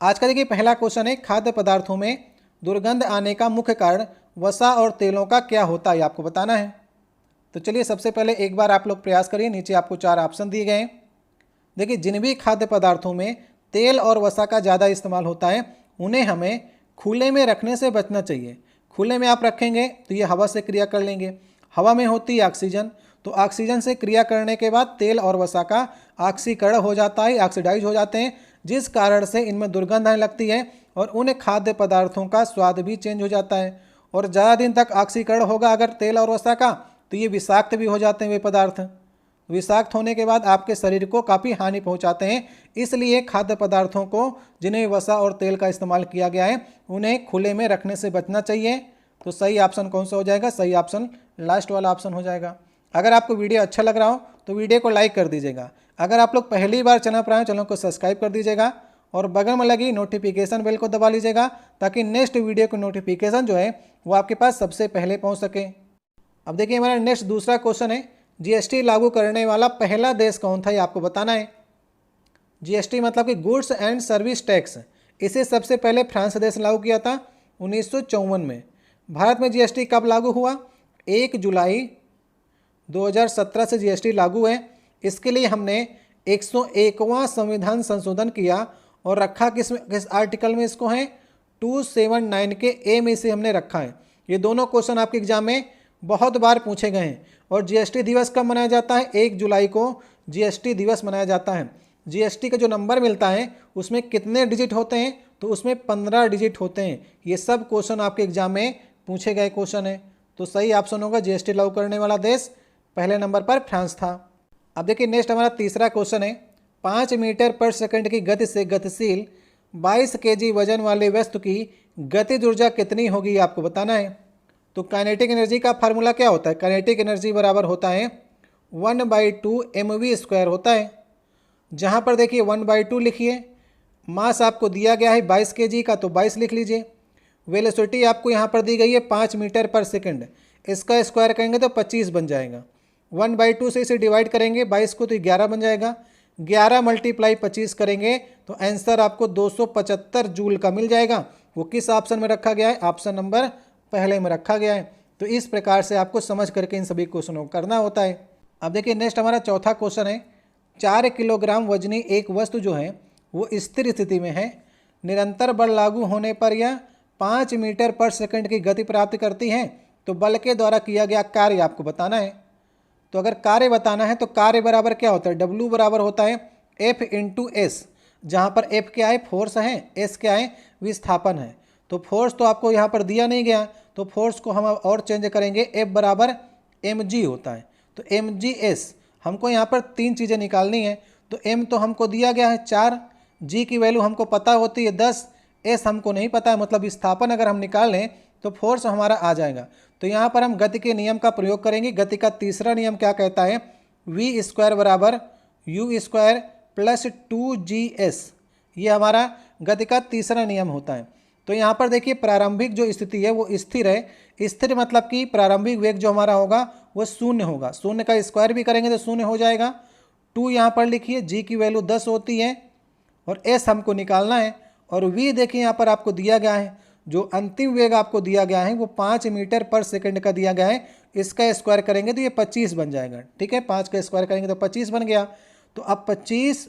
आज का देखिए पहला क्वेश्चन है, खाद्य पदार्थों में दुर्गंध आने का मुख्य कारण वसा और तेलों का क्या होता है, आपको बताना है। तो चलिए सबसे पहले एक बार आप लोग प्रयास करिए, नीचे आपको 4 ऑप्शन दिए गए हैं। देखिए जिन भी खाद्य पदार्थों में तेल और वसा का ज़्यादा इस्तेमाल होता है उन्हें हमें खुले में रखने से बचना चाहिए। खुले में आप रखेंगे तो ये हवा से क्रिया कर लेंगे, हवा में होती है ऑक्सीजन, तो ऑक्सीजन से क्रिया करने के बाद तेल और वसा का ऑक्सीकरण हो जाता है, ऑक्सीडाइज हो जाते हैं, जिस कारण से इनमें दुर्गंध आने लगती है और उन खाद्य पदार्थों का स्वाद भी चेंज हो जाता है। और ज़्यादा दिन तक ऑक्सीकरण होगा अगर तेल और वसा का तो ये विषाक्त भी हो जाते हैं वे पदार्थ। विषाक्त होने के बाद आपके शरीर को काफ़ी हानि पहुंचाते हैं। इसलिए खाद्य पदार्थों को जिन्हें वसा और तेल का इस्तेमाल किया गया है उन्हें खुले में रखने से बचना चाहिए। तो सही ऑप्शन कौन सा हो जाएगा? सही ऑप्शन लास्ट वाला ऑप्शन हो जाएगा। अगर आपको वीडियो अच्छा लग रहा हो तो वीडियो को लाइक कर दीजिएगा। अगर आप लोग पहली बार चैनल पर आए चैनल को सब्सक्राइब कर दीजिएगा और बगल में लगी नोटिफिकेशन बेल को दबा लीजिएगा ताकि नेक्स्ट वीडियो की नोटिफिकेशन जो है वो आपके पास सबसे पहले पहुँच सके। अब देखिए हमारा नेक्स्ट दूसरा क्वेश्चन है, जीएसटी लागू करने वाला पहला देश कौन था, ये आपको बताना है। जीएसटी मतलब कि गुड्स एंड सर्विस टैक्स, इसे सबसे पहले फ्रांस देश लागू किया था 1954 में। भारत में जीएसटी कब लागू हुआ? 1 जुलाई 2017 से जीएसटी लागू है। इसके लिए हमने 101वां संविधान संशोधन किया और रखा किस आर्टिकल में इसको है? 279 के ए में इसे हमने रखा है। ये दोनों क्वेश्चन आपके एग्जाम में बहुत बार पूछे गए हैं। और जीएसटी दिवस कब मनाया जाता है? 1 जुलाई को जीएसटी दिवस मनाया जाता है। जीएसटी का जो नंबर मिलता है उसमें कितने डिजिट होते हैं? तो उसमें 15 डिजिट होते हैं। ये सब क्वेश्चन आपके एग्जाम में पूछे गए क्वेश्चन है। तो सही ऑप्शन होगा जीएसटी लागू करने वाला देश पहले नंबर पर फ्रांस था। अब देखिए नेक्स्ट हमारा तीसरा क्वेश्चन है, 5 मीटर पर सेकंड की गति से गतिशील 22 केजी वजन वाले वस्तु की गतिज ऊर्जा कितनी होगी, आपको बताना है। तो काइनेटिक एनर्जी का फार्मूला क्या होता है? काइनेटिक एनर्जी बराबर होता है 1/2 mv² होता है। जहाँ पर देखिए 1/2 लिखिए, मास आपको दिया गया है 22 kg का तो 22 लिख लीजिए। वेलोसिटी आपको यहाँ पर दी गई है 5 मीटर पर सेकंड, इसका स्क्वायर करेंगे तो 25 बन जाएगा। 1/2 से इसे डिवाइड करेंगे 22 को तो 11 बन जाएगा। 11 × 25 करेंगे तो आंसर आपको 275 जूल का मिल जाएगा। वो किस ऑप्शन में रखा गया है? ऑप्शन नंबर पहले में रखा गया है। तो इस प्रकार से आपको समझ करके इन सभी क्वेश्चनों को करना होता है। अब देखिए नेक्स्ट हमारा चौथा क्वेश्चन है, 4 किलोग्राम वजनी एक वस्तु जो है वो स्थिर स्थिति में है, निरंतर बल लागू होने पर यह 5 मीटर पर सेकंड की गति प्राप्त करती है। तो बल के द्वारा किया गया कार्य आपको बताना है। तो अगर कार्य बताना है तो कार्य बराबर क्या होता है? W बराबर होता है F × S, जहाँ पर F क्या है? फोर्स है, S क्या है? विस्थापन है। तो फोर्स तो आपको यहाँ पर दिया नहीं गया, तो फोर्स को हम और चेंज करेंगे, F बराबर mg होता है। तो mgs हमको यहाँ पर 3 चीज़ें निकालनी है। तो m तो हमको दिया गया है 4, g की वैल्यू हमको पता होती है 10, s हमको नहीं पता है, मतलब विस्थापन अगर हम निकाल लें तो फोर्स हमारा आ जाएगा। तो यहाँ पर हम गति के नियम का प्रयोग करेंगे। गति का तीसरा नियम क्या कहता है? v² बराबर u² + 2gs, ये हमारा गति का तीसरा नियम होता है। तो यहाँ पर देखिए प्रारंभिक जो स्थिति है वो स्थिर है। स्थिर मतलब कि प्रारंभिक वेग जो हमारा होगा वो 0 होगा। 0 का स्क्वायर भी करेंगे तो 0 हो जाएगा। 2 यहाँ पर लिखिए, g की वैल्यू 10 होती है और s हमको निकालना है। और v देखिए यहाँ पर आपको दिया गया है, जो अंतिम वेग आपको दिया गया है वो 5 मीटर पर सेकंड का दिया गया है। इसका स्क्वायर करेंगे तो ये 25 बन जाएगा। ठीक है, 5 का स्क्वायर करेंगे तो 25 बन गया। तो अब 25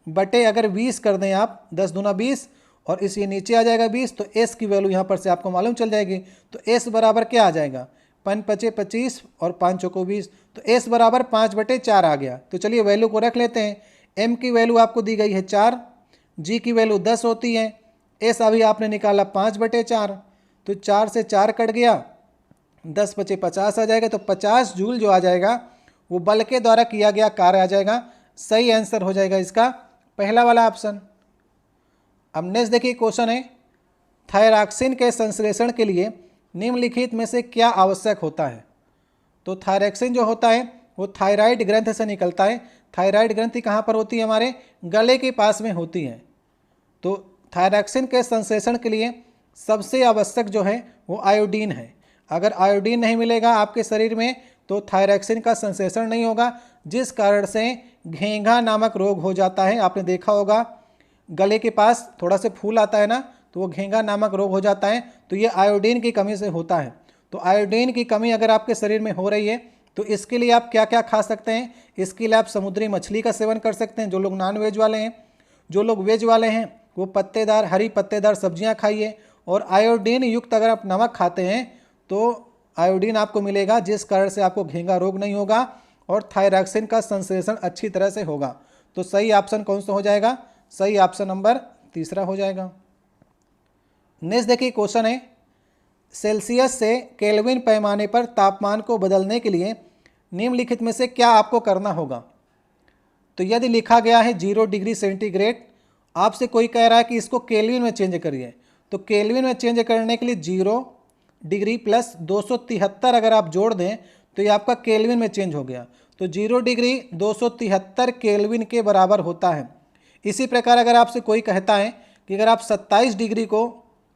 बटे अगर 20 कर दें आप, 10 दूना 20 और इस ये नीचे आ जाएगा 20, तो s की वैल्यू यहाँ पर से आपको मालूम चल जाएगी। तो s बराबर क्या आ जाएगा? 5 × 5 = 25 और 5 × 20, तो s बराबर 5/4 आ गया। तो चलिए वैल्यू को रख लेते हैं। m की वैल्यू आपको दी गई है 4, g की वैल्यू 10 होती है, s अभी आपने निकाला 5/4, तो 4 से 4 कट गया, 10 × 5 = 50 आ जाएगा। तो 50 जूल जो आ जाएगा वो बल के द्वारा किया गया कार्य आ जाएगा। सही आंसर हो जाएगा इसका पहला वाला ऑप्शन। अब नेक्स्ट देखिए क्वेश्चन है, थायरॉक्सिन के संश्लेषण के लिए निम्नलिखित में से क्या आवश्यक होता है? तो थायरॉक्सिन जो होता है वो थायराइड ग्रंथि से निकलता है। थायराइड ग्रंथि कहाँ पर होती है? हमारे गले के पास में होती है। तो थायरॉक्सिन के संश्लेषण के लिए सबसे आवश्यक जो है वो आयोडीन है। अगर आयोडीन नहीं मिलेगा आपके शरीर में तो थायरॉक्सिन का संश्लेषण नहीं होगा, जिस कारण से घेंघा नामक रोग हो जाता है। आपने देखा होगा गले के पास थोड़ा से फूल आता है ना, तो वो घेंगा नामक रोग हो जाता है। तो ये आयोडीन की कमी से होता है। तो आयोडीन की कमी अगर आपके शरीर में हो रही है तो इसके लिए आप क्या क्या खा सकते हैं? इसके लिए आप समुद्री मछली का सेवन कर सकते हैं, जो लोग नॉन वेज वाले हैं। जो लोग वेज वाले हैं वो पत्तेदार, हरी पत्तेदार सब्जियां खाइए। और आयोडीन युक्त अगर आप नमक खाते हैं तो आयोडीन आपको मिलेगा, जिस कारण से आपको घेंगा रोग नहीं होगा और थायरॉक्सिन का संश्लेषण अच्छी तरह से होगा। तो सही ऑप्शन कौन सा हो जाएगा? सही ऑप्शन नंबर तीसरा हो जाएगा। नेक्स्ट देखिए क्वेश्चन है, सेल्सियस से केल्विन पैमाने पर तापमान को बदलने के लिए निम्नलिखित में से क्या आपको करना होगा? तो यदि लिखा गया है 0 डिग्री सेंटीग्रेड, आपसे कोई कह रहा है कि इसको केल्विन में चेंज करिए, तो केल्विन में चेंज करने के लिए 0 डिग्री प्लस 273 अगर आप जोड़ दें तो ये आपका केल्विन में चेंज हो गया। तो 0 डिग्री 273 केल्विन के बराबर होता है। इसी प्रकार अगर आपसे कोई कहता है कि अगर आप 27 डिग्री को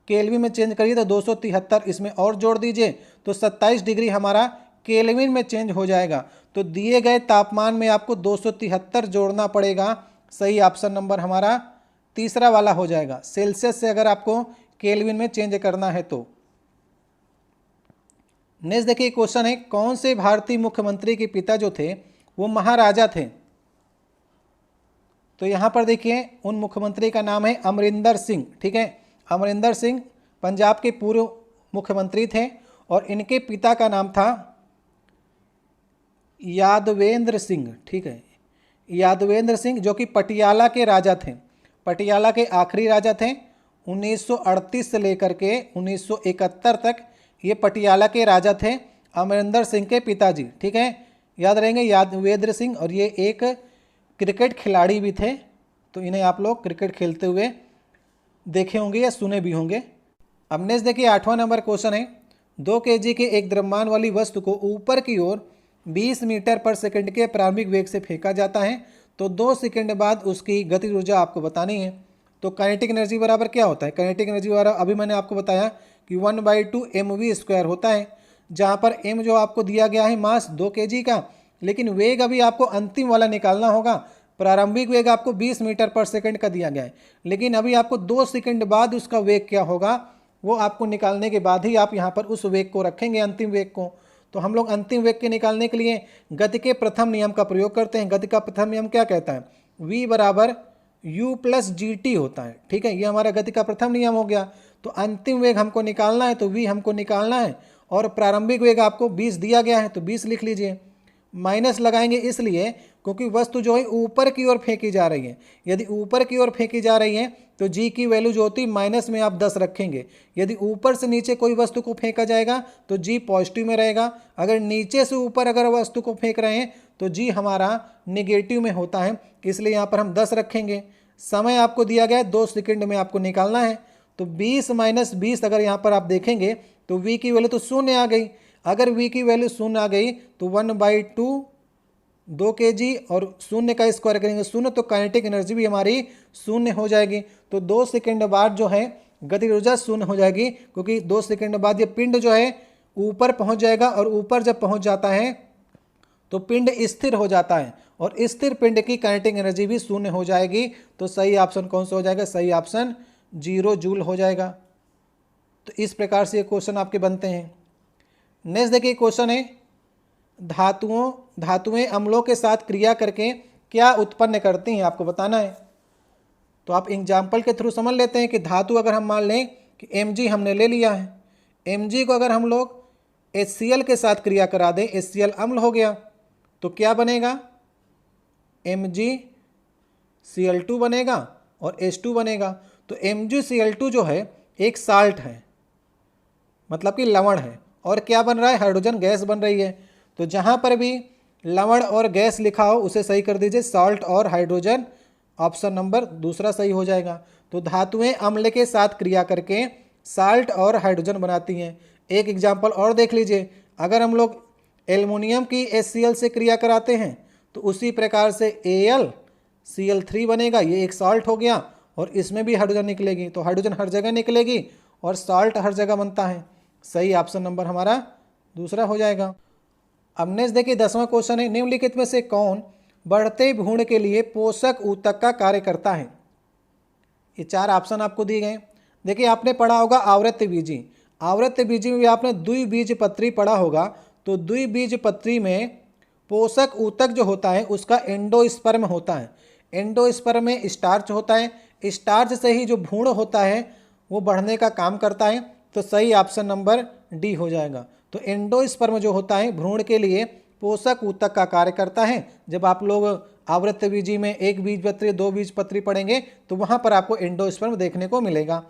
केल्विन में चेंज करिए तो 273 इसमें और जोड़ दीजिए, तो 27 डिग्री हमारा केल्विन में चेंज हो जाएगा। तो दिए गए तापमान में आपको 273 जोड़ना पड़ेगा। सही ऑप्शन नंबर हमारा तीसरा वाला हो जाएगा, सेल्सियस से अगर आपको केल्विन में चेंज करना है तो। नेक्स्ट देखिए क्वेश्चन है, कौन से भारतीय मुख्यमंत्री के पिता जो थे वो महाराजा थे? तो यहाँ पर देखिए उन मुख्यमंत्री का नाम है अमरिंदर सिंह। ठीक है, अमरिंदर सिंह पंजाब के पूर्व मुख्यमंत्री थे और इनके पिता का नाम था यादवेंद्र सिंह। ठीक है, यादवेंद्र सिंह जो कि पटियाला के राजा थे, पटियाला के आखिरी राजा थे। 1938 से लेकर के 1971 तक ये पटियाला के राजा थे, अमरिंदर सिंह के पिताजी। ठीक है, याद रहेंगे यादवेंद्र सिंह, और ये एक क्रिकेट खिलाड़ी भी थे। तो इन्हें आप लोग क्रिकेट खेलते हुए देखे होंगे या सुने भी होंगे। अब नेक्स्ट देखिए 8वां नंबर क्वेश्चन है, 2 kg के एक द्रव्यमान वाली वस्तु को ऊपर की ओर 20 मीटर पर सेकंड के प्रारंभिक वेग से फेंका जाता है, तो 2 सेकंड बाद उसकी गतिज ऊर्जा आपको बतानी है। तो काइनेटिक एनर्जी बराबर क्या होता है? काइनेटिक एनर्जी बराबर अभी मैंने आपको बताया कि 1/2 mv² होता है, जहाँ पर m जो आपको दिया गया है मास 2 kg का, लेकिन वेग अभी आपको अंतिम वाला निकालना होगा। प्रारंभिक वेग आपको 20 मीटर पर सेकंड का दिया गया है, लेकिन अभी आपको 2 सेकंड बाद उसका वेग क्या होगा वो आपको निकालने के बाद ही आप यहाँ पर उस वेग को रखेंगे, अंतिम वेग को। तो हम लोग अंतिम वेग के निकालने के लिए गति के प्रथम नियम का प्रयोग करते हैं। गति का प्रथम नियम क्या कहता है? v बराबर u प्लस gt होता है। ठीक है, ये हमारा गति का प्रथम नियम हो गया। तो अंतिम वेग हमको निकालना है तो v हमको निकालना है, और प्रारंभिक वेग आपको 20 दिया गया है तो 20 लिख लीजिए। माइनस लगाएंगे इसलिए क्योंकि वस्तु जो है ऊपर की ओर फेंकी जा रही है। यदि ऊपर की ओर फेंकी जा रही है तो जी की वैल्यू जो होती है माइनस में आप 10 रखेंगे। यदि ऊपर से नीचे कोई वस्तु को फेंका जाएगा तो जी पॉजिटिव में रहेगा। अगर नीचे से ऊपर अगर वस्तु को फेंक रहे हैं तो जी हमारा नेगेटिव में होता है, इसलिए यहाँ पर हम 10 रखेंगे। समय आपको दिया गया है 2 सेकंड में आपको निकालना है। तो 20 माइनस 20 अगर यहाँ पर आप देखेंगे तो v की वैल्यू तो शून्य आ गई। अगर v की वैल्यू शून्य आ गई तो 1/2 2 kg और शून्य का स्क्वायर करेंगे शून्य, तो काइनेटिक एनर्जी भी हमारी शून्य हो जाएगी। तो 2 सेकंड बाद जो है गतिज ऊर्जा शून्य हो जाएगी, क्योंकि 2 सेकंड बाद ये पिंड जो है ऊपर पहुंच जाएगा, और ऊपर जब पहुंच जाता है तो पिंड स्थिर हो जाता है, और स्थिर पिंड की काइनेटिक एनर्जी भी शून्य हो जाएगी। तो सही ऑप्शन कौन सा हो जाएगा? सही ऑप्शन 0 जूल हो जाएगा। तो इस प्रकार से ये क्वेश्चन आपके बनते हैं। नेक्स्ट देखिए क्वेश्चन है, धातुएं अम्लों के साथ क्रिया करके क्या उत्पन्न करती हैं, आपको बताना है। तो आप एग्जाम्पल के थ्रू समझ लेते हैं कि धातु अगर हम मान लें कि Mg हमने ले लिया है, Mg को अगर हम लोग HCl के साथ क्रिया करा दें, HCl अम्ल हो गया, तो क्या बनेगा? MgCl2 बनेगा और H2 बनेगा। तो MgCl2 जो है एक साल्ट है, मतलब कि लवण है, और क्या बन रहा है? हाइड्रोजन गैस बन रही है। तो जहाँ पर भी लवण और गैस लिखा हो उसे सही कर दीजिए, साल्ट और हाइड्रोजन। ऑप्शन नंबर दूसरा सही हो जाएगा। तो धातुएं अम्ल के साथ क्रिया करके साल्ट और हाइड्रोजन बनाती हैं। एक एग्जाम्पल और देख लीजिए, अगर हम लोग एल्युमिनियम की HCl से क्रिया कराते हैं तो उसी प्रकार से AlCl3 बनेगा, ये एक साल्ट हो गया, और इसमें भी हाइड्रोजन निकलेगी। तो हाइड्रोजन हर जगह निकलेगी और साल्ट हर जगह बनता है। सही ऑप्शन नंबर हमारा दूसरा हो जाएगा। अब नेक्स्ट देखिए 10वां क्वेश्चन है, निम्नलिखित में से कौन बढ़ते भ्रूण के लिए पोषक ऊतक का कार्य करता है? ये 4 ऑप्शन आपको दिए गए। देखिए आपने पढ़ा होगा आवृत्ति बीजी, आवृत्ति बीजी में भी आपने द्विबीजपत्री पढ़ा होगा। तो द्विबीजपत्री में पोषक ऊतक जो होता है उसका एंडोस्पर्म होता है। एंडोस्पर्म में स्टार्च होता है, स्टार्च से ही जो भ्रूण होता है वो बढ़ने का काम करता है। तो सही ऑप्शन नंबर डी हो जाएगा। तो एंडोस्पर्म जो होता है भ्रूण के लिए पोषक ऊतक का कार्य करता है। जब आप लोग आवृत्ति बीजी में 1 बीजपत्री 2 बीजपत्री पढ़ेंगे तो वहाँ पर आपको एंडोस्पर्म देखने को मिलेगा।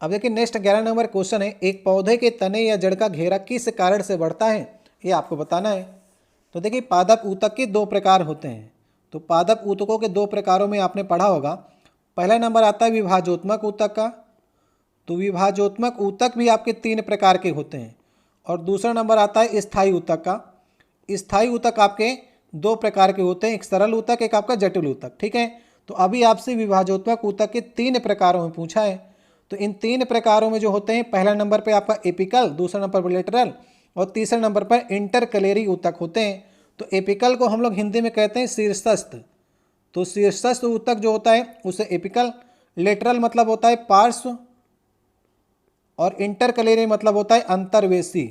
अब देखिए नेक्स्ट 11 नंबर क्वेश्चन है, एक पौधे के तने या जड़ का घेरा किस कारण से बढ़ता है, ये आपको बताना है। तो देखिए पादप ऊतक के 2 प्रकार होते हैं। तो पादप ऊतकों के 2 प्रकारों में आपने पढ़ा होगा। पहला नंबर आता है विभाजोत्मक ऊतक का। तो विभाजोत्मक ऊतक भी आपके 3 प्रकार के होते हैं। और दूसरा नंबर आता है स्थायी ऊतक का। स्थायी ऊतक आपके 2 प्रकार के होते हैं, एक सरल ऊतक, एक आपका जटिल ऊतक। ठीक है, तो अभी आपसे विभाजोत्मक ऊतक के 3 प्रकारों में पूछा है। तो इन 3 प्रकारों में जो होते हैं, पहला नंबर पे आपका एपिकल, दूसरा नंबर पर लेटरल और तीसरा नंबर पर इंटरकलेरी ऊतक होते हैं। तो एपिकल को हम लोग हिंदी में कहते हैं शीर्षस्थ। तो शीर्षस्थ ऊतक जो होता है उसे एपिकल, लेटरल मतलब होता है पार्श्व और इंटरकलेरी मतलब होता है अंतर्वेशी।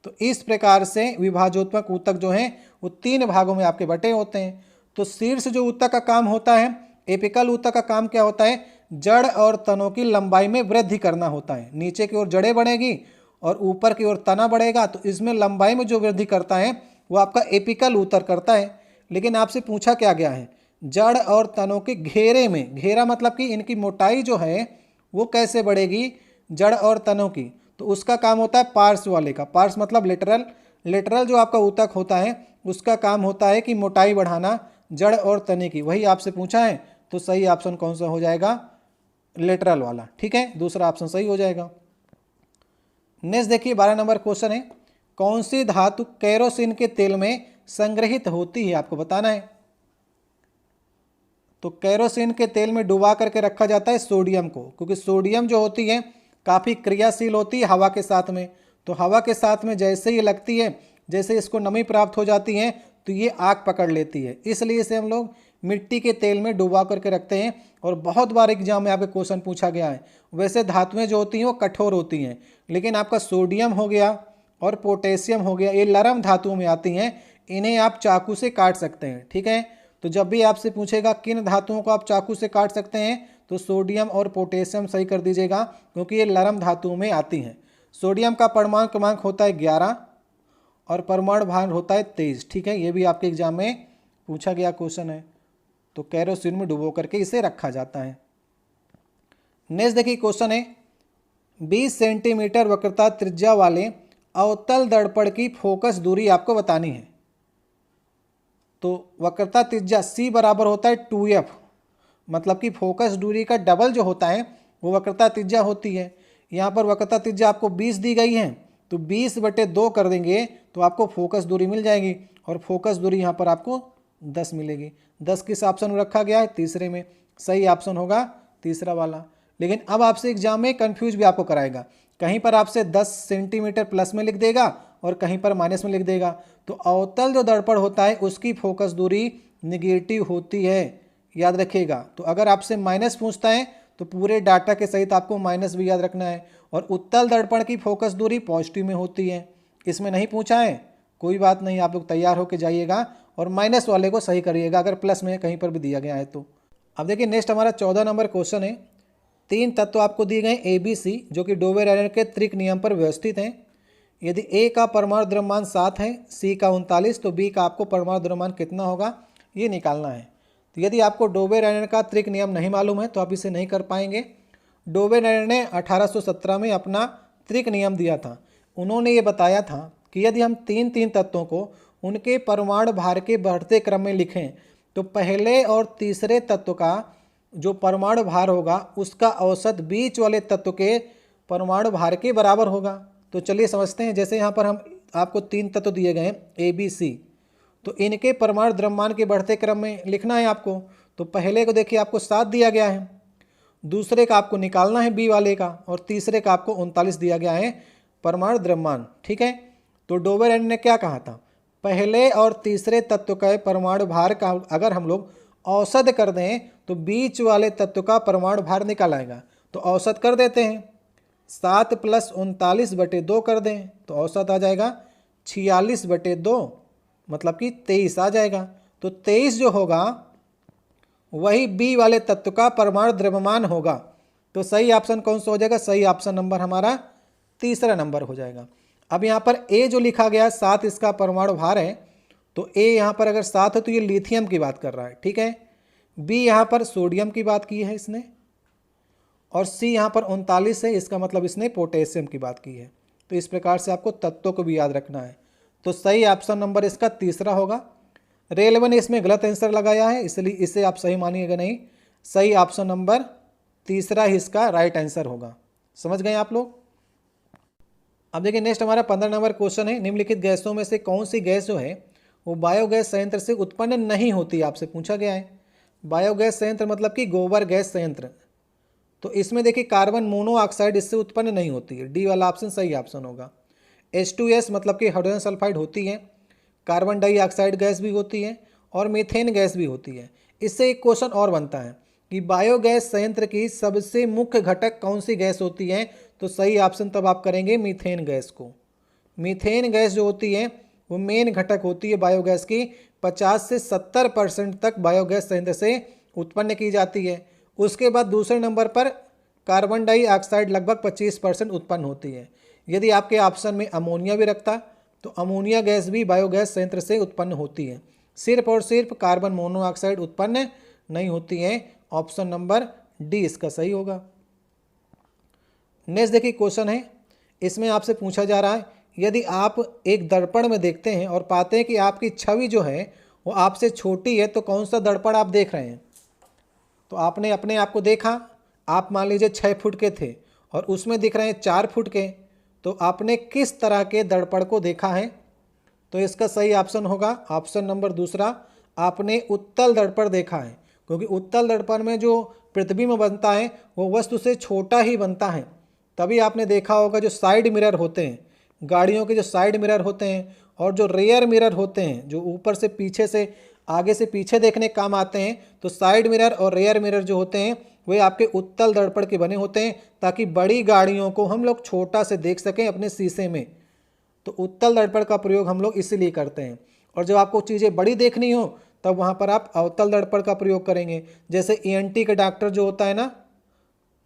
तो इस प्रकार से विभाजोत्मक ऊतक जो हैं वो 3 भागों में आपके बटे होते हैं। तो शीर्ष जो ऊतक का काम होता है, एपिकल ऊतक का काम क्या होता है, जड़ और तनों की लंबाई में वृद्धि करना होता है। नीचे की ओर जड़ें बढ़ेगी और ऊपर की ओर तना बढ़ेगा, तो इसमें लंबाई में जो वृद्धि करता है वो आपका एपिकल ऊतक करता है। लेकिन आपसे पूछा क्या गया है, जड़ और तनों के घेरे में, घेरा मतलब कि इनकी मोटाई जो है वो कैसे बढ़ेगी जड़ और तनों की, तो उसका काम होता है पार्श्व वाले का। पार्श्व मतलब लेटरल, लेटरल जो आपका ऊतक होता है उसका काम होता है कि मोटाई बढ़ाना जड़ और तने की। वही आपसे पूछा है, तो सही ऑप्शन कौन सा हो जाएगा, लेटरल वाला। ठीक है, दूसरा ऑप्शन सही हो जाएगा। नेक्स्ट देखिए 12 नंबर क्वेश्चन है, कौन सी धातु केरोसिन के तेल में संग्रहित होती है, आपको बताना है। तो केरोसिन के तेल में डुबा करके रखा जाता है सोडियम को, क्योंकि सोडियम जो होती है काफ़ी क्रियाशील होती है हवा के साथ में। तो हवा के साथ में जैसे ही लगती है, जैसे इसको नमी प्राप्त हो जाती है तो ये आग पकड़ लेती है। इसलिए इसे हम लोग मिट्टी के तेल में डुबा करके रखते हैं। और बहुत बार एग्जाम में आपके क्वेश्चन पूछा गया है। वैसे धातुएं जो होती हैं वो कठोर होती हैं, लेकिन आपका सोडियम हो गया और पोटेशियम हो गया, ये नरम धातुओं में आती हैं। इन्हें आप चाकू से काट सकते हैं। ठीक है, तो जब भी आपसे पूछेगा किन धातुओं को आप चाकू से काट सकते हैं, तो सोडियम और पोटेशियम सही कर दीजिएगा, क्योंकि ये नरम धातुओं में आती हैं। सोडियम का परमाणु क्रमांक होता है 11 और परमाणु भार होता है 23। ठीक है, ये भी आपके एग्जाम में पूछा गया क्वेश्चन है। तो केरोसिन में डुबो करके इसे रखा जाता है। नेक्स्ट देखिए क्वेश्चन है, 20 सेंटीमीटर वक्रता त्रिज्या वाले अवतल दर्पण की फोकस दूरी आपको बतानी है। तो वक्रता त्रिज्या C बराबर होता है 2f, मतलब कि फोकस दूरी का डबल जो होता है वो वक्रता त्रिज्या होती है। यहाँ पर वक्रता त्रिज्या आपको 20 दी गई है, तो 20/2 कर देंगे तो आपको फोकस दूरी मिल जाएगी। और फोकस दूरी यहाँ पर आपको 10 मिलेगी। 10 किस ऑप्शन में रखा गया है, तीसरे में। सही ऑप्शन होगा तीसरा वाला। लेकिन अब आपसे एग्जाम में कंफ्यूज भी आपको कराएगा, कहीं पर आपसे 10 सेंटीमीटर प्लस में लिख देगा और कहीं पर माइनस में लिख देगा। तो अवतल जो दर्पण होता है उसकी फोकस दूरी निगेटिव होती है, याद रखिएगा। तो अगर आपसे माइनस पूछता है तो पूरे डाटा के सहित आपको माइनस भी याद रखना है। और उत्तल दर्पण की फोकस दूरी पॉजिटिव में होती है। इसमें नहीं पूछा है, कोई बात नहीं, आप लोग तैयार होकर जाइएगा और माइनस वाले को सही करिएगा अगर प्लस में कहीं पर भी दिया गया है तो। अब देखिए नेक्स्ट हमारा 14 नंबर क्वेश्चन है, 3 तत्व आपको दिए गए ABC जो कि डोबे-रेनर के त्रिक नियम पर व्यवस्थित हैं। यदि A का परमाणु द्रव्यमान 7 है, C का 39, तो B का आपको परमाणु द्रव्यमान कितना होगा ये निकालना है। तो यदि आपको डोबे-रेनर का त्रिक नियम नहीं मालूम है तो आप इसे नहीं कर पाएंगे। डोबे-रेनर ने 1817 में अपना त्रिक नियम दिया था। उन्होंने ये बताया था कि यदि हम 3 तत्वों को उनके परमाणु भार के बढ़ते क्रम में लिखें तो पहले और तीसरे तत्व का जो परमाणु भार होगा उसका औसत बीच वाले तत्व के परमाणु भार के बराबर होगा। तो चलिए समझते हैं। जैसे यहाँ पर हम आपको 3 तत्व दिए गए हैं ABC, तो इनके परमाणु द्रव्यमान के बढ़ते क्रम में लिखना है आपको। तो पहले को देखिए आपको 7 दिया गया है, दूसरे का आपको निकालना है B वाले का, और तीसरे का आपको 39 दिया गया है परमाणु द्रव्यमान। ठीक है, तो डोबे-रेनर ने क्या कहा था, पहले और तीसरे तत्व का परमाणु भार का अगर हम लोग औसत कर दें तो बीच वाले तत्व का परमाणु भार निकल आएगा। तो औसत कर देते हैं, 7 + 39/2 कर दें तो औसत आ जाएगा 46/2, मतलब कि 23 आ जाएगा। तो 23 जो होगा वही बी वाले तत्व का परमाणु द्रव्यमान होगा। तो सही ऑप्शन कौन सा हो जाएगा? सही ऑप्शन नंबर हमारा तीसरा नंबर हो जाएगा। अब यहाँ पर ए जो लिखा गया 7 इसका परमाणु भार है, तो ए यहाँ पर अगर 7 है तो ये लिथियम की बात कर रहा है, ठीक है। बी यहाँ पर सोडियम की बात की है इसने, और सी यहाँ पर 39 है, इसका मतलब इसने पोटेशियम की बात की है। तो इस प्रकार से आपको तत्वों को भी याद रखना है। तो सही ऑप्शन नंबर इसका तीसरा होगा। रेलवे ने इसमें गलत आंसर लगाया है, इसलिए इसे आप सही मानिएगा नहीं। सही ऑप्शन नंबर तीसरा ही इसका राइट आंसर होगा। समझ गए आप लोग? अब देखिए नेक्स्ट हमारा 15 नंबर क्वेश्चन है, निम्नलिखित गैसों में से कौन सी गैस जो है वो बायोगैस संयंत्र से उत्पन्न नहीं होती, आपसे पूछा गया है। बायोगैस संयंत्र मतलब कि गोबर गैस संयंत्र। तो इसमें देखिए कार्बन मोनोऑक्साइड इससे उत्पन्न नहीं होती है, डी वाला ऑप्शन सही ऑप्शन होगा। H2S मतलब कि हाइड्रोजन सल्फाइड होती है, कार्बन डाइऑक्साइड गैस भी होती है और मीथेन गैस भी होती है। इससे एक क्वेश्चन और बनता है कि बायोगैस संयंत्र की सबसे मुख्य घटक कौन सी गैस होती है, तो सही ऑप्शन तब आप करेंगे मीथेन गैस को। मीथेन गैस जो होती है वो मेन घटक होती है बायोगैस की, 50 से 70% तक बायोगैस संयंत्र से उत्पन्न की जाती है। उसके बाद दूसरे नंबर पर कार्बन डाइऑक्साइड लगभग 25% उत्पन्न होती है। यदि आपके ऑप्शन में अमोनिया भी रखता तो अमोनिया गैस भी बायोगैस संयंत्र से उत्पन्न होती है, सिर्फ और सिर्फ कार्बन मोनोऑक्साइड उत्पन्न नहीं होती है। ऑप्शन नंबर डी इसका सही होगा। नेक्स्ट देखिए क्वेश्चन है, इसमें आपसे पूछा जा रहा है यदि आप एक दर्पण में देखते हैं और पाते हैं कि आपकी छवि जो है वो आपसे छोटी है, तो कौन सा दर्पण आप देख रहे हैं? तो आपने अपने आप को देखा, आप मान लीजिए 6 फुट के थे और उसमें दिख रहे हैं 4 फुट के, तो आपने किस तरह के दर्पण को देखा है? तो इसका सही ऑप्शन होगा ऑप्शन नंबर दूसरा, आपने उत्तल दर्पण देखा है, क्योंकि उत्तल दर्पण में जो प्रतिबिंब बनता है वो वस्तु से छोटा ही बनता है। तभी आपने देखा होगा जो साइड मिरर होते हैं, गाड़ियों के जो साइड मिरर होते हैं और जो रेयर मिरर होते हैं जो ऊपर से पीछे से आगे से पीछे देखने काम आते हैं, तो साइड मिरर और रेयर मिरर जो होते हैं वे आपके उत्तल दर्पण के बने होते हैं, ताकि बड़ी गाड़ियों को हम लोग छोटा से देख सकें अपने शीशे में। तो उत्तल दर्पण का प्रयोग हम लोग इसीलिए करते हैं। और जब आपको चीज़ें बड़ी देखनी हो तब वहाँ पर आप अवतल दर्पण का प्रयोग करेंगे। जैसे ENT का डॉक्टर जो होता है ना,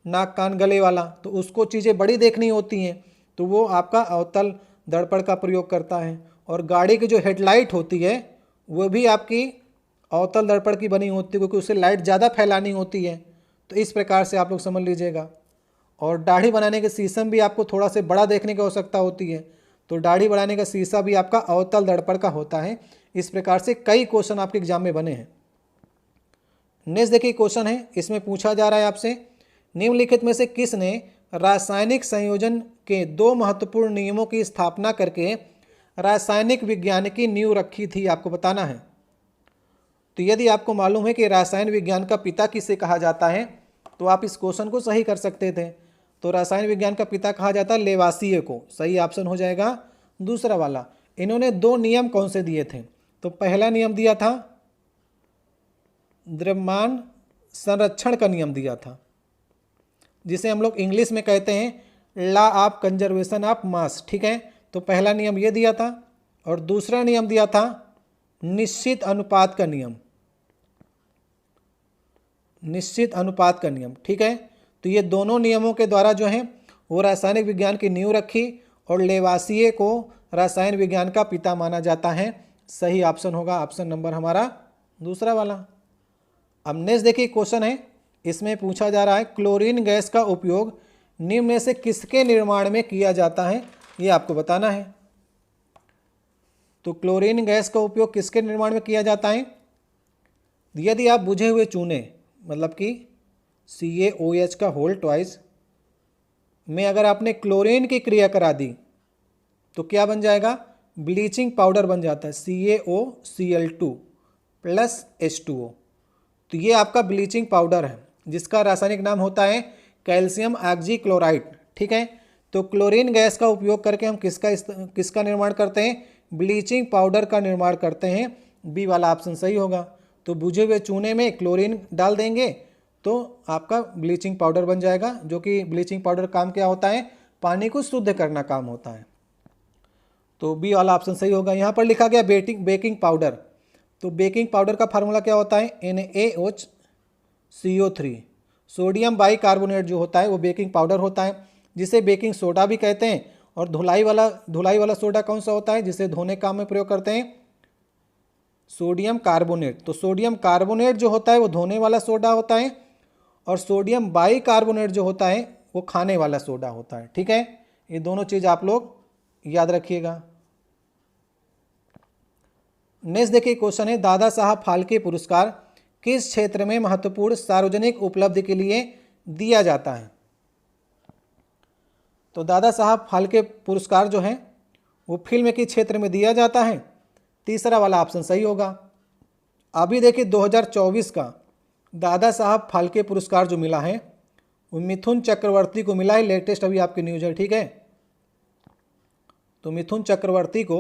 नाक कान गले वाला, तो उसको चीज़ें बड़ी देखनी होती हैं तो वो आपका अवतल दर्पण का प्रयोग करता है। और गाड़ी की जो हेडलाइट होती है वो भी आपकी अवतल दर्पण की बनी होती है, क्योंकि उससे लाइट ज़्यादा फैलानी होती है। तो इस प्रकार से आप लोग समझ लीजिएगा। और दाढ़ी बनाने के शीशम भी आपको थोड़ा से बड़ा देखने की आवश्यकता होती है, तो दाढ़ी बनाने का शीशा भी आपका अवतल दर्पण का होता है। इस प्रकार से कई क्वेश्चन आपके एग्जाम में बने हैं। नेक्स्ट देखिए क्वेश्चन है, इसमें पूछा जा रहा है आपसे निम्नलिखित में से किसने रासायनिक संयोजन के 2 महत्वपूर्ण नियमों की स्थापना करके रासायनिक विज्ञान की नींव रखी थी, आपको बताना है। तो यदि आपको मालूम है कि रासायन विज्ञान का पिता किसे कहा जाता है तो आप इस क्वेश्चन को सही कर सकते थे। तो रसायन विज्ञान का पिता कहा जाता है लेवासिए को, सही ऑप्शन हो जाएगा दूसरा वाला। इन्होंने 2 नियम कौन से दिए थे? तो पहला नियम दिया था द्रव्यमान संरक्षण का नियम दिया था, जिसे हम लोग इंग्लिश में कहते हैं law of conservation of mass, ठीक है। तो पहला नियम ये दिया था। और दूसरा नियम दिया था निश्चित अनुपात का नियम, निश्चित अनुपात का नियम, ठीक है। तो ये दोनों नियमों के द्वारा जो है वो रासायनिक विज्ञान की नींव रखी और लेवासिए को रसायन विज्ञान का पिता माना जाता है। सही ऑप्शन होगा ऑप्शन नंबर हमारा दूसरा वाला। अब नेक्स्ट देखिए क्वेश्चन है, इसमें पूछा जा रहा है क्लोरीन गैस का उपयोग निम्न में से किसके निर्माण में किया जाता है, ये आपको बताना है। तो क्लोरीन गैस का उपयोग किसके निर्माण में किया जाता है? यदि आप बुझे हुए चूने मतलब कि CaOH का होल ट्वाइस में अगर आपने क्लोरीन की क्रिया करा दी तो क्या बन जाएगा? ब्लीचिंग पाउडर बन जाता है, CaOCl2 + H2O। तो ये आपका ब्लीचिंग पाउडर है जिसका रासायनिक नाम होता है कैल्शियम ऑक्सीक्लोराइड, ठीक है। तो क्लोरीन गैस का उपयोग करके हम किसका निर्माण करते हैं? ब्लीचिंग पाउडर का निर्माण करते हैं। बी वाला ऑप्शन सही होगा। तो भुजे हुए चूने में क्लोरीन डाल देंगे तो आपका ब्लीचिंग पाउडर बन जाएगा, जो कि ब्लीचिंग पाउडर काम क्या होता है, पानी को शुद्ध करना काम होता है। तो बी वाला ऑप्शन सही होगा। यहाँ पर लिखा गया बेकिंग पाउडर, तो बेकिंग पाउडर का फार्मूला क्या होता है, NaOH सोडियम बाइकार्बोनेट जो होता है वो बेकिंग पाउडर होता है, जिसे बेकिंग सोडा भी कहते हैं। और धुलाई वाला सोडा कौन सा होता है, जिसे धोने काम में प्रयोग करते हैं, सोडियम कार्बोनेट। तो सोडियम कार्बोनेट जो होता है वो धोने वाला सोडा होता है, और सोडियम बाइकार्बोनेट जो होता है वो खाने वाला सोडा होता है। ठीक है, ये दोनों चीज़ आप लोग याद रखिएगा। नेक्स्ट देखिए क्वेश्चन है, दादा साहब फाल्के पुरस्कार किस क्षेत्र में महत्वपूर्ण सार्वजनिक उपलब्धि के लिए दिया जाता है। तो दादा साहब फाल्के पुरस्कार जो है वो फिल्म के क्षेत्र में दिया जाता है, तीसरा वाला ऑप्शन सही होगा। अभी देखिए 2024 का दादा साहब फाल्के पुरस्कार जो मिला है वो मिथुन चक्रवर्ती को मिला है, लेटेस्ट अभी आपकी न्यूज है। ठीक है, तो मिथुन चक्रवर्ती को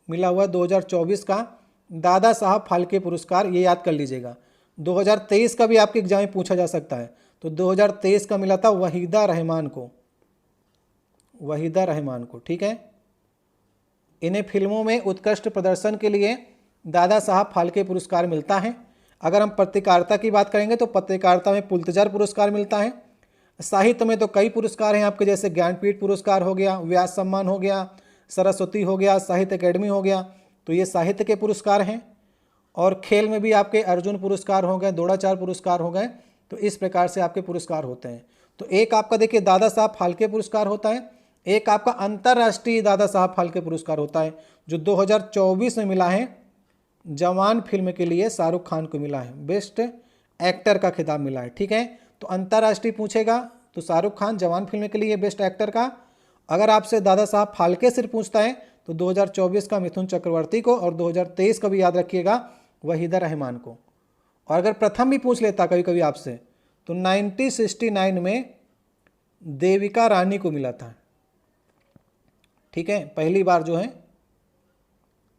मिला हुआ 2024 का दादा साहब फाल्के पुरस्कार, ये याद कर लीजिएगा। 2023 का भी आपके एग्जाम में पूछा जा सकता है, तो 2023 का मिला था वहीदा रहमान को। ठीक है, इन्हें फिल्मों में उत्कृष्ट प्रदर्शन के लिए दादा साहब फाल्के पुरस्कार मिलता है। अगर हम पत्रकारिता की बात करेंगे तो पत्रकारिता में पुलित्जर पुरस्कार मिलता है। साहित्य में तो कई पुरस्कार हैं आपके, जैसे ज्ञानपीठ पुरस्कार हो गया, व्यास सम्मान हो गया, सरस्वती हो गया, साहित्य अकेडमी हो गया, तो ये साहित्य के पुरस्कार हैं। और खेल में भी आपके अर्जुन पुरस्कार हो गए, द्रोणाचार्य पुरस्कार हो गए, तो इस प्रकार से आपके पुरस्कार होते हैं। तो एक आपका देखिए दादा साहब फाल्के पुरस्कार होता है, एक आपका अंतर्राष्ट्रीय दादा साहब फाल्के पुरस्कार होता है जो 2024 में मिला है, जवान फिल्म के लिए शाहरुख खान को मिला है, बेस्ट एक्टर का खिताब मिला है। ठीक है, तो अंतर्राष्ट्रीय पूछेगा तो शाहरुख खान जवान फिल्म के लिए बेस्ट एक्टर का। अगर आपसे दादा साहब फाल्के सिर्फ पूछता है तो 2024 का मिथुन चक्रवर्ती को, और 2023 का भी याद रखिएगा वहीदा रहमान को। और अगर प्रथम भी पूछ लेता कभी कभी आपसे तो 1969 में देविका रानी को मिला था। ठीक है, पहली बार जो है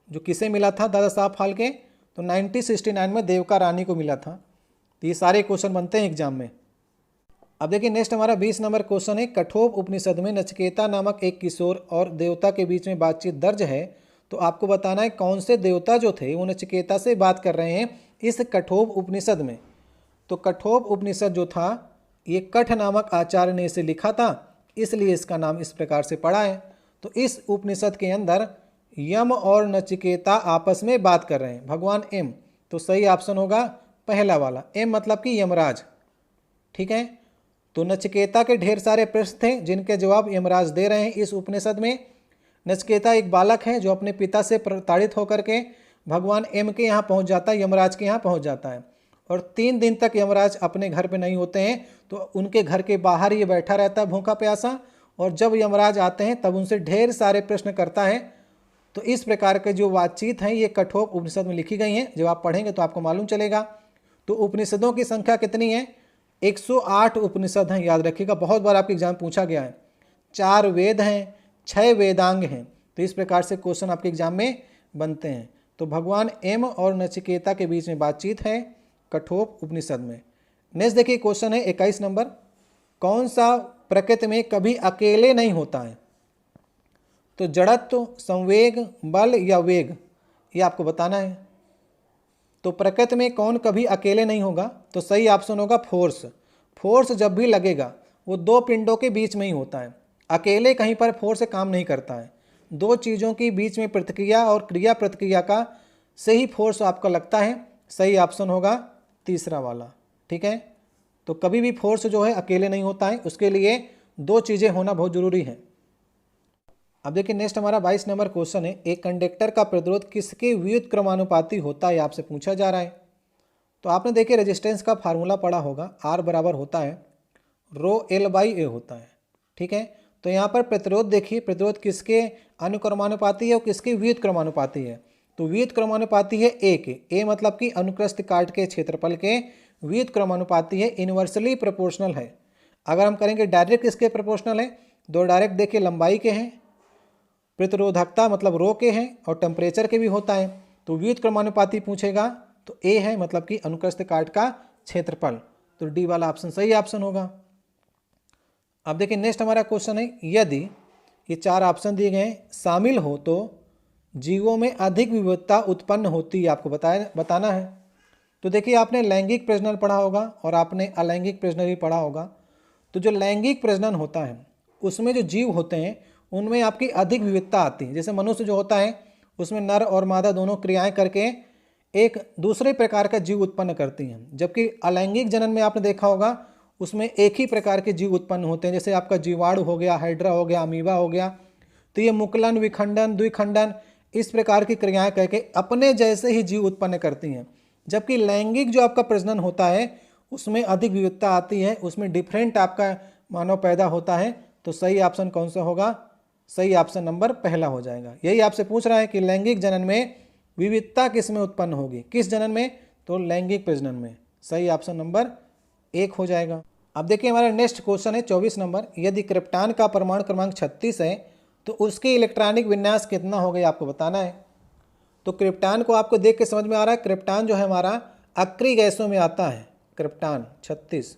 जो किसे मिला था दादा साहब फाल्के, तो 1969 में देविका रानी को मिला था। तो ये सारे क्वेश्चन बनते हैं एग्जाम में। अब देखिए नेक्स्ट हमारा 20 नंबर क्वेश्चन है, कठोप उपनिषद में नचिकेता नामक एक किशोर और देवता के बीच में बातचीत दर्ज है, तो आपको बताना है कौन से देवता जो थे वो नचिकेता से बात कर रहे हैं इस कठोप उपनिषद में। तो कठोप उपनिषद जो था ये कठ नामक आचार्य ने इसे लिखा था, इसलिए इसका नाम इस प्रकार से पड़ा है। तो इस उपनिषद के अंदर यम और नचिकेता आपस में बात कर रहे हैं, भगवान एम, तो सही ऑप्शन होगा पहला वाला, एम मतलब कि यमराज। ठीक है, तो नचिकेता के ढेर सारे प्रश्न थे जिनके जवाब यमराज दे रहे हैं इस उपनिषद में। नचिकेता एक बालक है जो अपने पिता से प्रताड़ित होकर के भगवान एम के यहाँ पहुँच जाता है, यमराज के यहाँ पहुँच जाता है, और 3 दिन तक यमराज अपने घर पे नहीं होते हैं, तो उनके घर के बाहर ये बैठा रहता है भूखा प्यासा, और जब यमराज आते हैं तब उनसे ढेर सारे प्रश्न करता है। तो इस प्रकार के जो बातचीत हैं ये कठोप उपनिषद में लिखी गई हैं, जब आप पढ़ेंगे तो आपको मालूम चलेगा। तो उपनिषदों की संख्या कितनी है, 108 उपनिषद हैं, याद रखिएगा, बहुत बार आपके एग्जाम पूछा गया है। 4 वेद हैं, 6 वेदांग हैं, तो इस प्रकार से क्वेश्चन आपके एग्जाम में बनते हैं। तो भगवान एम और नचिकेता के बीच में बातचीत है कठोप उपनिषद में। नेक्स्ट देखिए क्वेश्चन है 21 नंबर, कौन सा प्रकृति में कभी अकेले नहीं होता है। तो जड़त्व, संवेग, बल या वेग, ये आपको बताना है। तो प्रकृति में कौन कभी अकेले नहीं होगा, तो सही ऑप्शन होगा फोर्स। फोर्स जब भी लगेगा वो 2 पिंडों के बीच में ही होता है, अकेले कहीं पर फोर्स काम नहीं करता है। 2 चीज़ों के बीच में प्रतिक्रिया और क्रिया प्रतिक्रिया का से ही फोर्स आपका लगता है, सही ऑप्शन होगा तीसरा वाला। ठीक है, तो कभी भी फोर्स जो है अकेले नहीं होता है, उसके लिए 2 चीज़ें होना बहुत ज़रूरी है। अब देखिए नेक्स्ट हमारा 22 नंबर क्वेश्चन है, एक कंडक्टर का प्रतिरोध किसके व्युत्क्रमानुपाती होता है, आपसे पूछा जा रहा है। तो आपने देखिए रेजिस्टेंस का फार्मूला पढ़ा होगा, R बराबर होता है ρL/A होता है। ठीक है, तो यहाँ पर प्रतिरोध देखिए, प्रतिरोध किसके अनुक्रमानुपाती है और किसके व्युत्क्रमानुपाती है। तो व्युत्क्रमानुपाती है A के, A मतलब कि अनुप्रस्थ काट के क्षेत्रफल के व्युत्क्रमानुपाती है, इन्वर्सली प्रोपोर्शनल है। अगर हम करेंगे डायरेक्ट किसके प्रोपोर्शनल है, 2 डायरेक्ट देखिए लंबाई के हैं, प्रतिरोधकता मतलब रो के हैं, और टेम्परेचर के भी होता है। तो व्युत्क्रमानुपाती पूछेगा तो ए है, मतलब कि अनुप्रस्थ काट का क्षेत्रफल। तो डी वाला ऑप्शन सही ऑप्शन होगा। अब देखिए नेक्स्ट हमारा क्वेश्चन है, यदि ये 4 ऑप्शन दिए गए शामिल हो तो जीवों में अधिक विविधता उत्पन्न होती है, आपको बताना है। तो देखिए आपने लैंगिक प्रजनन पढ़ा होगा और आपने अलैंगिक प्रजनन भी पढ़ा होगा। तो जो लैंगिक प्रजनन होता है उसमें जो जीव होते हैं उनमें आपकी अधिक विविधता आती है। जैसे मनुष्य जो होता है उसमें नर और मादा दोनों क्रियाएं करके एक दूसरे प्रकार का जीव उत्पन्न करती हैं, जबकि अलैंगिक जनन में आपने देखा होगा उसमें एक ही प्रकार के जीव उत्पन्न होते हैं। जैसे आपका जीवाणु हो गया, हाइड्रा हो गया, अमीबा हो गया। तो ये मुकुलन, विखंडन, द्विखंडन इस प्रकार की क्रियाएं करके अपने जैसे ही जीव उत्पन्न करती हैं। जबकि लैंगिक जो आपका प्रजनन होता है उसमें अधिक विविधता आती है, उसमें डिफरेंट आपका मानव पैदा होता है। तो सही ऑप्शन कौन सा होगा? सही ऑप्शन नंबर पहला हो जाएगा। यही आपसे पूछ रहा है कि लैंगिक जनन में विविधता किस में उत्पन्न होगी, किस जनन में? तो लैंगिक प्रजनन में। सही ऑप्शन नंबर 1 हो जाएगा। अब देखिए हमारा नेक्स्ट क्वेश्चन है 24 नंबर, यदि क्रिप्टॉन का परमाणु क्रमांक 36 है तो उसके इलेक्ट्रॉनिक विन्यास कितना हो गया, आपको बताना है। तो क्रिप्टॉन को आपको देख के समझ में आ रहा है, क्रिप्टॉन जो है हमारा अक्रिय गैसों में आता है। क्रिप्टॉन 36,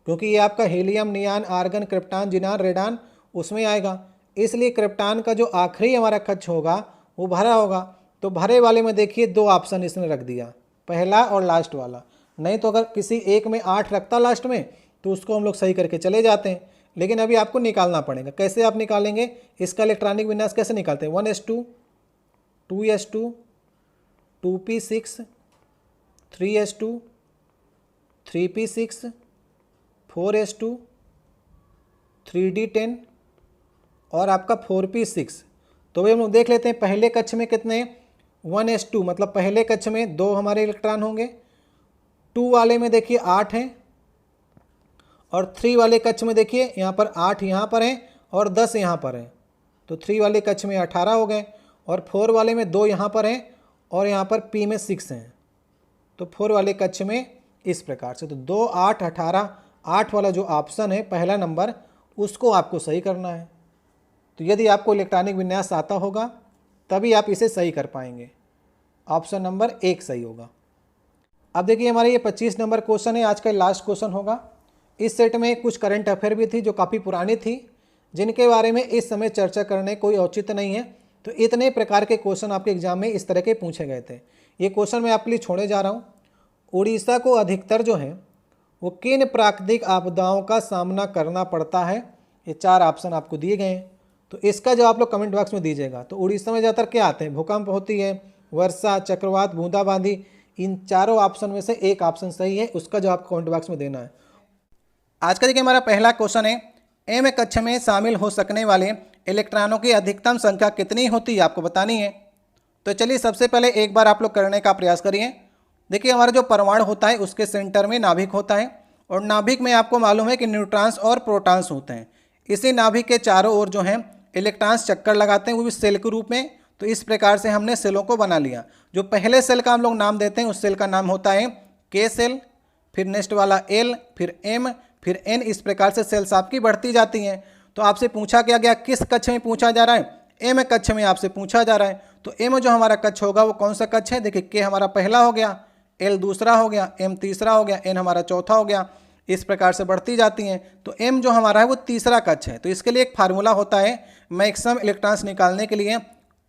क्योंकि ये आपका हीलियम, नियान, आर्गन, क्रिप्टॉन, जिनान, रेडान उसमें आएगा, इसलिए क्रिप्टॉन का जो आखिरी हमारा कक्ष होगा वो भरा होगा। तो भरे वाले में देखिए 2 ऑप्शन इसने रख दिया, पहला और लास्ट वाला। नहीं तो अगर किसी एक में 8 रखता लास्ट में तो उसको हम लोग सही करके चले जाते हैं, लेकिन अभी आपको निकालना पड़ेगा। कैसे आप निकालेंगे? इसका इलेक्ट्रॉनिक विन्यास कैसे निकालते हैं? 1s2, 2s2, 2p6, 3s2, 3p6, 4s2, 3d10 और आपका 4p6। तो भाई हम लोग देख लेते हैं पहले कक्ष में कितने? 1s2, मतलब पहले कक्ष में 2 हमारे इलेक्ट्रॉन होंगे। 2 वाले में देखिए 8 हैं और 3 वाले कक्ष में देखिए यहाँ पर 8 यहाँ पर हैं और 10 यहाँ पर हैं। तो 3 वाले कक्ष में 18 हो गए और 4 वाले में 2 यहाँ पर हैं और यहाँ पर p में 6 हैं। तो 4 वाले कक्ष में इस प्रकार से। तो 2, 8, 18, 8 वाला जो ऑप्शन है पहला नंबर उसको आपको सही करना है। तो यदि आपको इलेक्ट्रॉनिक विन्यास आता होगा तभी आप इसे सही कर पाएंगे। ऑप्शन नंबर 1 सही होगा। अब देखिए हमारे ये 25 नंबर क्वेश्चन है, आज का लास्ट क्वेश्चन होगा। इस सेट में कुछ करंट अफेयर भी थी जो काफ़ी पुरानी थी, जिनके बारे में इस समय चर्चा करने कोई औचित्य नहीं है। तो इतने प्रकार के क्वेश्चन आपके एग्जाम में इस तरह के पूछे गए थे। ये क्वेश्चन मैं आपके लिए छोड़े जा रहा हूँ। उड़ीसा को अधिकतर जो है वो किन प्राकृतिक आपदाओं का सामना करना पड़ता है? ये 4 ऑप्शन आपको दिए गए हैं। तो इसका जवाब आप लोग कमेंट बॉक्स में दीजिएगा। तो उड़ीसा में ज़्यादातर क्या आते हैं? भूकंप होती है, वर्षा, चक्रवात, बूंदाबांदी। इन चारों ऑप्शन में से एक ऑप्शन सही है, उसका जवाब कमेंट बॉक्स में देना है। आज का देखिए हमारा पहला क्वेश्चन है, एम कक्ष में शामिल हो सकने वाले इलेक्ट्रॉनों की अधिकतम संख्या कितनी होती है, आपको बतानी है। तो चलिए सबसे पहले एक बार आप लोग करने का प्रयास करिए। देखिए हमारा जो परमाणु होता है उसके सेंटर में नाभिक होता है और नाभिक में आपको मालूम है कि न्यूट्रॉन्स और प्रोटॉन्स होते हैं। इसी नाभिक के चारों ओर जो हैं इलेक्ट्रॉन्स चक्कर लगाते हैं, वो भी सेल के रूप में। तो इस प्रकार से हमने सेलों को बना लिया। जो पहले सेल का हम लोग नाम देते हैं उस सेल का नाम होता है के सेल, फिर नेक्स्ट वाला एल, फिर एम, फिर एन। इस प्रकार से सेल्स आपकी बढ़ती जाती हैं। तो आपसे पूछा क्या गया, किस कक्ष में पूछा जा रहा है? एम कक्ष में आपसे पूछा जा रहा है। तो एम जो हमारा कक्ष होगा वो कौन सा कक्ष है? देखिए के हमारा पहला हो गया, एल दूसरा हो गया, एम तीसरा हो गया, एन हमारा चौथा हो गया। इस प्रकार से बढ़ती जाती हैं। तो एम जो हमारा है वो तीसरा कक्ष है। तो इसके लिए एक फार्मूला होता है मैक्सिमम इलेक्ट्रॉन्स निकालने के लिए,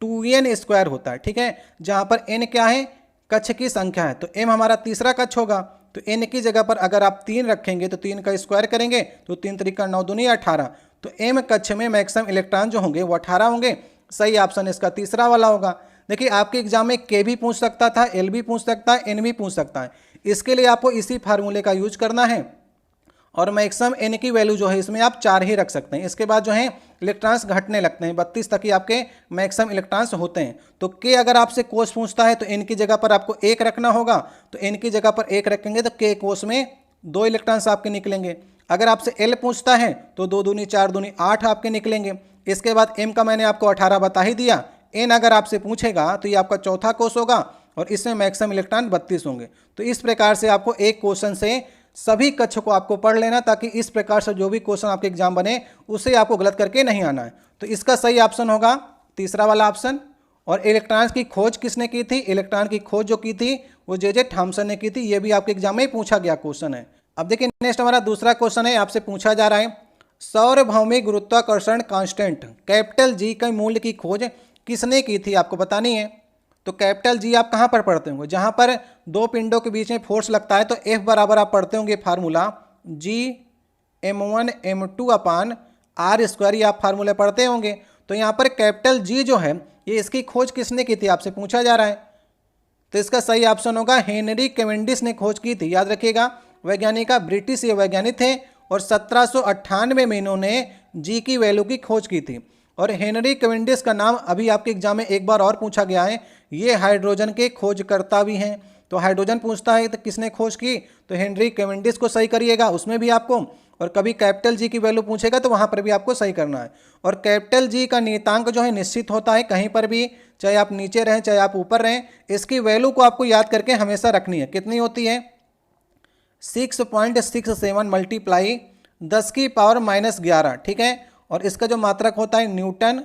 2n² होता है, ठीक है, जहाँ पर n क्या है? कक्ष की संख्या है। तो m हमारा तीसरा कक्ष होगा। तो n की जगह पर अगर आप 3 रखेंगे तो 3 का स्क्वायर करेंगे तो 3 3 9 दूनी 18। तो m कक्ष में मैक्सिमम इलेक्ट्रॉन जो होंगे वो 18 होंगे। सही ऑप्शन इसका तीसरा वाला होगा। देखिए आपके एग्जाम में k भी पूछ सकता था, l भी पूछ सकता है, n भी पूछ सकता है। इसके लिए आपको इसी फार्मूले का यूज करना है और मैक्सिमम n की वैल्यू जो है इसमें आप 4 ही रख सकते हैं। इसके बाद जो है इलेक्ट्रॉन्स घटने लगते हैं, 32 तक ही आपके मैक्सिमम इलेक्ट्रॉन्स होते हैं। तो k अगर आपसे कोस पूछता है तो n की जगह पर आपको 1 रखना होगा। तो n की जगह पर 1 रखेंगे तो k कोस में 2 इलेक्ट्रॉन्स आपके निकलेंगे। अगर आपसे l पूछता है तो 2 दूनी 4 दूनी 8 आपके निकलेंगे। इसके बाद m का मैंने आपको 18 बता ही दिया। n अगर आपसे पूछेगा तो ये आपका चौथा कोस होगा और इसमें मैक्सिमम इलेक्ट्रॉन 32 होंगे। तो इस प्रकार से आपको एक क्वेश्चन से सभी कक्ष को आपको पढ़ लेना, ताकि इस प्रकार से जो भी क्वेश्चन आपके एग्जाम बने उसे आपको गलत करके नहीं आना है। तो इसका सही ऑप्शन होगा तीसरा वाला ऑप्शन। और इलेक्ट्रॉन्स की खोज किसने की थी? इलेक्ट्रॉन की खोज जो की थी वो जे थॉमसन ने की थी। ये भी आपके एग्जाम में पूछा गया क्वेश्चन है। अब देखिए नेक्स्ट हमारा दूसरा क्वेश्चन है, आपसे पूछा जा रहा है सार्वभौमिक गुरुत्वाकर्षण कांस्टेंट कैपिटल जी के मूल्य की खोज किसने की थी? आपको बतानी है। तो कैपिटल जी आप कहाँ पर पढ़ते होंगे? जहाँ पर दो पिंडों के बीच में फोर्स लगता है तो F बराबर आप पढ़ते होंगे फार्मूला G m1m2/r², ये आप फार्मूला पढ़ते होंगे। तो यहाँ पर कैपिटल जी जो है ये इसकी खोज किसने की थी आपसे पूछा जा रहा है। तो इसका सही ऑप्शन होगा हेनरी कैवेंडिश ने खोज की थी। याद रखिएगा, वैज्ञानिक ब्रिटिश ये वैज्ञानिक थे और 1798 में इन्होंने जी की वैल्यू की खोज की थी। और हेनरी कैवेंडिश का नाम अभी आपके एग्जाम में एक बार और पूछा गया है, ये हाइड्रोजन के खोजकर्ता भी हैं। तो हाइड्रोजन पूछता है तो किसने खोज की? तो हेनरी कैवेंडिश को सही करिएगा उसमें भी आपको। और कभी कैपिटल जी की वैल्यू पूछेगा तो वहाँ पर भी आपको सही करना है। और कैपिटल जी का नियतांक जो है निश्चित होता है कहीं पर भी, चाहे आप नीचे रहें चाहे आप ऊपर रहें, इसकी वैल्यू को आपको याद करके हमेशा रखनी है। कितनी होती है? 6.67 मल्टीप्लाई 10⁻⁻11, ठीक है। और इसका जो मात्रक होता है newton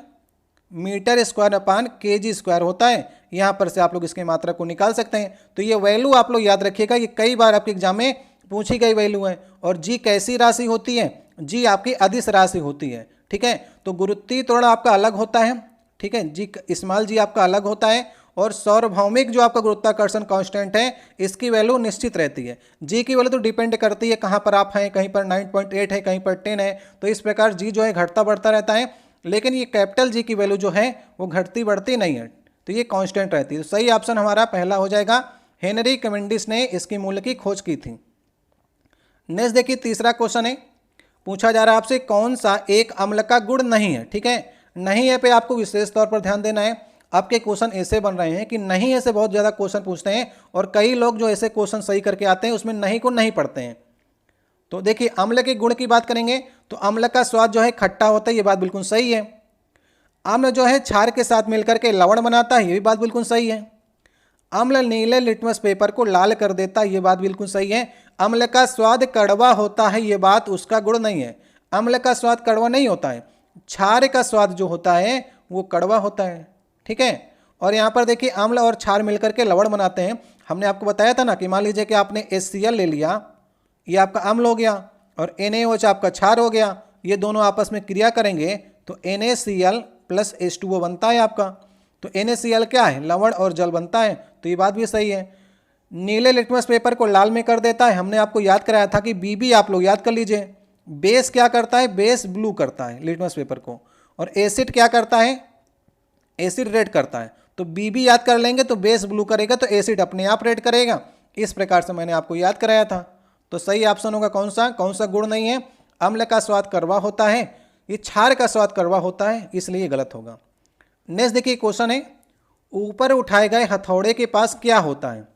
metre square upon kg square होता है। यहाँ पर से आप लोग इसके मात्रक को निकाल सकते हैं। तो ये वैल्यू आप लोग याद रखिएगा, ये कई बार आपके एग्जाम में पूछी गई वैल्यू है। और जी कैसी राशि होती है? जी आपकी अदिश राशि होती है, ठीक है। तो गुरुत्वीय त्वरण आपका अलग होता है, ठीक है, जी स्मॉल जी आपका अलग होता है। और सार्वभौमिक जो आपका गुरुत्वाकर्षण कांस्टेंट है इसकी वैल्यू निश्चित रहती है। जी की वैल्यू तो डिपेंड करती है कहाँ पर आप हैं, कहीं पर 9.8 है, कहीं पर 10 है। तो इस प्रकार जी जो है घटता बढ़ता रहता है, लेकिन ये कैपिटल जी की वैल्यू जो है वो घटती बढ़ती नहीं है, तो ये कांस्टेंट रहती है। तो सही ऑप्शन हमारा पहला हो जाएगा, हेनरी कैवेंडिश ने इसकी मूल्य की खोज की थी। नेक्स्ट देखिए तीसरा क्वेश्चन है, पूछा जा रहा है आपसे कौन सा एक अम्ल का गुण नहीं है, ठीक है। नहीं है पे आपको विशेष तौर पर ध्यान देना है। आपके क्वेश्चन ऐसे बन रहे हैं कि नहीं है से बहुत ज़्यादा क्वेश्चन पूछते हैं और कई लोग जो ऐसे क्वेश्चन सही करके आते हैं उसमें नहीं को नहीं पढ़ते हैं। तो देखिए अम्ल के गुण की बात करेंगे तो अम्ल का स्वाद जो है खट्टा होता है, ये बात बिल्कुल सही है। अम्ल जो है क्षार के साथ मिलकर के लवण बनाता है, ये भी बात बिल्कुल सही है। अम्ल नीले लिटमस पेपर को लाल कर देता है, ये बात बिल्कुल सही है। अम्ल का स्वाद कड़वा होता है, ये बात उसका गुण नहीं है। अम्ल का स्वाद कड़वा नहीं होता है, क्षार का स्वाद जो होता है वो कड़वा होता है, ठीक है। और यहाँ पर देखिए अम्ल और क्षार मिलकर के लवण बनाते हैं। हमने आपको बताया था ना कि मान लीजिए कि आपने HCl ले लिया, ये आपका अम्ल हो गया, और NaOH आपका क्षार हो गया। ये दोनों आपस में क्रिया करेंगे तो NaCl + H2O बनता है आपका। तो NaCl क्या है? लवण और जल बनता है, तो ये बात भी सही है। नीले लिटमस पेपर को लाल में कर देता है, हमने आपको याद कराया था कि BB आप लोग याद कर लीजिए। बेस क्या करता है? बेस ब्लू करता है लिटमस पेपर को। और एसिड क्या करता है? एसिड रेड करता है। तो BB याद कर लेंगे तो बेस ब्लू करेगा तो एसिड अपने आप रेड करेगा। इस प्रकार से मैंने आपको याद कराया था। तो सही ऑप्शन होगा कौन सा? कौन सा गुण नहीं है? अम्ल का स्वाद कड़वा होता है, ये क्षार का स्वाद कड़वा होता है, इसलिए ये गलत होगा। नेक्स्ट देखिए क्वेश्चन है, ऊपर उठाए गए हथौड़े के पास क्या होता है?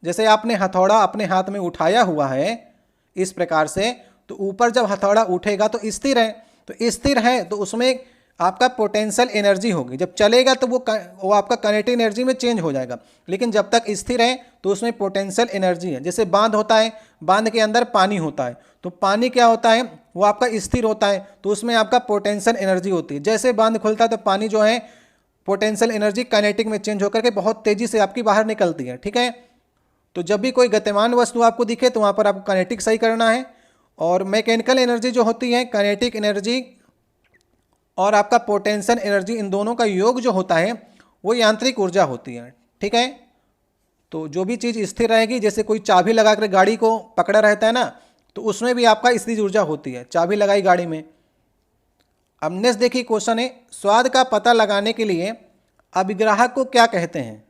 जैसे आपने हथौड़ा अपने हाथ में उठाया हुआ है इस प्रकार से, तो ऊपर जब हथौड़ा उठेगा तो स्थिर है, तो स्थिर है तो उसमें आपका पोटेंशियल एनर्जी होगी। जब चलेगा तो वो आपका काइनेटिक एनर्जी में चेंज हो जाएगा, लेकिन जब तक स्थिर है तो उसमें पोटेंशियल एनर्जी है। जैसे बांध होता है, बांध के अंदर पानी होता है, तो पानी क्या होता है? वो आपका स्थिर होता है, तो उसमें आपका पोटेंशियल एनर्जी होती है। जैसे बांध खुलता है तो पानी जो है पोटेंशियल एनर्जी काइनेटिक में चेंज होकर के बहुत तेजी से आपकी बाहर निकलती है, ठीक है। तो जब भी कोई गतिमान वस्तु आपको दिखे तो वहाँ पर आपको काइनेटिक सही करना है। और मैकेनिकल एनर्जी जो होती है, काइनेटिक एनर्जी और आपका पोटेंशियल एनर्जी, इन दोनों का योग जो होता है वो यांत्रिक ऊर्जा होती है, ठीक है। तो जो भी चीज़ स्थिर रहेगी, जैसे कोई चाबी लगा कर गाड़ी को पकड़ा रहता है ना, तो उसमें भी आपका स्थिर ऊर्जा होती है, चाबी लगाई गाड़ी में। अब नेक्स्ट देखिए क्वेश्चन है, स्वाद का पता लगाने के लिए अभिग्राहक को क्या कहते हैं?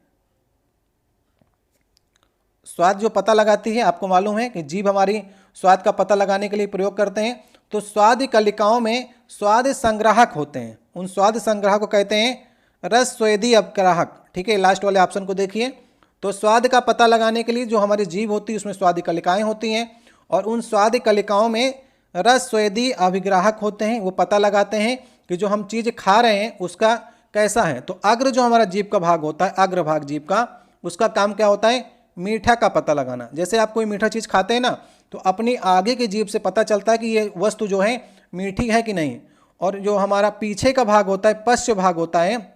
स्वाद जो पता लगाती है, आपको मालूम है कि जीभ हमारी स्वाद का पता लगाने के लिए प्रयोग करते हैं। तो स्वाद कलिकाओं में स्वाद संग्राहक होते हैं, उन स्वाद संग्राहक को कहते हैं रस स्वेदी अभिग्राहक, ठीक है। लास्ट वाले ऑप्शन को देखिए। तो स्वाद का पता लगाने के लिए जो हमारी जीभ होती है उसमें स्वाद कलिकाएं होती हैं, और उन स्वाद कलिकाओं में रस स्वेदी अभिग्राहक होते हैं। वो पता लगाते हैं कि जो हम चीज़ खा रहे हैं उसका कैसा है। तो अग्र जो हमारा जीभ का भाग होता है, अग्र भाग जीभ का, उसका काम क्या होता है? मीठा का पता लगाना। जैसे आप कोई मीठा चीज़ खाते हैं ना, तो अपनी आगे की जीभ से पता चलता है कि ये वस्तु जो है मीठी है कि नहीं। और जो हमारा पीछे का भाग होता है, पश्च भाग होता है,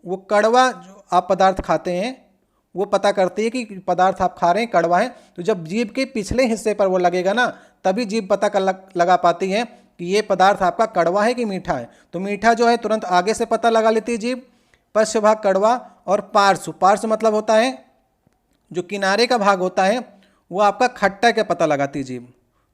वो कड़वा जो आप पदार्थ खाते हैं वो पता करती है कि पदार्थ आप खा रहे हैं कड़वा है। तो जब जीभ के पिछले हिस्से पर वो लगेगा ना, तभी जीभ पता लगा पाती है कि ये पदार्थ आपका कड़वा है कि मीठा है। तो मीठा जो है तुरंत आगे से पता लगा लेती है जीभ, पश्च भाग कड़वा, और पार्श्व, पार्श्व मतलब होता है जो किनारे का भाग होता है वो आपका खट्टा का पता लगाती है जीभ।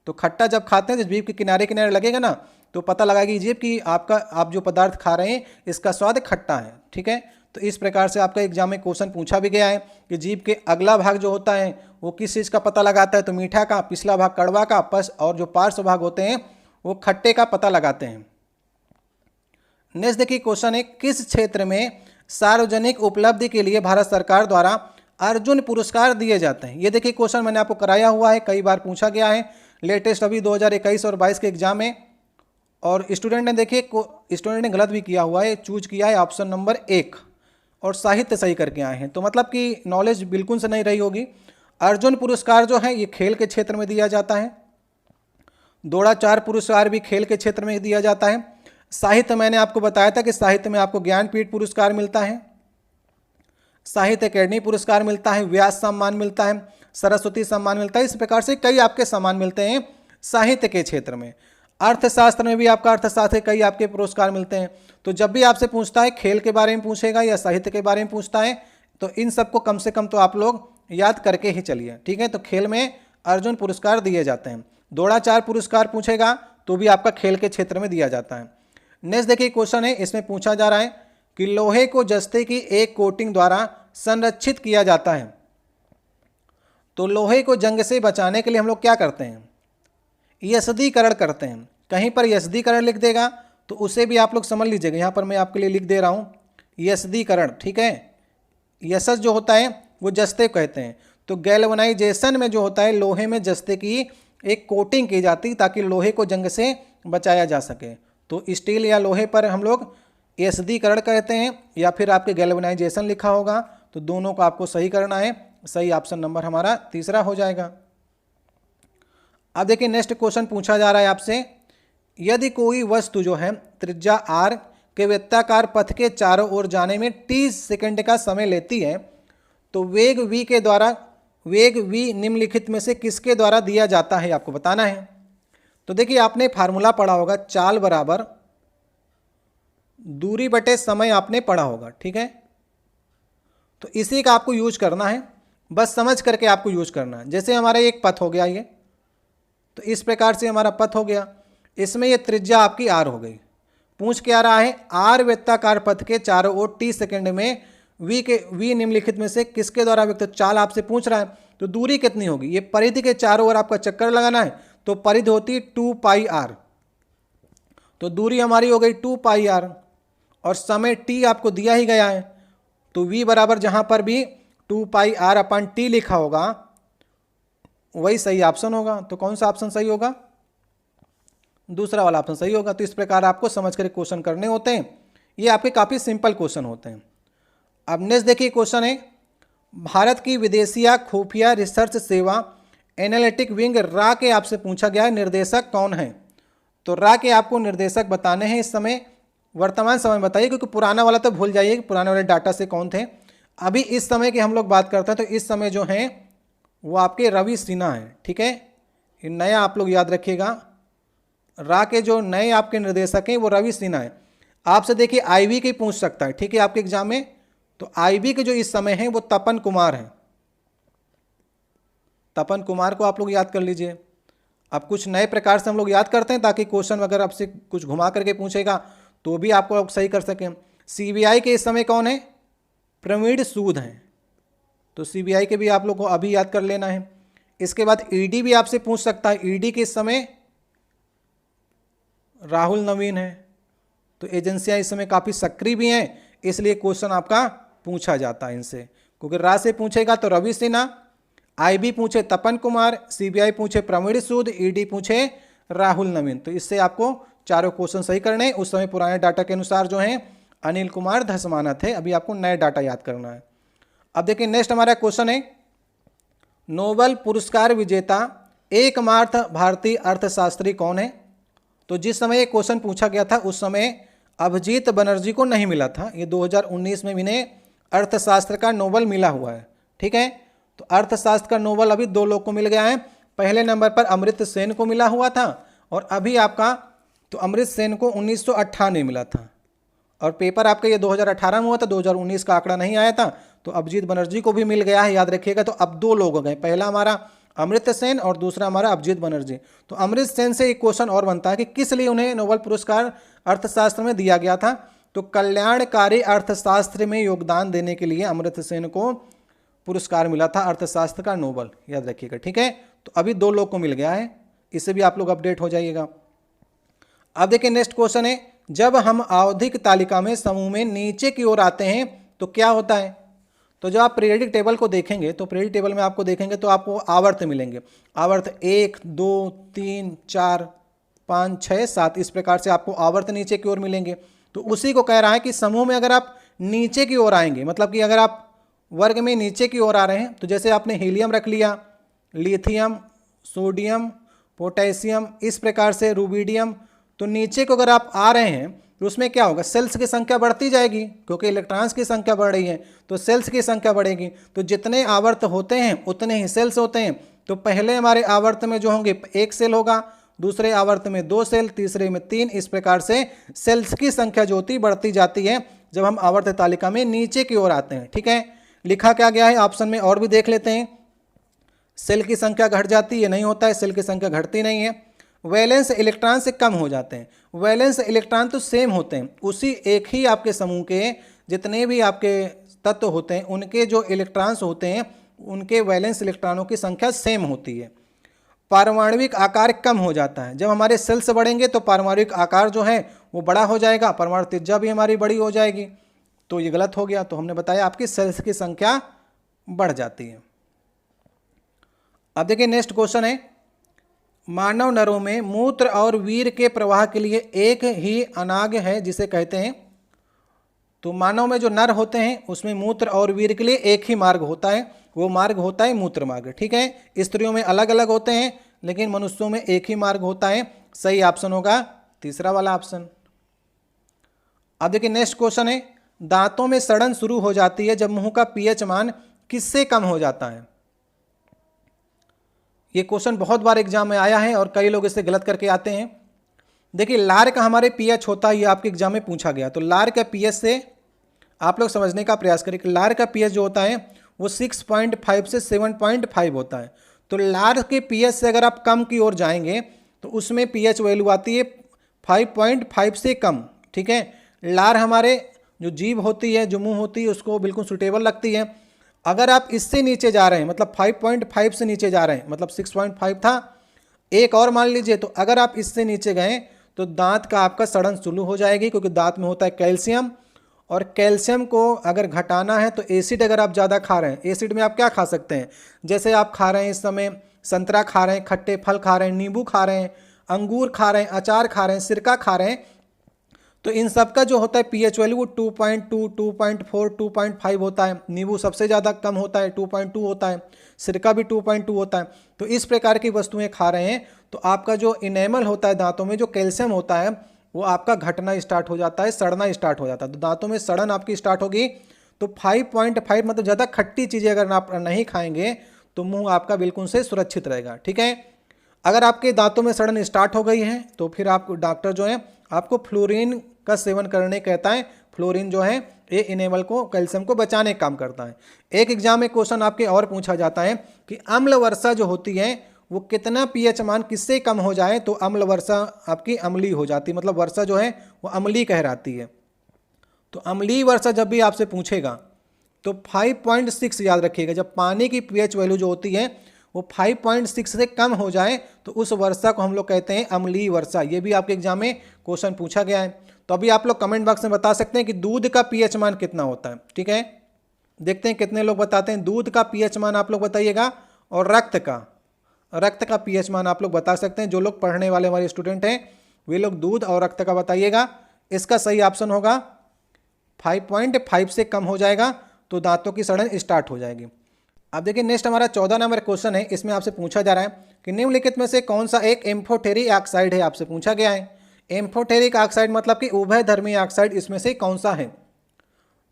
तो खट्टा जब खाते हैं तो जीभ के किनारे किनारे लगेगा ना, तो पता लगाएगी जीभ कि आप जो पदार्थ खा रहे हैं इसका स्वाद खट्टा है। ठीक है, तो इस प्रकार से आपका एग्जाम में क्वेश्चन पूछा भी गया है कि जीभ के अगला भाग जो होता है वो किस चीज़ का पता लगाता है, तो मीठा का, पिछला भाग कड़वा का, और जो पार्श्व भाग होते हैं वो खट्टे का पता लगाते हैं। नेक्स्ट देखिए क्वेश्चन है, किस क्षेत्र में सार्वजनिक उपलब्धि के लिए भारत सरकार द्वारा अर्जुन पुरस्कार दिए जाते हैं। ये देखिए क्वेश्चन मैंने आपको कराया हुआ है, कई बार पूछा गया है, लेटेस्ट अभी 2021 और 22 के एग्जाम में। और स्टूडेंट ने देखिए, स्टूडेंट ने गलत भी किया हुआ है, चूज किया है ऑप्शन नंबर 1 और साहित्य सही करके आए हैं, तो मतलब कि नॉलेज बिल्कुल से नहीं रही होगी। अर्जुन पुरस्कार जो है ये खेल के क्षेत्र में दिया जाता है, द्रोणाचार्य पुरस्कार भी खेल के क्षेत्र में दिया जाता है। साहित्य मैंने आपको बताया था कि साहित्य में आपको ज्ञानपीठ पुरस्कार मिलता है, साहित्य अकेडमी पुरस्कार मिलता है, व्यास सम्मान मिलता है, सरस्वती सम्मान मिलता है। इस प्रकार से कई आपके सम्मान मिलते हैं साहित्य के क्षेत्र में। अर्थशास्त्र में भी आपका अर्थशास्त्र कई आपके पुरस्कार मिलते हैं। तो जब भी आपसे पूछता है खेल के बारे में पूछेगा या साहित्य के बारे में पूछता है, तो इन सबको कम से कम तो आप लोग याद करके ही चलिए। ठीक है, तो खेल में अर्जुन पुरस्कार दिए जाते हैं। द्रोणाचार्य पुरस्कार पूछेगा तो भी आपका खेल के क्षेत्र में दिया जाता है। नेक्स्ट देखिए क्वेश्चन है, इसमें पूछा जा रहा है कि लोहे को जस्ते की एक कोटिंग द्वारा संरक्षित किया जाता है। तो लोहे को जंग से बचाने के लिए हम लोग क्या करते हैं, यस्दीकरण करते हैं। कहीं पर यस्दीकरण लिख देगा तो उसे भी आप लोग समझ लीजिएगा, यहाँ पर मैं आपके लिए लिख दे रहा हूँ यस्दीकरण। ठीक है, यशस जो होता है वो जस्ते कहते हैं। तो गैल्वनाइजेशन में जो होता है लोहे में जस्ते की एक कोटिंग की जाती ताकि लोहे को जंग से बचाया जा सके। तो स्टील या लोहे पर हम लोग यस्दीकरण कहते हैं, या फिर आपके गैल्वनाइजेशन लिखा होगा, तो दोनों को आपको सही करना है। सही ऑप्शन नंबर हमारा तीसरा हो जाएगा। अब देखिए नेक्स्ट क्वेश्चन पूछा जा रहा है आपसे, यदि कोई वस्तु जो है त्रिज्या r के वृत्ताकार पथ के चारों ओर जाने में 30 सेकंड का समय लेती है, तो वेग v के द्वारा, वेग v निम्नलिखित में से किसके द्वारा दिया जाता है, आपको बताना है। तो देखिए आपने फार्मूला पढ़ा होगा, चाल बराबर दूरी बटे समय आपने पढ़ा होगा। ठीक है, तो इसी का आपको यूज करना है, बस समझ करके आपको यूज करना है। जैसे हमारा एक पथ हो गया ये, तो इस प्रकार से हमारा पथ हो गया, इसमें ये त्रिज्या आपकी r हो गई। पूछ क्या रहा है, r वृत्ताकार पथ के चारों ओर 30 सेकंड में v निम्नलिखित में से किसके द्वारा व्यक्त, चाल आपसे पूछ रहा है, तो दूरी कितनी होगी, ये परिधि के चारों ओर आपका चक्कर लगाना है, तो परिधि होती है 2 पाई r, तो दूरी हमारी हो गई 2 पाई r, और समय t आपको दिया ही गया है, तो v बराबर जहां पर भी 2 पाई r अपन t लिखा होगा वही सही ऑप्शन होगा। तो कौन सा ऑप्शन सही होगा, दूसरा वाला ऑप्शन सही होगा। तो इस प्रकार आपको समझ कर क्वेश्चन करने होते हैं, ये आपके काफ़ी सिंपल क्वेश्चन होते हैं। अब नेक्स्ट देखिए क्वेश्चन है, भारत की विदेशिया खुफिया रिसर्च सेवा एनालिटिक विंग रा के आपसे पूछा गया है, निर्देशक कौन है। तो रा के आपको निर्देशक बताने हैं इस समय, वर्तमान समय बताइए, क्योंकि पुराना वाला तो भूल जाइए कि पुराने वाले डाटा से कौन थे। अभी इस समय की हम लोग बात करते हैं, तो इस समय जो हैं वो आपके रवि सिन्हा हैं। ठीक है, ये नया आप लोग याद रखिएगा, रा के जो नए आपके निर्देशक हैं वो रवि सिन्हा है। आपसे देखिए आईबी के पूछ सकता है, ठीक है, आपके एग्जाम में। तो आईबी के जो इस समय हैं वो तपन कुमार हैं, तपन कुमार को आप लोग याद कर लीजिए। अब कुछ नए प्रकार से हम लोग याद करते हैं ताकि क्वेश्चन अगर आपसे कुछ घुमा करके पूछेगा तो भी आपको सही कर सकें। सीबीआई के इस समय कौन है, प्रवीण सूद हैं, तो सीबीआई के भी आप लोग को अभी याद कर लेना है। इसके बाद ईडी भी आपसे पूछ सकता है, ईडी के इस समय राहुल नवीन है। तो एजेंसियां इस समय काफ़ी सक्रिय भी हैं, इसलिए क्वेश्चन आपका पूछा जाता है इनसे, क्योंकि रा से पूछेगा तो रवि सिन्हा, आईबी पूछे तपन कुमार, सीबीआई पूछे प्रवीण सूद, ईडी पूछे राहुल नवीन। तो इससे आपको चारों क्वेश्चन सही करने हैं। उस समय पुराने डाटा के अनुसार जो हैं अनिल कुमार धसमाना थे, अभी आपको नए डाटा याद करना है। अब देखिए नेक्स्ट हमारा क्वेश्चन है, नोबेल पुरस्कार विजेता एकमात्र भारतीय अर्थशास्त्री कौन है। तो जिस समय ये क्वेश्चन पूछा गया था उस समय अभिजीत बनर्जी को नहीं मिला था, ये 2019 में इन्हें अर्थशास्त्र का नोबेल मिला हुआ है। ठीक है, तो अर्थशास्त्र का नोबेल अभी 2 लोग को मिल गया है। पहले नंबर पर अमर्त्य सेन को मिला हुआ था और अभी आपका तो अमर्त्य सेन को 1998 मिला था और पेपर आपका ये 2018 में हुआ था, 2019 का आंकड़ा नहीं आया था। तो अभिजीत बनर्जी को भी मिल गया है, याद रखिएगा। तो अब 2 लोग हो गए, पहला हमारा अमर्त्य सेन और दूसरा हमारा अभिजीत बनर्जी। तो अमर्त्य सेन से एक क्वेश्चन और बनता है कि किस लिए उन्हें नोबेल पुरस्कार अर्थशास्त्र में दिया गया था। तो कल्याणकारी अर्थशास्त्र में योगदान देने के लिए अमर्त्य सेन को पुरस्कार मिला था, अर्थशास्त्र का नोबेल, याद रखिएगा। ठीक है, तो अभी 2 लोग को मिल गया है, इससे भी आप लोग अपडेट हो जाइएगा। अब देखिए नेक्स्ट क्वेश्चन है, जब हम आवधिक तालिका में समूह में नीचे की ओर आते हैं तो क्या होता है। तो जब आप पीरियडिक टेबल को देखेंगे तो पीरियडिक टेबल में आपको देखेंगे तो आपको आवर्त मिलेंगे। आवर्त 1, 2, 3, 4, 5, 6, 7 इस प्रकार से आपको आवर्त नीचे की ओर मिलेंगे। तो उसी को कह रहा है कि समूह में अगर आप नीचे की ओर आएंगे, मतलब कि अगर आप वर्ग में नीचे की ओर आ रहे हैं, तो जैसे आपने हीलियम रख लिया, लिथियम, सोडियम, पोटेशियम, इस प्रकार से रूबिडियम, तो नीचे को अगर आप आ रहे हैं तो उसमें क्या होगा, सेल्स की संख्या बढ़ती जाएगी क्योंकि इलेक्ट्रॉन्स की संख्या बढ़ रही है, तो सेल्स की संख्या बढ़ेगी। तो जितने आवर्त होते हैं उतने ही सेल्स होते हैं। तो पहले हमारे आवर्त में जो होंगे 1 सेल होगा, दूसरे आवर्त में 2 सेल, तीसरे में 3, इस प्रकार से सेल्स की संख्या जो होती बढ़ती जाती है जब हम आवर्त तालिका में नीचे की ओर आते हैं। ठीक है, लिखा क्या गया है ऑप्शन में और भी देख लेते हैं। सेल की संख्या घट जाती है, नहीं होता है, सेल की संख्या घटती नहीं है। वैलेंस इलेक्ट्रॉन से कम हो जाते हैं, वैलेंस इलेक्ट्रॉन तो सेम होते हैं, उसी एक ही आपके समूह के जितने भी आपके तत्व होते हैं उनके जो इलेक्ट्रॉन्स होते हैं उनके वैलेंस इलेक्ट्रॉनों की संख्या सेम होती है। पारमाणविक आकार कम हो जाता है, जब हमारे सेल्स बढ़ेंगे तो पारमाणविक आकार जो है वो बड़ा हो जाएगा, परमाणु त्रिज्या भी हमारी बड़ी हो जाएगी। तो ये गलत हो गया, तो हमने बताया आपकी सेल्स की संख्या बढ़ जाती है। अब देखिए नेक्स्ट क्वेश्चन है, मानव नरों में मूत्र और वीर के प्रवाह के लिए एक ही अनाग है जिसे कहते हैं। तो मानव में जो नर होते हैं उसमें मूत्र और वीर के लिए एक ही मार्ग होता है, वो मार्ग होता है मूत्र मार्ग। ठीक है, स्त्रियों में अलग अलग होते हैं लेकिन मनुष्यों में एक ही मार्ग होता है। सही ऑप्शन होगा तीसरा वाला ऑप्शन। अब देखिए नेक्स्ट क्वेश्चन है, दांतों में सड़न शुरू हो जाती है जब मुंह का पीएच मान किससे कम हो जाता है। ये क्वेश्चन बहुत बार एग्जाम में आया है और कई लोग इसे गलत करके आते हैं। देखिए लार का हमारे पीएच होता है, ये आपके एग्जाम में पूछा गया। तो लार का पीएच से आप लोग समझने का प्रयास करें कि लार का पीएच जो होता है वो 6.5 से 7.5 होता है। तो लार के पीएच से अगर आप कम की ओर जाएंगे तो उसमें पीएच वैल्यू आती है 5.5 से कम। ठीक है, लार हमारे जो जीभ होती है, जो मुंह होती है, उसको बिल्कुल सुटेबल लगती है। अगर आप इससे नीचे जा रहे हैं, मतलब 5.5 से नीचे जा रहे हैं, मतलब 6.5 था, एक और मान लीजिए, तो अगर आप इससे नीचे गए तो दांत का आपका सड़न शुरू हो जाएगी क्योंकि दांत में होता है कैल्शियम, और कैल्शियम को अगर घटाना है तो एसिड अगर आप ज़्यादा खा रहे हैं, एसिड में आप क्या खा सकते हैं, जैसे आप खा रहे हैं इस समय संतरा खा रहे हैं, खट्टे फल खा रहे हैं, नींबू खा रहे हैं, अंगूर खा रहे हैं, अचार खा रहे हैं, सिरका खा रहे हैं, तो इन सब का जो होता है पीएच वैल्यू वो 2.2, 2.4, 2.5 होता है। नींबू सबसे ज़्यादा कम होता है, 2.2 होता है, सिरका भी 2.2 होता है। तो इस प्रकार की वस्तुएं खा रहे हैं तो आपका जो इनेमल होता है दांतों में, जो कैल्शियम होता है, वो आपका घटना स्टार्ट हो जाता है, सड़ना स्टार्ट हो जाता है। तो दांतों में सड़न आपकी स्टार्ट होगी। तो 5.5 मतलब ज़्यादा खट्टी चीज़ें अगर आप नहीं खाएंगे तो मुंह आपका बिल्कुल से सुरक्षित रहेगा। ठीक है, अगर आपके दांतों में सड़न स्टार्ट हो गई है तो फिर आप डॉक्टर जो है आपको फ्लोरीन का सेवन करने कहता है। फ्लोरीन जो है ये इनेमल को, कैल्शियम को बचाने का काम करता है। एक एग्जाम में क्वेश्चन आपके और पूछा जाता है कि अम्ल वर्षा जो होती है वो कितना पीएच मान किससे कम हो जाए तो अम्ल वर्षा आपकी अम्लीय हो जाती है, मतलब वर्षा जो है वो अम्लीय कहलाती है। तो अम्लीय वर्षा जब भी आपसे पूछेगा तो 5.6 याद रखिएगा। जब पानी की पीएच वैल्यू जो होती है वो 5.6 से कम हो जाए तो उस वर्षा को हम लोग कहते हैं अम्लीय वर्षा। ये भी आपके एग्जाम में क्वेश्चन पूछा गया है। तो अभी आप लोग कमेंट बॉक्स में बता सकते हैं कि दूध का पीएच मान कितना होता है। ठीक है, देखते हैं कितने लोग बताते हैं। दूध का पीएच मान आप लोग बताइएगा, और रक्त का पीएच मान आप लोग बता सकते हैं। जो लोग पढ़ने वाले हमारे स्टूडेंट हैं वे लोग दूध और रक्त का बताइएगा। इसका सही ऑप्शन होगा 5.5 से कम हो जाएगा तो दांतों की सड़न स्टार्ट हो जाएगी। अब देखिए नेक्स्ट हमारा 14 नंबर क्वेश्चन है। इसमें आपसे पूछा जा रहा है कि निम्नलिखित में से कौन सा एक एम्फोटेरी ऑक्साइड है, आपसे पूछा गया है। एम्फोटेरिक ऑक्साइड मतलब कि उभयधर्मी ऑक्साइड इसमें से कौन सा है?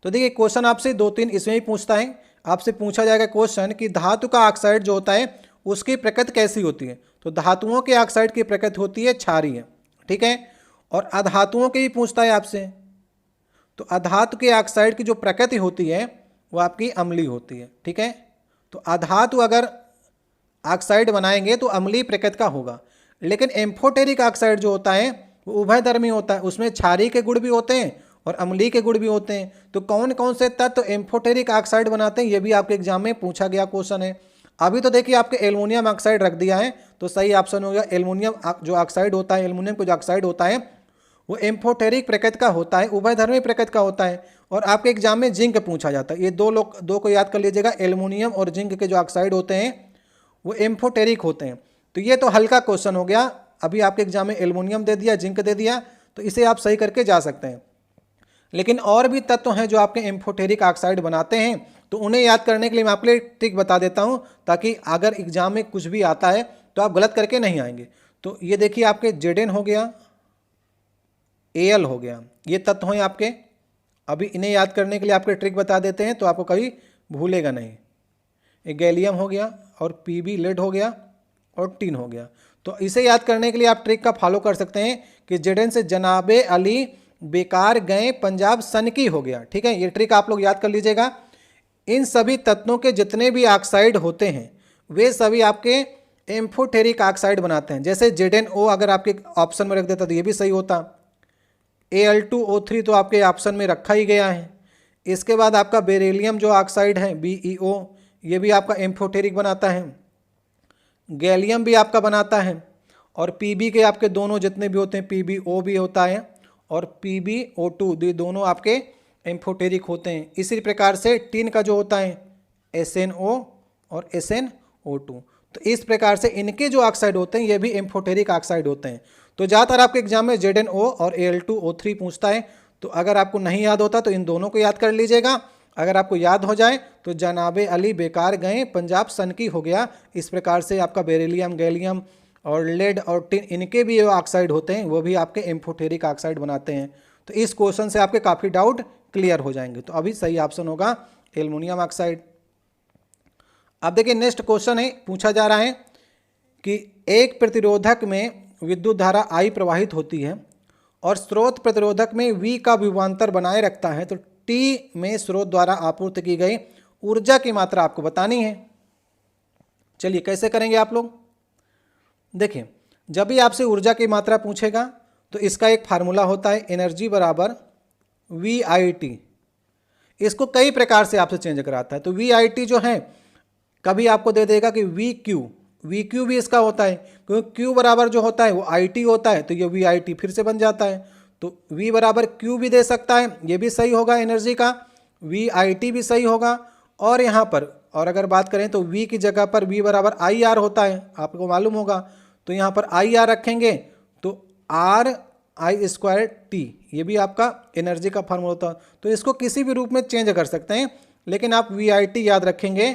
तो देखिए क्वेश्चन आपसे 2-3 इसमें ही पूछता है। आपसे पूछा जाएगा क्वेश्चन कि धातु का ऑक्साइड जो होता है उसकी प्रकृति कैसी होती है। तो धातुओं के ऑक्साइड की प्रकृति होती है क्षारीय, ठीक है। और अधातुओं के भी पूछता है आपसे, तो अधातु के ऑक्साइड की जो प्रकृति होती है वो आपकी अम्लीय होती है, ठीक है। तो अधातु अगर ऑक्साइड बनाएंगे तो अम्लीय प्रकृति का होगा। लेकिन एम्फोटेरिक ऑक्साइड जो होता है वो उभयधर्मी होता है, उसमें क्षारीय के गुण भी होते हैं और अम्लीय के गुण भी होते हैं। तो कौन कौन से तत्व एम्फोटेरिक ऑक्साइड बनाते हैं, ये भी आपके एग्जाम में पूछा गया क्वेश्चन है। अभी तो देखिए आपके एल्युमिनियम ऑक्साइड रख दिया है, तो सही ऑप्शन हो गया एल्युमिनियम जो ऑक्साइड होता है, एल्युमिनियम का जो ऑक्साइड होता है वो एम्फोटेरिक प्रकृति का होता है, उभयधर्मी प्रकृति का होता है। और आपके एग्जाम में जिंक पूछा जाता है। ये दो को याद कर लीजिएगा, एल्युमिनियम और जिंक के जो ऑक्साइड होते हैं वो एम्फोटेरिक होते हैं। तो ये तो हल्का क्वेश्चन हो गया। अभी आपके एग्जाम में एल्युमिनियम दे दिया, जिंक दे दिया, तो इसे आप सही करके जा सकते हैं। लेकिन और भी तत्व हैं जो आपके एम्फोटेरिक ऑक्साइड बनाते हैं, तो उन्हें याद करने के लिए मैं आपके लिए ट्रिक बता देता हूं, ताकि अगर एग्जाम में कुछ भी आता है तो आप गलत करके नहीं आएंगे। तो ये देखिए आपके Zn हो गया, Al हो गया, ये तत्व हैं आपके। अभी इन्हें याद करने के लिए आपके ट्रिक बता देते हैं तो आपको कभी भूलेगा नहीं। एक गैलियम हो गया और Pb लेड हो गया और टिन हो गया। तो इसे याद करने के लिए आप ट्रिक का फॉलो कर सकते हैं कि Zn से जनाबे अली बेकार गए पंजाब सनकी हो गया, ठीक है। ये ट्रिक आप लोग याद कर लीजिएगा। इन सभी तत्वों के जितने भी ऑक्साइड होते हैं वे सभी आपके एम्फोटेरिक ऑक्साइड बनाते हैं। जैसे ZnO अगर आपके ऑप्शन में रख देता तो ये भी सही होता। Al2O3 तो आपके ऑप्शन में रखा ही गया है। इसके बाद आपका बेरिलियम जो ऑक्साइड है BeO, ये भी आपका एम्फोटेरिक बनाता है। गैलियम भी आपका बनाता है। और Pb के आपके दोनों जितने भी होते हैं, PbO भी होता है और PbO2, ये दोनों आपके एम्फोटेरिक होते हैं। इसी प्रकार से टिन का जो होता है SnO और SnO2, तो इस प्रकार से इनके जो ऑक्साइड होते हैं ये भी एम्फोटेरिक ऑक्साइड होते हैं। तो ज़्यादातर आपके एग्जाम में ZnO और Al2O3 पूछता है। तो अगर आपको नहीं याद होता तो इन दोनों को याद कर लीजिएगा। अगर आपको याद हो जाए तो जनाबे अली बेकार गए पंजाब सनकी हो गया। इस प्रकार से आपका बेरिलियम, गैलियम और लेड और टिन, इनके भी जो ऑक्साइड होते हैं वो भी आपके एम्फोटेरिक ऑक्साइड बनाते हैं। तो इस क्वेश्चन से आपके काफ़ी डाउट क्लियर हो जाएंगे। तो अभी सही ऑप्शन होगा एल्युमिनियम ऑक्साइड। अब देखिए नेक्स्ट क्वेश्चन है, पूछा जा रहा है कि एक प्रतिरोधक में विद्युत धारा I प्रवाहित होती है और स्रोत प्रतिरोधक में V का विभवांतर बनाए रखता है, तो T में स्रोत द्वारा आपूर्ति की गई ऊर्जा की मात्रा आपको बतानी है। चलिए कैसे करेंगे आप लोग। देखिए जब भी आपसे ऊर्जा की मात्रा पूछेगा तो इसका एक फार्मूला होता है, एनर्जी बराबर VIT। इसको कई प्रकार से आपसे चेंज कराता है। तो VIT जो है कभी आपको दे देगा कि VQ भी इसका होता है, क्योंकि Q बराबर जो होता है वो IT होता है, तो ये VIT फिर से बन जाता है। तो V बराबर Q भी दे सकता है, ये भी सही होगा एनर्जी का, VIT भी सही होगा। और यहाँ पर और अगर बात करें तो V की जगह पर V बराबर IR होता है, आपको मालूम होगा। तो यहाँ पर IR रखेंगे तो RI²T, ये भी आपका एनर्जी का फार्मूला होता है। तो इसको किसी भी रूप में चेंज कर सकते हैं, लेकिन आप VIT याद रखेंगे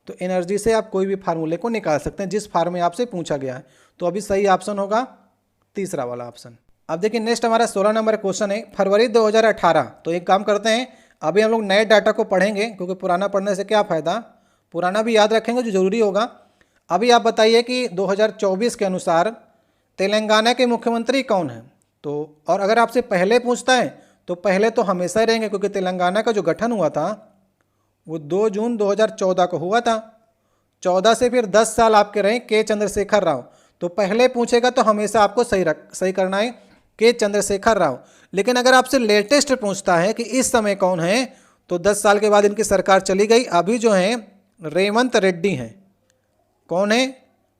तो एनर्जी से आप कोई भी फार्मूले को निकाल सकते हैं जिस फार्म में आपसे पूछा गया है। तो अभी सही ऑप्शन होगा तीसरा वाला ऑप्शन। अब देखिए नेक्स्ट हमारा 16 नंबर क्वेश्चन है, फरवरी 2018। तो एक काम करते हैं, अभी हम लोग नए डाटा को पढ़ेंगे क्योंकि पुराना पढ़ने से क्या फ़ायदा, पुराना भी याद रखेंगे जो ज़रूरी होगा। अभी आप बताइए कि 2024 के अनुसार तेलंगाना के मुख्यमंत्री कौन है। तो और अगर आपसे पहले पूछता है तो पहले तो हमेशा ही रहेंगे, क्योंकि तेलंगाना का जो गठन हुआ था वो 2 जून 2014 को हुआ था। 14 से फिर 10 साल आपके रहे के चंद्रशेखर राव। तो पहले पूछेगा तो हमेशा आपको सही करना है के चंद्रशेखर राव। लेकिन अगर आपसे लेटेस्ट पूछता है कि इस समय कौन है, तो 10 साल के बाद इनकी सरकार चली गई। अभी जो है रेवंत रेड्डी हैं। कौन है?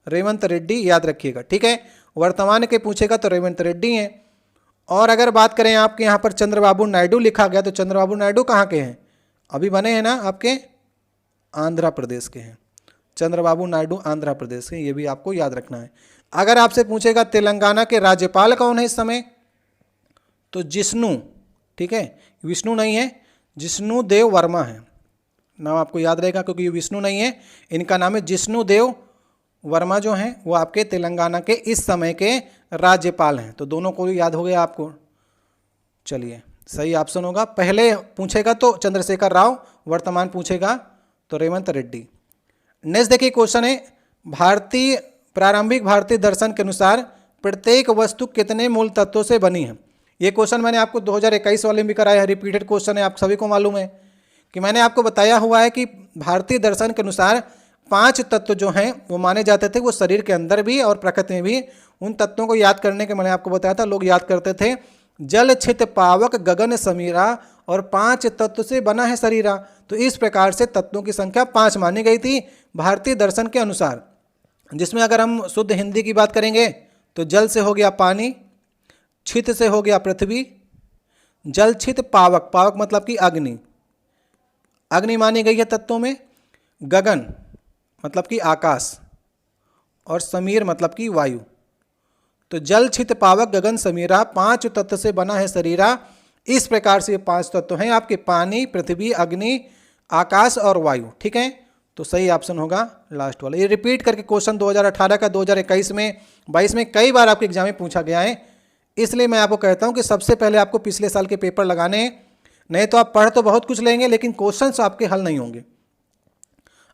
रेवंत रेड्डी, याद रखिएगा, ठीक है। वर्तमान के पूछेगा तो रेवंत रेड्डी हैं। और अगर बात करें आपके यहाँ पर चंद्रबाबू नायडू लिखा गया, तो चंद्रबाबू नायडू कहाँ के हैं? अभी बने हैं ना, आपके आंध्र प्रदेश के हैं। चंद्रबाबू नायडू आंध्र प्रदेश के, ये भी आपको याद रखना है। अगर आपसे पूछेगा तेलंगाना के राज्यपाल कौन है इस समय, तो जिष्णु, ठीक है, विष्णु नहीं है, जिष्णु देव वर्मा है। नाम आपको याद रहेगा क्योंकि ये विष्णु नहीं है, इनका नाम है जिष्णु देव वर्मा जो हैं वो आपके तेलंगाना के इस समय के राज्यपाल हैं। तो दोनों को याद हो गया आपको। चलिए सही ऑप्शन होगा। पहले पूछेगा तो चंद्रशेखर राव, वर्तमान पूछेगा तो रेवंत रेड्डी। नेक्स्ट देखिए क्वेश्चन है, प्रारंभिक भारतीय दर्शन के अनुसार प्रत्येक वस्तु कितने मूल तत्वों से बनी है। ये क्वेश्चन मैंने आपको 2021 वाले में भी कराया है, रिपीटेड क्वेश्चन है, आप सभी को मालूम है कि मैंने आपको बताया हुआ है कि भारतीय दर्शन के अनुसार 5 तत्व जो हैं वो माने जाते थे, वो शरीर के अंदर भी और प्रकृति में भी। उन तत्वों को याद करने के मैंने आपको बताया था, लोग याद करते थे जल छित पावक गगन समीरा और 5 तत्व से बना है शरीरा। तो इस प्रकार से तत्वों की संख्या 5 मानी गई थी भारतीय दर्शन के अनुसार, जिसमें अगर हम शुद्ध हिंदी की बात करेंगे तो जल से हो गया पानी, छित से हो गया पृथ्वी, जल छित पावक, पावक मतलब कि अग्नि, अग्नि मानी गई है तत्वों में, गगन मतलब कि आकाश, और समीर मतलब कि वायु। तो जल छित पावक गगन समीरा 5 तत्व से बना है शरीरा। इस प्रकार से ये 5 तत्व हैं आपके, पानी, पृथ्वी, अग्नि, आकाश और वायु। ठीक है, तो सही ऑप्शन होगा लास्ट वाला। ये रिपीट करके क्वेश्चन 2018 का 2021 में 22 में कई बार आपके एग्जाम में पूछा गया है, इसलिए मैं आपको कहता हूं कि सबसे पहले आपको पिछले साल के पेपर लगाने हैं, नहीं तो आप पढ़ तो बहुत कुछ लेंगे लेकिन क्वेश्चंस आपके हल नहीं होंगे।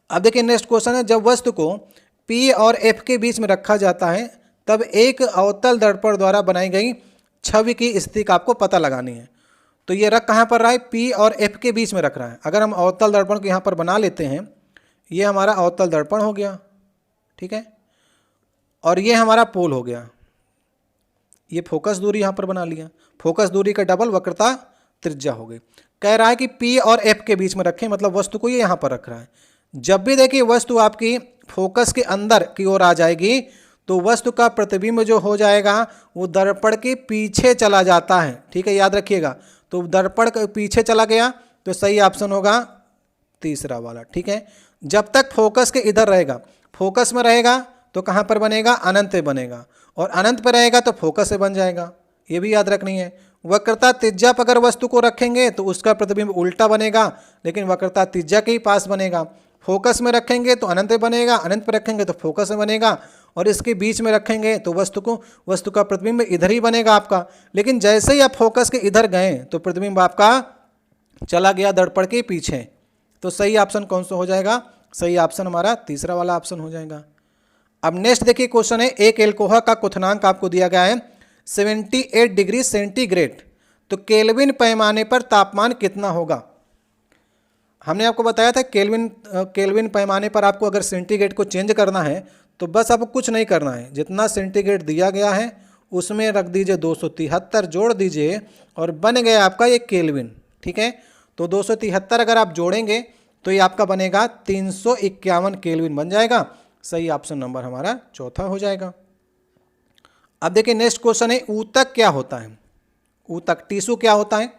अब देखिए नेक्स्ट क्वेश्चन है, जब वस्तु को P और F के बीच में रखा जाता है तब एक अवतल दर्पण द्वारा बनाई गई छवि की स्थिति का आपको पता लगानी है। तो ये रख कहाँ पर रहा है, P और F के बीच में रख रहा है। अगर हम अवतल दर्पण को यहाँ पर बना लेते हैं, ये हमारा अवतल दर्पण हो गया, ठीक है, और ये हमारा पोल हो गया, ये फोकस दूरी यहाँ पर बना लिया, फोकस दूरी का डबल वक्रता त्रिज्या हो गई। कह रहा है कि P और F के बीच में रखें, मतलब वस्तु को ये यहाँ पर रख रहा है। जब भी देखिए वस्तु आपकी फोकस के अंदर की ओर आ जाएगी तो वस्तु का प्रतिबिंब जो हो जाएगा वो दर्पण के पीछे चला जाता है। ठीक है, याद रखिएगा। तो दर्पण के पीछे चला गया तो सही ऑप्शन होगा तीसरा वाला। ठीक है, जब तक फोकस के इधर रहेगा, फोकस में रहेगा तो कहाँ पर बनेगा, अनंत पे बनेगा, और अनंत पर रहेगा तो फोकस से बन जाएगा, ये भी याद रखनी है। वक्रता त्रिज्या पर अगर वस्तु को रखेंगे तो उसका प्रतिबिंब उल्टा बनेगा, लेकिन वक्रता त्रिज्या के ही पास बनेगा। फोकस में रखेंगे तो अनंत पे बनेगा, अनंत पर रखेंगे तो फोकस में बनेगा, और इसके बीच में रखेंगे तो वस्तु का प्रतिबिंब इधर ही बनेगा आपका। लेकिन जैसे ही आप फोकस के इधर गए तो प्रतिबिंब आपका चला गया दर्पण के पीछे। तो सही ऑप्शन कौन सा हो जाएगा, सही ऑप्शन हमारा तीसरा वाला ऑप्शन हो जाएगा। अब नेक्स्ट देखिए क्वेश्चन है, एक एल्कोहल का क्वथनांक आपको दिया गया है 78 डिग्री सेंटीग्रेड, तो केल्विन पैमाने पर तापमान कितना होगा। हमने आपको बताया था केल्विन पैमाने पर आपको अगर सेंटीग्रेड को चेंज करना है तो बस आपको कुछ नहीं करना है, जितना सेंटीग्रेड दिया गया है उसमें रख दीजिए 273 जोड़ दीजिए और बन गया आपका ये केल्विन। ठीक है, तो 273 अगर आप जोड़ेंगे तो ये आपका बनेगा 351 केल्विन बन जाएगा। सही ऑप्शन नंबर हमारा चौथा हो जाएगा। अब देखिए नेक्स्ट क्वेश्चन है, ऊतक क्या होता है। ऊतक टिश्यू क्या होता है,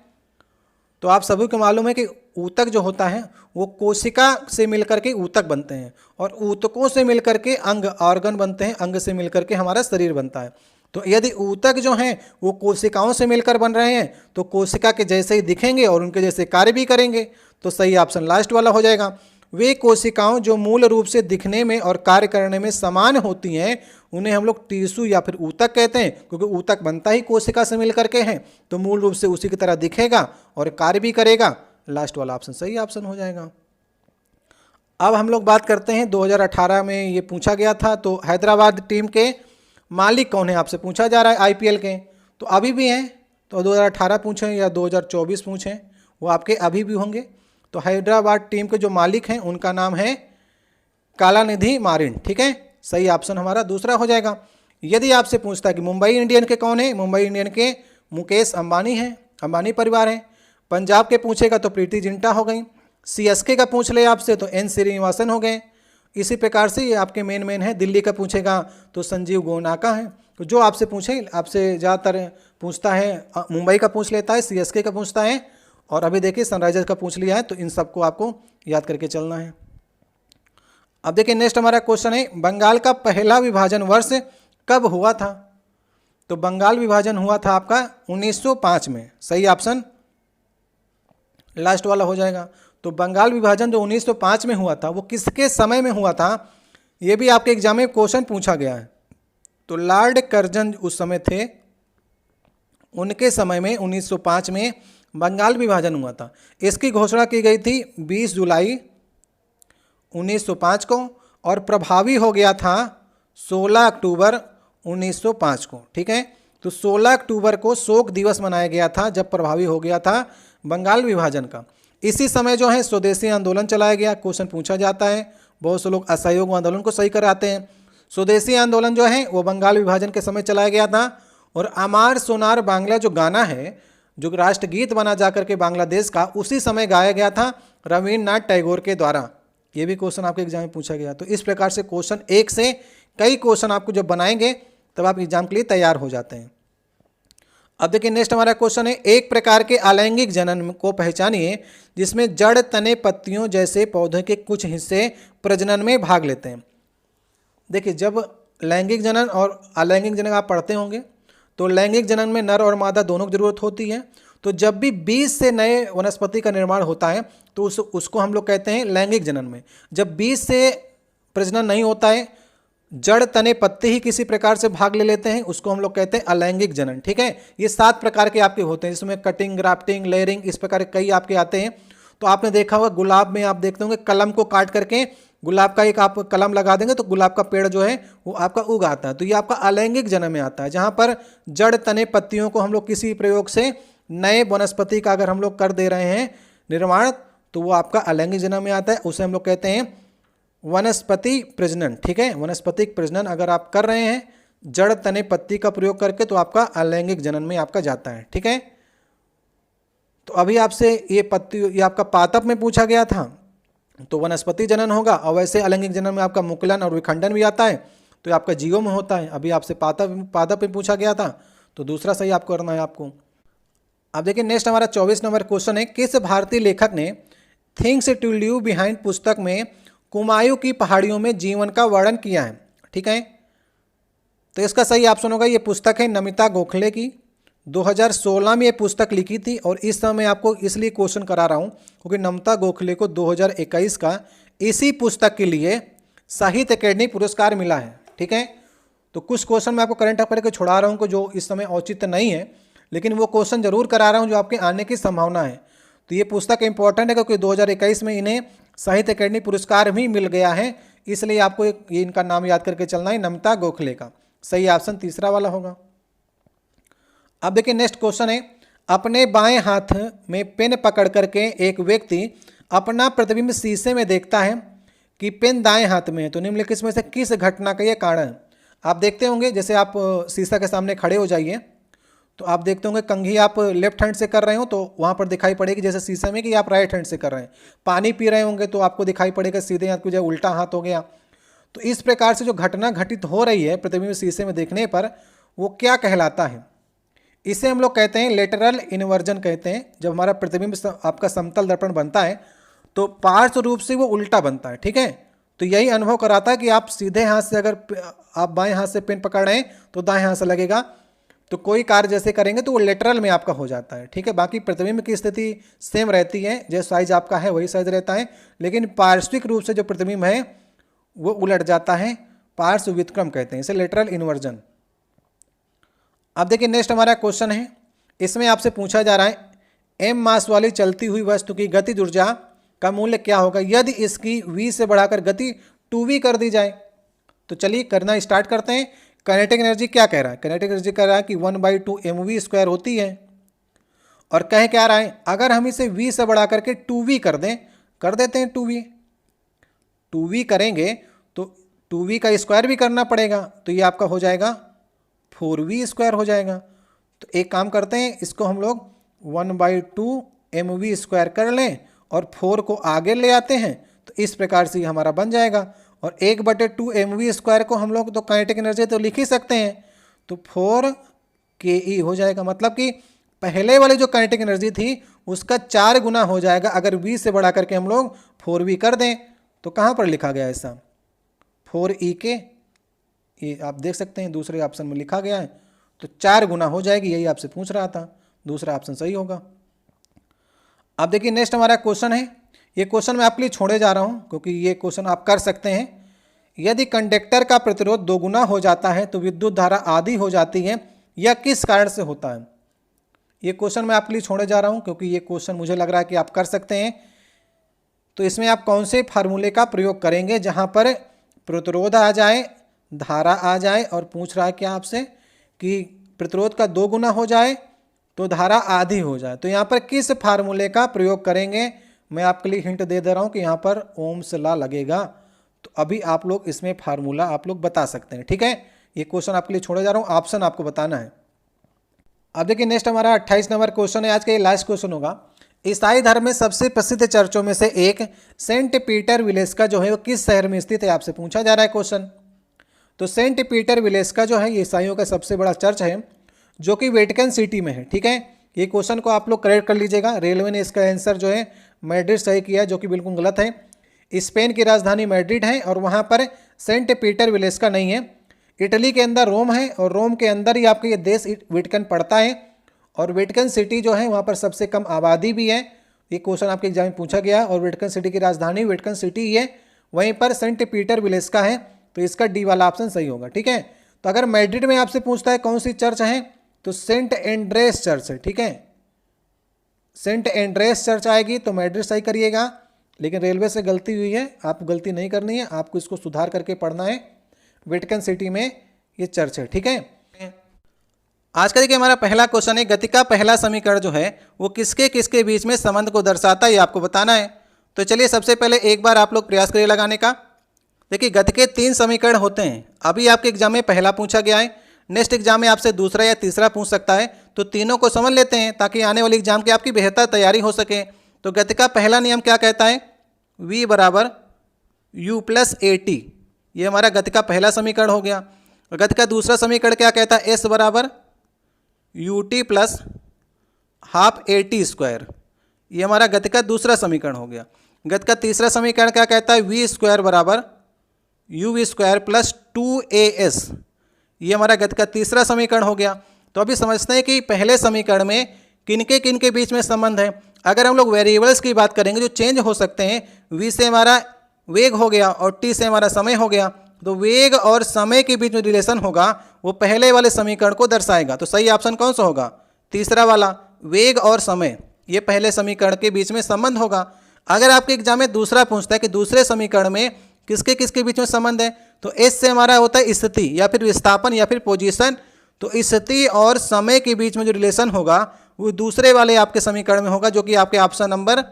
तो आप सभी को मालूम है कि ऊतक जो होता है वो कोशिका से मिलकर के ऊतक बनते हैं, और ऊतकों से मिलकर के अंग ऑर्गन बनते हैं, अंग से मिलकर के हमारा शरीर बनता है। तो यदि ऊतक जो हैं वो कोशिकाओं से मिलकर बन रहे हैं तो कोशिका के जैसे ही दिखेंगे और उनके जैसे कार्य भी करेंगे। तो सही ऑप्शन लास्ट वाला हो जाएगा। वे कोशिकाओं जो मूल रूप से दिखने में और कार्य करने में समान होती हैं उन्हें हम लोग टिश्यू या फिर ऊतक कहते हैं, क्योंकि ऊतक बनता ही कोशिका से मिलकर के हैं, तो मूल रूप से उसी की तरह दिखेगा और कार्य भी करेगा। लास्ट वाला ऑप्शन सही ऑप्शन हो जाएगा। अब हम लोग बात करते हैं 2018 में ये पूछा गया था, तो हैदराबाद टीम के मालिक कौन है आपसे पूछा जा रहा है आईपीएल के, तो अभी भी हैं, तो 2018 पूछें या 2024 पूछें वो आपके अभी भी होंगे। तो हैदराबाद टीम के जो मालिक हैं उनका नाम है कलानिधि मारिन। ठीक है, सही ऑप्शन हमारा दूसरा हो जाएगा। यदि आपसे पूछता है कि मुंबई इंडियन के कौन है, मुंबई इंडियन के मुकेश अंबानी हैं, अंबानी परिवार है। पंजाब के पूछेगा तो प्रीति जिंटा हो गई। सीएसके का पूछ ले आपसे तो एन श्रीनिवासन हो गए। इसी प्रकार से ये आपके मेन है। दिल्ली का पूछेगा तो संजीव गोनाका है। तो जो आपसे पूछे, आपसे ज़्यादातर पूछता है मुंबई का पूछ लेता है, सीएसके का पूछता है, और अभी देखिए सनराइजर्स का पूछ लिया है। तो इन सबको आपको याद करके चलना है। अब देखिए नेक्स्ट हमारा क्वेश्चन है, बंगाल का पहला विभाजन वर्ष कब हुआ था। तो बंगाल विभाजन हुआ था आपका 1905 में। सही ऑप्शन लास्ट वाला हो जाएगा। तो बंगाल विभाजन जो 1905 में हुआ था वो किसके समय में हुआ था, ये भी आपके एग्जाम में क्वेश्चन पूछा गया है। तो लॉर्ड कर्जन उस समय थे, उनके समय में 1905 में बंगाल विभाजन हुआ था। इसकी घोषणा की गई थी 20 जुलाई 1905 को और प्रभावी हो गया था 16 अक्टूबर 1905 को। ठीक है, तो 16 अक्टूबर को शोक दिवस मनाया गया था जब प्रभावी हो गया था बंगाल विभाजन का। इसी समय जो है स्वदेशी आंदोलन चलाया गया। क्वेश्चन पूछा जाता है, बहुत से लोग असहयोग आंदोलन को सही कराते हैं। स्वदेशी आंदोलन जो है वो बंगाल विभाजन के समय चलाया गया था। और अमार सोनार बांग्ला जो गाना है, जो राष्ट्रगीत बना जाकर के बांग्लादेश का, उसी समय गाया गया था रविन्द्रनाथ टैगोर के द्वारा। ये भी क्वेश्चन आपके एग्जाम में पूछा गया। तो इस प्रकार से क्वेश्चन एक से कई क्वेश्चन आपको जब बनाएंगे तब आप एग्जाम के लिए तैयार हो जाते हैं। अब देखिए नेक्स्ट हमारा क्वेश्चन है, एक प्रकार के अलैंगिक जनन को पहचानिए जिसमें जड़, तने, पत्तियों जैसे पौधे के कुछ हिस्से प्रजनन में भाग लेते हैं। देखिए जब लैंगिक जनन और अलैंगिक जनन आप पढ़ते होंगे तो लैंगिक जनन में नर और मादा दोनों की जरूरत होती है। तो जब भी बीज से नए वनस्पति का निर्माण होता है तो उसको हम लोग कहते हैं लैंगिक जनन में। जब बीज से प्रजनन नहीं होता है, जड़, तने, पत्ते ही किसी प्रकार से भाग ले लेते हैं, उसको हम लोग कहते हैं अलैंगिक जनन। ठीक है, ये 7 प्रकार के आपके होते हैं, जिसमें कटिंग, ग्राफ्टिंग, लेयरिंग, इस प्रकार के कई आपके आते हैं। तो आपने देखा होगा गुलाब में आप देखते होंगे कलम को काट करके गुलाब का एक आप कलम लगा देंगे तो गुलाब का पेड़ जो है वो आपका उग आता है। तो ये आपका अलैंगिक जनन में आता है, जहाँ पर जड़, तने, पत्तियों को हम लोग किसी प्रयोग से नए वनस्पति का अगर हम लोग कर दे रहे हैं निर्माण तो वो आपका अलैंगिक जनन में आता है। उसे हम लोग कहते हैं वनस्पति प्रजनन। ठीक है, वनस्पतिक प्रजनन अगर आप कर रहे हैं जड़, तने, पत्ती का प्रयोग करके तो आपका अलैंगिक जनन में आपका जाता है। ठीक है, तो अभी आपसे ये आपका पादप में पूछा गया था तो वनस्पति जनन होगा, और वैसे अलैंगिक जनन में आपका मुकुलन और विखंडन भी आता है तो आपका जीवों में होता है। अभी आपसे पादप में पूछा गया था तो दूसरा सही आपको करना है आपको। अब देखिए नेक्स्ट हमारा 24 नंबर क्वेश्चन है, किस भारतीय लेखक ने थिंग्स टू लीव बिहाइंड पुस्तक में कुमायूं की पहाड़ियों में जीवन का वर्णन किया है। ठीक है, तो इसका सही ऑप्शन होगा, ये पुस्तक है नमिता गोखले की। 2016 में ये पुस्तक लिखी थी और इस समय आपको इसलिए क्वेश्चन करा रहा हूँ क्योंकि नमिता गोखले को 2021 का इसी पुस्तक के लिए साहित्य अकेडमी पुरस्कार मिला है। ठीक है, तो कुछ क्वेश्चन मैं आपको करंट अफेयर के छोड़ा रहा हूँ जो इस समय औचित्य नहीं है, लेकिन वो क्वेश्चन जरूर करा रहा हूँ जो आपके आने की संभावना है। तो ये पुस्तक इंपॉर्टेंट है क्योंकि 2021 में इन्हें साहित्य अकेडमी पुरस्कार भी मिल गया है, इसलिए आपको ये इनका नाम याद करके चलना है, नमिता गोखले का। सही ऑप्शन तीसरा वाला होगा। अब देखिए नेक्स्ट क्वेश्चन है, अपने बाएं हाथ में पेन पकड़ करके एक व्यक्ति अपना प्रतिबिंब शीशे में देखता है कि पेन दाएं हाथ में है, तो निम्नलिखित में से किस घटना का यह कारण है। आप देखते होंगे जैसे आप शीशा के सामने खड़े हो जाइए तो आप देखते होंगे कंघी आप लेफ्ट हैंड से कर रहे हो तो वहाँ पर दिखाई पड़ेगी जैसे शीशे में कि आप राइट हैंड से कर रहे हैं। पानी पी रहे होंगे तो आपको दिखाई पड़ेगा सीधे हाथ की जगह उल्टा हाथ हो गया। तो इस प्रकार से जो घटना घटित हो रही है प्रतिबिंब शीशे में देखने पर वो क्या कहलाता है, इसे हम लोग कहते हैं लेटरल इन्वर्जन कहते हैं। जब हमारा प्रतिबिंब आपका समतल दर्पण बनता है तो पार्श्व रूप से वो उल्टा बनता है। ठीक है, तो यही अनुभव कराता है कि आप सीधे हाथ से अगर आप बाएं हाथ से पेन पकड़ रहे हैं तो दाएं हाथ से लगेगा, तो कोई कार्य जैसे करेंगे तो वो लेटरल में आपका हो जाता है। ठीक है, बाकी प्रतिबिंब की स्थिति सेम रहती है, जैसे साइज आपका है वही साइज रहता है, लेकिन पार्श्विक रूप से जो प्रतिबिंब है वो उलट जाता है, पार्श्व व्युत्क्रम कहते हैं, इसे लेटरल इन्वर्जन। अब देखिए नेक्स्ट हमारा क्वेश्चन है, इसमें आपसे पूछा जा रहा है m मास वाली चलती हुई वस्तु की गतिज ऊर्जा का मूल्य क्या होगा यदि इसकी v से बढ़ाकर गति 2v कर दी जाए। तो चलिए करना स्टार्ट करते हैं। काइनेटिक एनर्जी क्या कह रहा है, काइनेटिक एनर्जी कह रहा है कि 1/2 mv² होती है, और कह क्या रहा है अगर हम इसे v से बढ़ा करके 2v कर दें, कर देते हैं 2v करेंगे तो 2v का स्क्वायर भी करना पड़ेगा, तो ये आपका हो जाएगा 4v² हो जाएगा। तो एक काम करते हैं, इसको हम लोग 1/2 mv² कर लें और 4 को आगे ले आते हैं, तो इस प्रकार से हमारा बन जाएगा। और 1/2 mv² को हम लोग तो काइनेटिक एनर्जी तो लिख ही सकते हैं, तो 4 ke हो जाएगा। मतलब कि पहले वाली जो काइनेटिक एनर्जी थी उसका 4 गुना हो जाएगा अगर v से बढ़ा करके हम लोग 4v कर दें। तो कहाँ पर लिखा गया ऐसा 4ek, ये आप देख सकते हैं दूसरे ऑप्शन में लिखा गया है, तो 4 गुना हो जाएगी, यही आपसे पूछ रहा था, दूसरा ऑप्शन सही होगा। अब देखिए नेक्स्ट हमारा क्वेश्चन है, ये क्वेश्चन मैं आपके लिए छोड़े जा रहा हूँ क्योंकि ये क्वेश्चन आप कर सकते हैं। यदि कंडक्टर का प्रतिरोध दोगुना हो जाता है तो विद्युत धारा आधी हो जाती है, यह किस कारण से होता है? ये क्वेश्चन मैं आपके लिए छोड़े जा रहा हूं क्योंकि ये क्वेश्चन मुझे लग रहा है कि आप कर सकते हैं। तो इसमें आप कौन से फार्मूले का प्रयोग करेंगे जहां पर प्रतिरोध आ जाए, धारा आ जाए और पूछ रहा है क्या आपसे कि प्रतिरोध का 2 गुना हो जाए तो धारा आधी हो जाए। तो यहाँ पर किस फार्मूले का प्रयोग करेंगे? मैं आपके लिए हिंट दे रहा हूँ कि यहाँ पर ओम्स लॉ लगेगा। तो अभी आप लोग इसमें फार्मूला आप लोग बता सकते हैं, ठीक है। ये क्वेश्चन आपके लिए छोड़े जा रहा हूँ, ऑप्शन आपको बताना है। अब देखिए नेक्स्ट हमारा 28 नंबर क्वेश्चन है, आज का ये लास्ट क्वेश्चन होगा। ईसाई धर्म में सबसे प्रसिद्ध चर्चों में से एक सेंट पीटर विलेस्का जो है वो किस शहर में स्थित है? आपसे पूछा जा रहा है क्वेश्चन। तो सेंट पीटर विलेस्का जो है ये ईसाइयों का सबसे बड़ा चर्च है जो कि वेटिकन सिटी में है, ठीक है। ये क्वेश्चन को आप लोग करेक्ट कर लीजिएगा। रेलवे ने इसका आंसर जो है मैड्रिड सही किया है, जो कि बिल्कुल गलत है। स्पेन की राजधानी मैड्रिड है और वहाँ पर सेंट पीटर विलेस्का नहीं है। इटली के अंदर रोम है और रोम के अंदर ही आपका ये देश वेटिकन पड़ता है और वेटिकन सिटी जो है वहाँ पर सबसे कम आबादी भी है। ये क्वेश्चन आपके एग्जाम में पूछा गया और वेटिकन सिटी की राजधानी वेटिकन सिटी ही है, वहीं पर सेंट पीटर विलेस्का है। तो इसका डी वाला ऑप्शन सही होगा, ठीक है। तो अगर मैड्रिड में आपसे पूछता है कौन सी चर्च है तो सेंट एंड्रेस चर्च है, ठीक है। सेंट एंड्रेस चर्च आएगी तो मैड्रिड सही करिएगा। लेकिन रेलवे से गलती हुई है, आपको गलती नहीं करनी है, आपको इसको सुधार करके पढ़ना है। वेटिकन सिटी में ये चर्च है, ठीक है। आज का देखिए हमारा पहला क्वेश्चन है, गति का पहला समीकरण जो है वो किसके किसके बीच में संबंध को दर्शाता है, ये आपको बताना है। तो चलिए सबसे पहले एक बार आप लोग प्रयास करिए लगाने का। देखिए गति के 3 समीकरण होते हैं। अभी आपके एग्जाम में पहला पूछा गया है, नेक्स्ट एग्जाम में आपसे दूसरा या तीसरा पूछ सकता है। तो तीनों को समझ लेते हैं ताकि आने वाली एग्जाम की आपकी बेहतर तैयारी हो सके। तो गति का पहला नियम क्या कहता है? V बराबर U प्लस AT, ये हमारा गति का पहला समीकरण हो गया। और गति का दूसरा समीकरण क्या कहता है? S बराबर UT plus half AT square, ये हमारा गति का दूसरा समीकरण हो गया। गति का तीसरा समीकरण क्या कहता है? V स्क्वायर बराबर UV स्क्वायर प्लस 2AS, ये हमारा गति का तीसरा समीकरण हो गया। तो अभी समझते हैं कि पहले समीकरण में किनके बीच में संबंध है। अगर हम लोग वेरिएबल्स की बात करेंगे जो चेंज हो सकते हैं, V से हमारा वेग हो गया और T से हमारा समय हो गया, तो वेग और समय के बीच में रिलेशन होगा वो पहले वाले समीकरण को दर्शाएगा। तो सही ऑप्शन कौन सा होगा? तीसरा वाला, वेग और समय, ये पहले समीकरण के बीच में संबंध होगा। अगर आपके एग्जाम में दूसरा पूछता है कि दूसरे समीकरण में किसके किसके बीच में संबंध है, तो एस से हमारा होता है स्थिति या फिर विस्थापन या फिर पोजीशन। तो स्थिति और समय के बीच में जो रिलेशन होगा वो दूसरे वाले आपके समीकरण में होगा, जो कि आपके ऑप्शन नंबर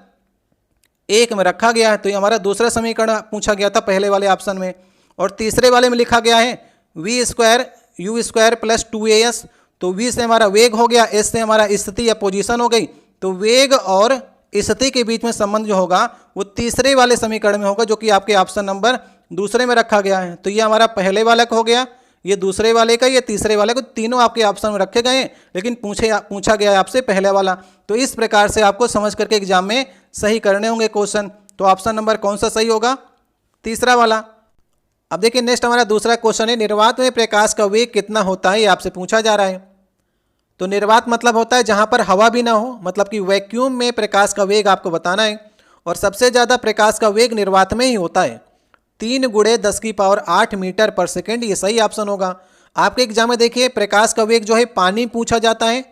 1 में रखा गया है। तो ये हमारा दूसरा समीकरण पूछा गया था पहले वाले ऑप्शन में। और तीसरे वाले में लिखा गया है V square U square plus 2AS। तो V से हमारा वेग हो गया, S से हमारा स्थिति या पोजीशन हो गई। तो वेग और स्थिति के बीच में संबंध जो होगा वो तीसरे वाले समीकरण में होगा, जो कि आपके ऑप्शन नंबर दूसरे में रखा गया है। तो ये हमारा पहले वाला का हो गया, ये दूसरे वाले का, ये तीसरे वाले को, तीनों आपके ऑप्शन में रखे गए हैं, लेकिन पूछा गया है आपसे पहले वाला। तो इस प्रकार से आपको समझ करके एग्जाम में सही करने होंगे क्वेश्चन। तो ऑप्शन नंबर कौन सा सही होगा? तीसरा वाला। अब देखिए नेक्स्ट हमारा दूसरा क्वेश्चन है, निर्वात में प्रकाश का वेग कितना होता है, ये आपसे पूछा जा रहा है। तो निर्वात मतलब होता है जहां पर हवा भी ना हो, मतलब कि वैक्यूम में प्रकाश का वेग आपको बताना है। और सबसे ज़्यादा प्रकाश का वेग निर्वात में ही होता है, 3 × 10⁸ मीटर पर सेकेंड, ये सही ऑप्शन होगा। आपके एग्जाम में देखिए प्रकाश का वेग जो है पानी पूछा जाता है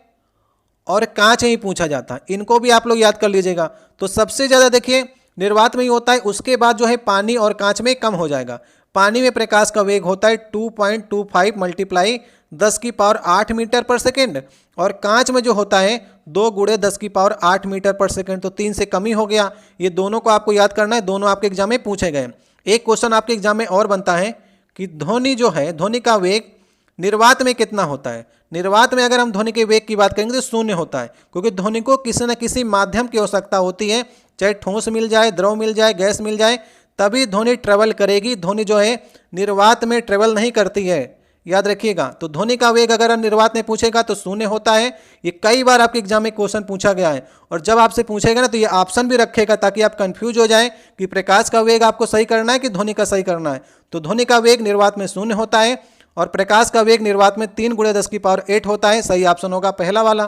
और कांच ही पूछा जाता है, इनको भी आप लोग याद कर लीजिएगा। तो सबसे ज़्यादा देखिए निर्वात में ही होता है, उसके बाद जो है पानी और कांच में कम हो जाएगा। पानी में प्रकाश का वेग होता है 2.25 × 10⁸ मीटर पर सेकेंड, और कांच में जो होता है 2 × 10⁸ मीटर पर सेकेंड। तो 3 से कम ही हो गया। ये दोनों को आपको याद करना है, दोनों आपके एग्जाम में पूछे गए। एक क्वेश्चन आपके एग्जाम में और बनता है कि ध्वनि जो है, ध्वनि का वेग निर्वात में कितना होता है। निर्वात में अगर हम ध्वनि के वेग की बात करेंगे तो 0 होता है, क्योंकि ध्वनि को किसी न किसी माध्यम की आवश्यकता होती है, चाहे ठोस मिल जाए, द्रव मिल जाए, गैस मिल जाए, तभी ध्वनि ट्रेवल करेगी। ध्वनि जो है निर्वात में ट्रेवल नहीं करती है, याद रखिएगा। तो ध्वनि का वेग अगर निर्वात में पूछेगा तो 0 होता है। ये कई बार आपके एग्जाम में क्वेश्चन पूछा गया है, और जब आपसे पूछेगा ना तो ये ऑप्शन भी रखेगा ताकि आप कंफ्यूज हो जाएं कि प्रकाश का वेग आपको सही करना है कि ध्वनि का सही करना है। तो ध्वनि का वेग निर्वात में 0 होता है और प्रकाश का वेग निर्वात में 3 × 10⁸ होता है। सही ऑप्शन होगा पहला वाला।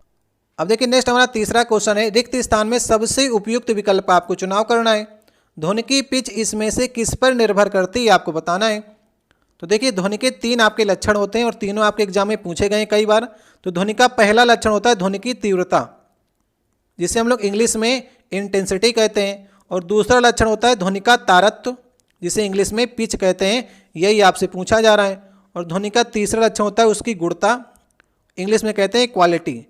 अब देखिए नेक्स्ट हमारा तीसरा क्वेश्चन है, रिक्त स्थान में सबसे उपयुक्त विकल्प आपको चुनाव करना है। ध्वनि की पिच इसमें से किस पर निर्भर करती है, आपको बताना है। तो देखिए ध्वनि के 3 आपके लक्षण होते हैं और तीनों आपके एग्जाम में पूछे गए हैं कई बार। तो ध्वनि का पहला लक्षण होता है ध्वनि की तीव्रता, जिसे हम लोग इंग्लिश में इंटेंसिटी कहते हैं, और दूसरा लक्षण होता है ध्वनि का तारत्व, जिसे इंग्लिश में पिच कहते हैं। यही आपसे पूछा जा रहा है। और ध्वनि का तीसरा लक्षण होता है उसकी गुणता, इंग्लिश में कहते हैं क्वालिटी।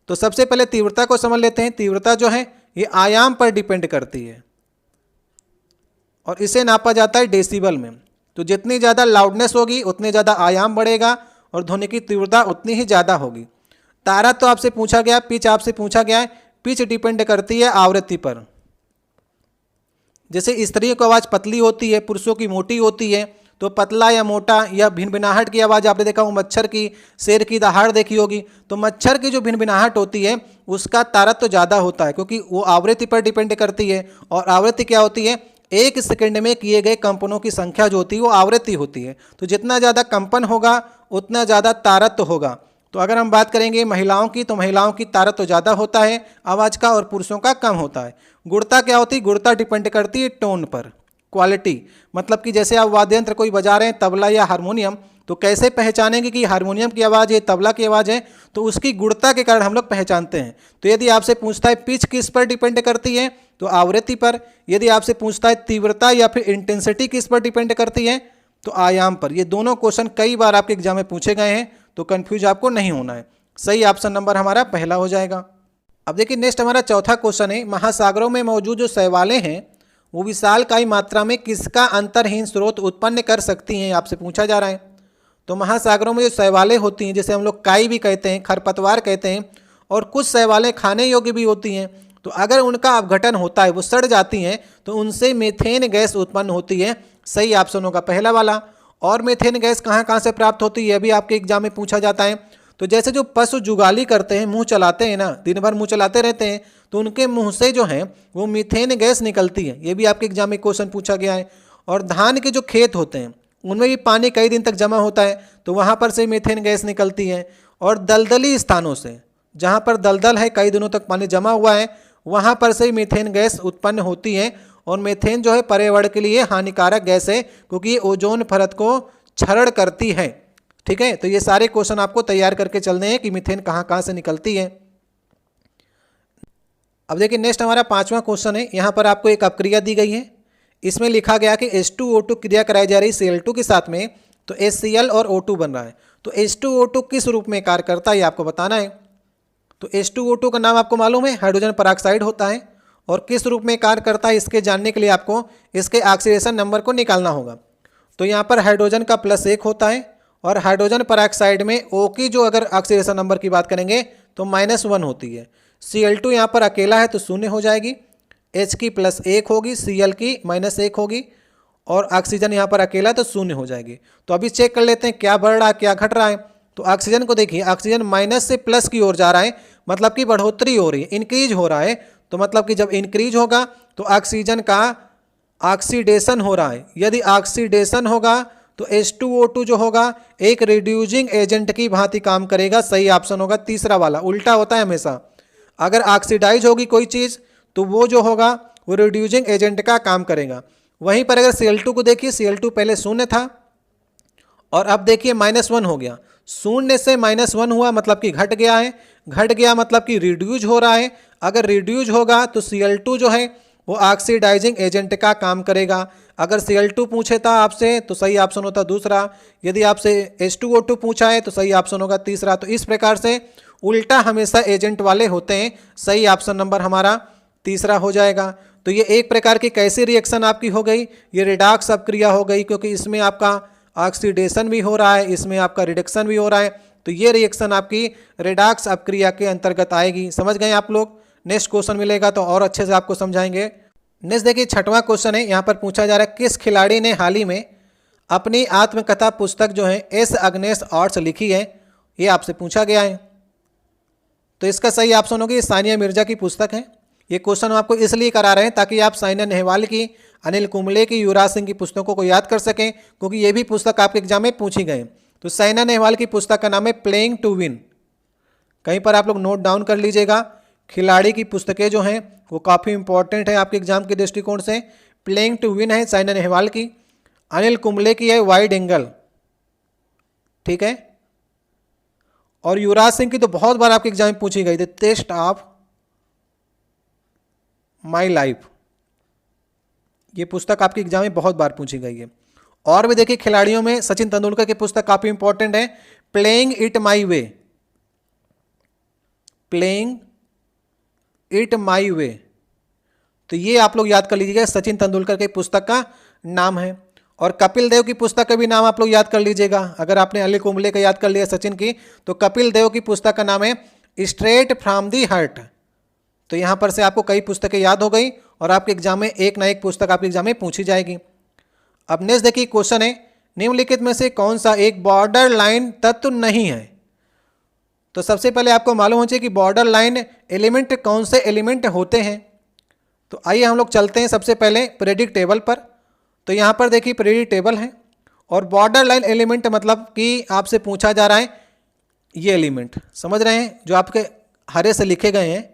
तो सबसे पहले तीव्रता को समझ लेते हैं। तीव्रता जो है ये आयाम पर डिपेंड करती है और इसे नापा जाता है डेसिबल में। तो जितनी ज़्यादा लाउडनेस होगी उतने ज़्यादा आयाम बढ़ेगा और ध्वनि की तीव्रता उतनी ही ज़्यादा होगी। तारा तो आपसे पूछा गया, पिच आपसे पूछा गया है। पिच डिपेंड करती है आवृत्ति पर। जैसे स्त्रियों की आवाज़ पतली होती है, पुरुषों की मोटी होती है। तो पतला या मोटा या भिनभिनाहट की आवाज़ आपने देखा हो, मच्छर की, शेर की दहाड़ देखी होगी। तो मच्छर की जो भिनभिनाहट होती है उसका तारत्व तो ज़्यादा होता है, क्योंकि वो आवृत्ति पर डिपेंड करती है। और आवृत्ति क्या होती है? 1 सेकंड में किए गए कंपनों की संख्या जो होती है वो आवृत्ति होती है। तो जितना ज़्यादा कंपन होगा उतना ज़्यादा तारत्व होगा। तो अगर हम बात करेंगे महिलाओं की, तो महिलाओं की तारत्व तो ज़्यादा होता है आवाज़ का और पुरुषों का कम होता है। गुणता क्या होती है? गुणता डिपेंड करती है टोन पर। क्वालिटी मतलब कि जैसे आप वाद्य यंत्र कोई बजा रहे हैं, तबला या हारमोनियम, तो कैसे पहचानेंगे कि हारमोनियम की आवाज़ है, तबला की आवाज़ है? तो उसकी गुणता के कारण हम लोग पहचानते हैं। तो यदि आपसे पूछता है पिच किस पर डिपेंड करती है, तो आवृत्ति पर। यदि आपसे पूछता है तीव्रता या फिर इंटेंसिटी किस पर डिपेंड करती है, तो आयाम पर। ये दोनों क्वेश्चन कई बार आपके एग्जाम में पूछे गए हैं, तो कंफ्यूज आपको नहीं होना है। सही ऑप्शन नंबर हमारा पहला हो जाएगा। अब देखिए नेक्स्ट हमारा चौथा क्वेश्चन है, महासागरों में मौजूद जो शैवालें हैं वो विशालकाय मात्रा में किसका अंतरहीन स्रोत उत्पन्न कर सकती हैं, आपसे पूछा जा रहा है। तो महासागरों में जो शैवालें होती हैं, जैसे हम लोग काई भी कहते हैं, खरपतवार कहते हैं, और कुछ शैवालें खाने योग्य भी होती हैं। तो अगर उनका अपघटन होता है, वो सड़ जाती हैं, तो उनसे मीथेन गैस उत्पन्न होती है। सही ऑप्शन होगा पहला वाला। और मीथेन गैस कहाँ कहाँ से प्राप्त होती है, यह भी आपके एग्जाम में पूछा जाता है। तो जैसे जो पशु जुगाली करते हैं, मुंह चलाते हैं ना, दिन भर मुंह चलाते रहते हैं, तो उनके मुंह से जो है वो मीथेन गैस निकलती है। ये भी आपके एग्जाम में क्वेश्चन पूछा गया है। और धान के जो खेत होते हैं उनमें भी पानी कई दिन तक जमा होता है, तो वहाँ पर से मीथेन गैस निकलती है। और दलदली स्थानों से, जहाँ पर दलदल है, कई दिनों तक पानी जमा हुआ है, वहाँ पर से मीथेन गैस उत्पन्न होती है। और मीथेन जो है पर्यावरण के लिए हानिकारक गैस है, क्योंकि ये ओजोन परत को क्षरण करती है। ठीक है, तो ये सारे क्वेश्चन आपको तैयार करके चलने हैं कि मीथेन कहाँ कहाँ से निकलती है। अब देखिए नेक्स्ट हमारा पांचवा क्वेश्चन है। यहाँ पर आपको एक अपक्रिया दी गई है। इसमें लिखा गया कि H2O2 क्रिया कराई जा रही Cl2 के साथ में, तो HCl और O2 बन रहा है। तो H2O2 किस रूप में कार्य करता है, ये आपको बताना है। तो H2O2 का नाम आपको मालूम है, हाइड्रोजन परऑक्साइड होता है। और किस रूप में कार्य करता है इसके जानने के लिए आपको इसके ऑक्सीडेशन नंबर को निकालना होगा। तो यहाँ पर हाइड्रोजन का +1 होता है, और हाइड्रोजन परऑक्साइड में O की जो अगर ऑक्सीडेशन नंबर की बात करेंगे तो -1 होती है। Cl2 यहाँ पर अकेला है तो 0 हो जाएगी, H की +1 होगी, Cl की -1 होगी, और ऑक्सीजन यहाँ पर अकेला है तो 0 हो जाएगी। तो अभी चेक कर लेते हैं क्या बढ़ रहा है क्या घट रहा है। तो ऑक्सीजन को देखिए, ऑक्सीजन माइनस से प्लस की ओर जा रहा है, मतलब कि बढ़ोतरी हो रही है, इंक्रीज हो रहा है। तो मतलब कि जब इंक्रीज होगा तो ऑक्सीजन का ऑक्सीडेशन हो रहा है। यदि ऑक्सीडेशन होगा तो H2O2 जो होगा एक रिड्यूसिंग एजेंट की भांति काम करेगा। सही ऑप्शन होगा तीसरा वाला। उल्टा होता है हमेशा, अगर ऑक्सीडाइज होगी कोई चीज़ तो वो जो होगा वो रिड्यूसिंग एजेंट का काम करेगा। वहीं पर अगर Cl2 को देखिए, Cl2 पहले 0 था और अब देखिए -1 हो गया। 0 से -1 हुआ मतलब कि घट गया है, घट गया मतलब कि रिड्यूज हो रहा है। अगर रिड्यूज होगा तो Cl2 जो है वो ऑक्सीडाइजिंग एजेंट का काम करेगा। अगर Cl2 पूछे था आपसे तो सही ऑप्शन होता दूसरा, यदि आपसे H2O2 पूछा है तो सही ऑप्शन होगा तीसरा। तो इस प्रकार से उल्टा हमेशा एजेंट वाले होते हैं। सही ऑप्शन नंबर हमारा तीसरा हो जाएगा। तो ये एक प्रकार की कैसी रिएक्शन आपकी हो गई, ये रिडॉक्स अपक्रिया हो गई, क्योंकि इसमें आपका ऑक्सीडेशन भी हो रहा है, इसमें आपका रिडक्शन भी हो रहा है। तो ये रिएक्शन आपकी रिडॉक्स अपक्रिया के अंतर्गत आएगी। समझ गए आप लोग। नेक्स्ट क्वेश्चन मिलेगा तो और अच्छे से आपको समझाएंगे। नेक्स्ट देखिए छठवां क्वेश्चन है। यहाँ पर पूछा जा रहा है किस खिलाड़ी ने हाल ही में अपनी आत्मकथा पुस्तक जो है एस अग्नेस आर्ट्स लिखी है, ये आपसे पूछा गया है। तो इसका सही ऑप्शन होगी सानिया मिर्जा की पुस्तक है। ये क्वेश्चन हम आपको इसलिए करा रहे हैं ताकि आप साइना नेहवाल की, अनिल कुंबले की, युवराज सिंह की पुस्तकों को याद कर सकें, क्योंकि ये भी पुस्तक आपके एग्जाम में पूछी गई। तो साइना नेहवाल की पुस्तक का नाम है प्लेइंग टू विन। कहीं पर आप लोग नोट डाउन कर लीजिएगा। खिलाड़ी की पुस्तकें जो हैं वो काफ़ी इंपॉर्टेंट है आपके एग्जाम के दृष्टिकोण से। प्लेइंग टू विन है साइना नेहवाल की। अनिल कुंबले की है वाइड एंगल। ठीक है। और युवराज सिंह की तो बहुत बार आपके एग्जाम में पूछी गई थी, टेस्ट ऑफ माई लाइफ, ये पुस्तक आपके एग्जाम में बहुत बार पूछी गई है। और भी देखिए खिलाड़ियों में सचिन तेंदुलकर की पुस्तक काफी इंपॉर्टेंट है, playing it my way, playing it my way, तो ये आप लोग याद कर लीजिएगा, सचिन तेंदुलकर की पुस्तक का नाम है। और कपिल देव की पुस्तक का भी नाम आप लोग याद कर लीजिएगा। अगर आपने अली कुंबले का याद कर लिया सचिन की, तो कपिल देव की पुस्तक का नाम है स्ट्रेट फ्रॉम दी हार्ट। तो यहां पर से आपको कई पुस्तकें याद हो गई और आपके एग्जाम में एक ना एक पुस्तक आपके एग्जाम में पूछी जाएगी। अब नेक्स्ट देखिए क्वेश्चन है, निम्नलिखित में से कौन सा एक बॉर्डर लाइन तत्व नहीं है। तो सबसे पहले आपको मालूम होना चाहिए कि बॉर्डर लाइन एलिमेंट कौन से एलिमेंट होते हैं। तो आइए हम लोग चलते हैं सबसे पहले प्रेडिक्ट टेबल पर। तो यहाँ पर देखिए प्रेडिक्ट टेबल है और बॉर्डर लाइन एलिमेंट मतलब कि आपसे पूछा जा रहा है ये एलिमेंट, समझ रहे हैं, जो आपके हरे से लिखे गए हैं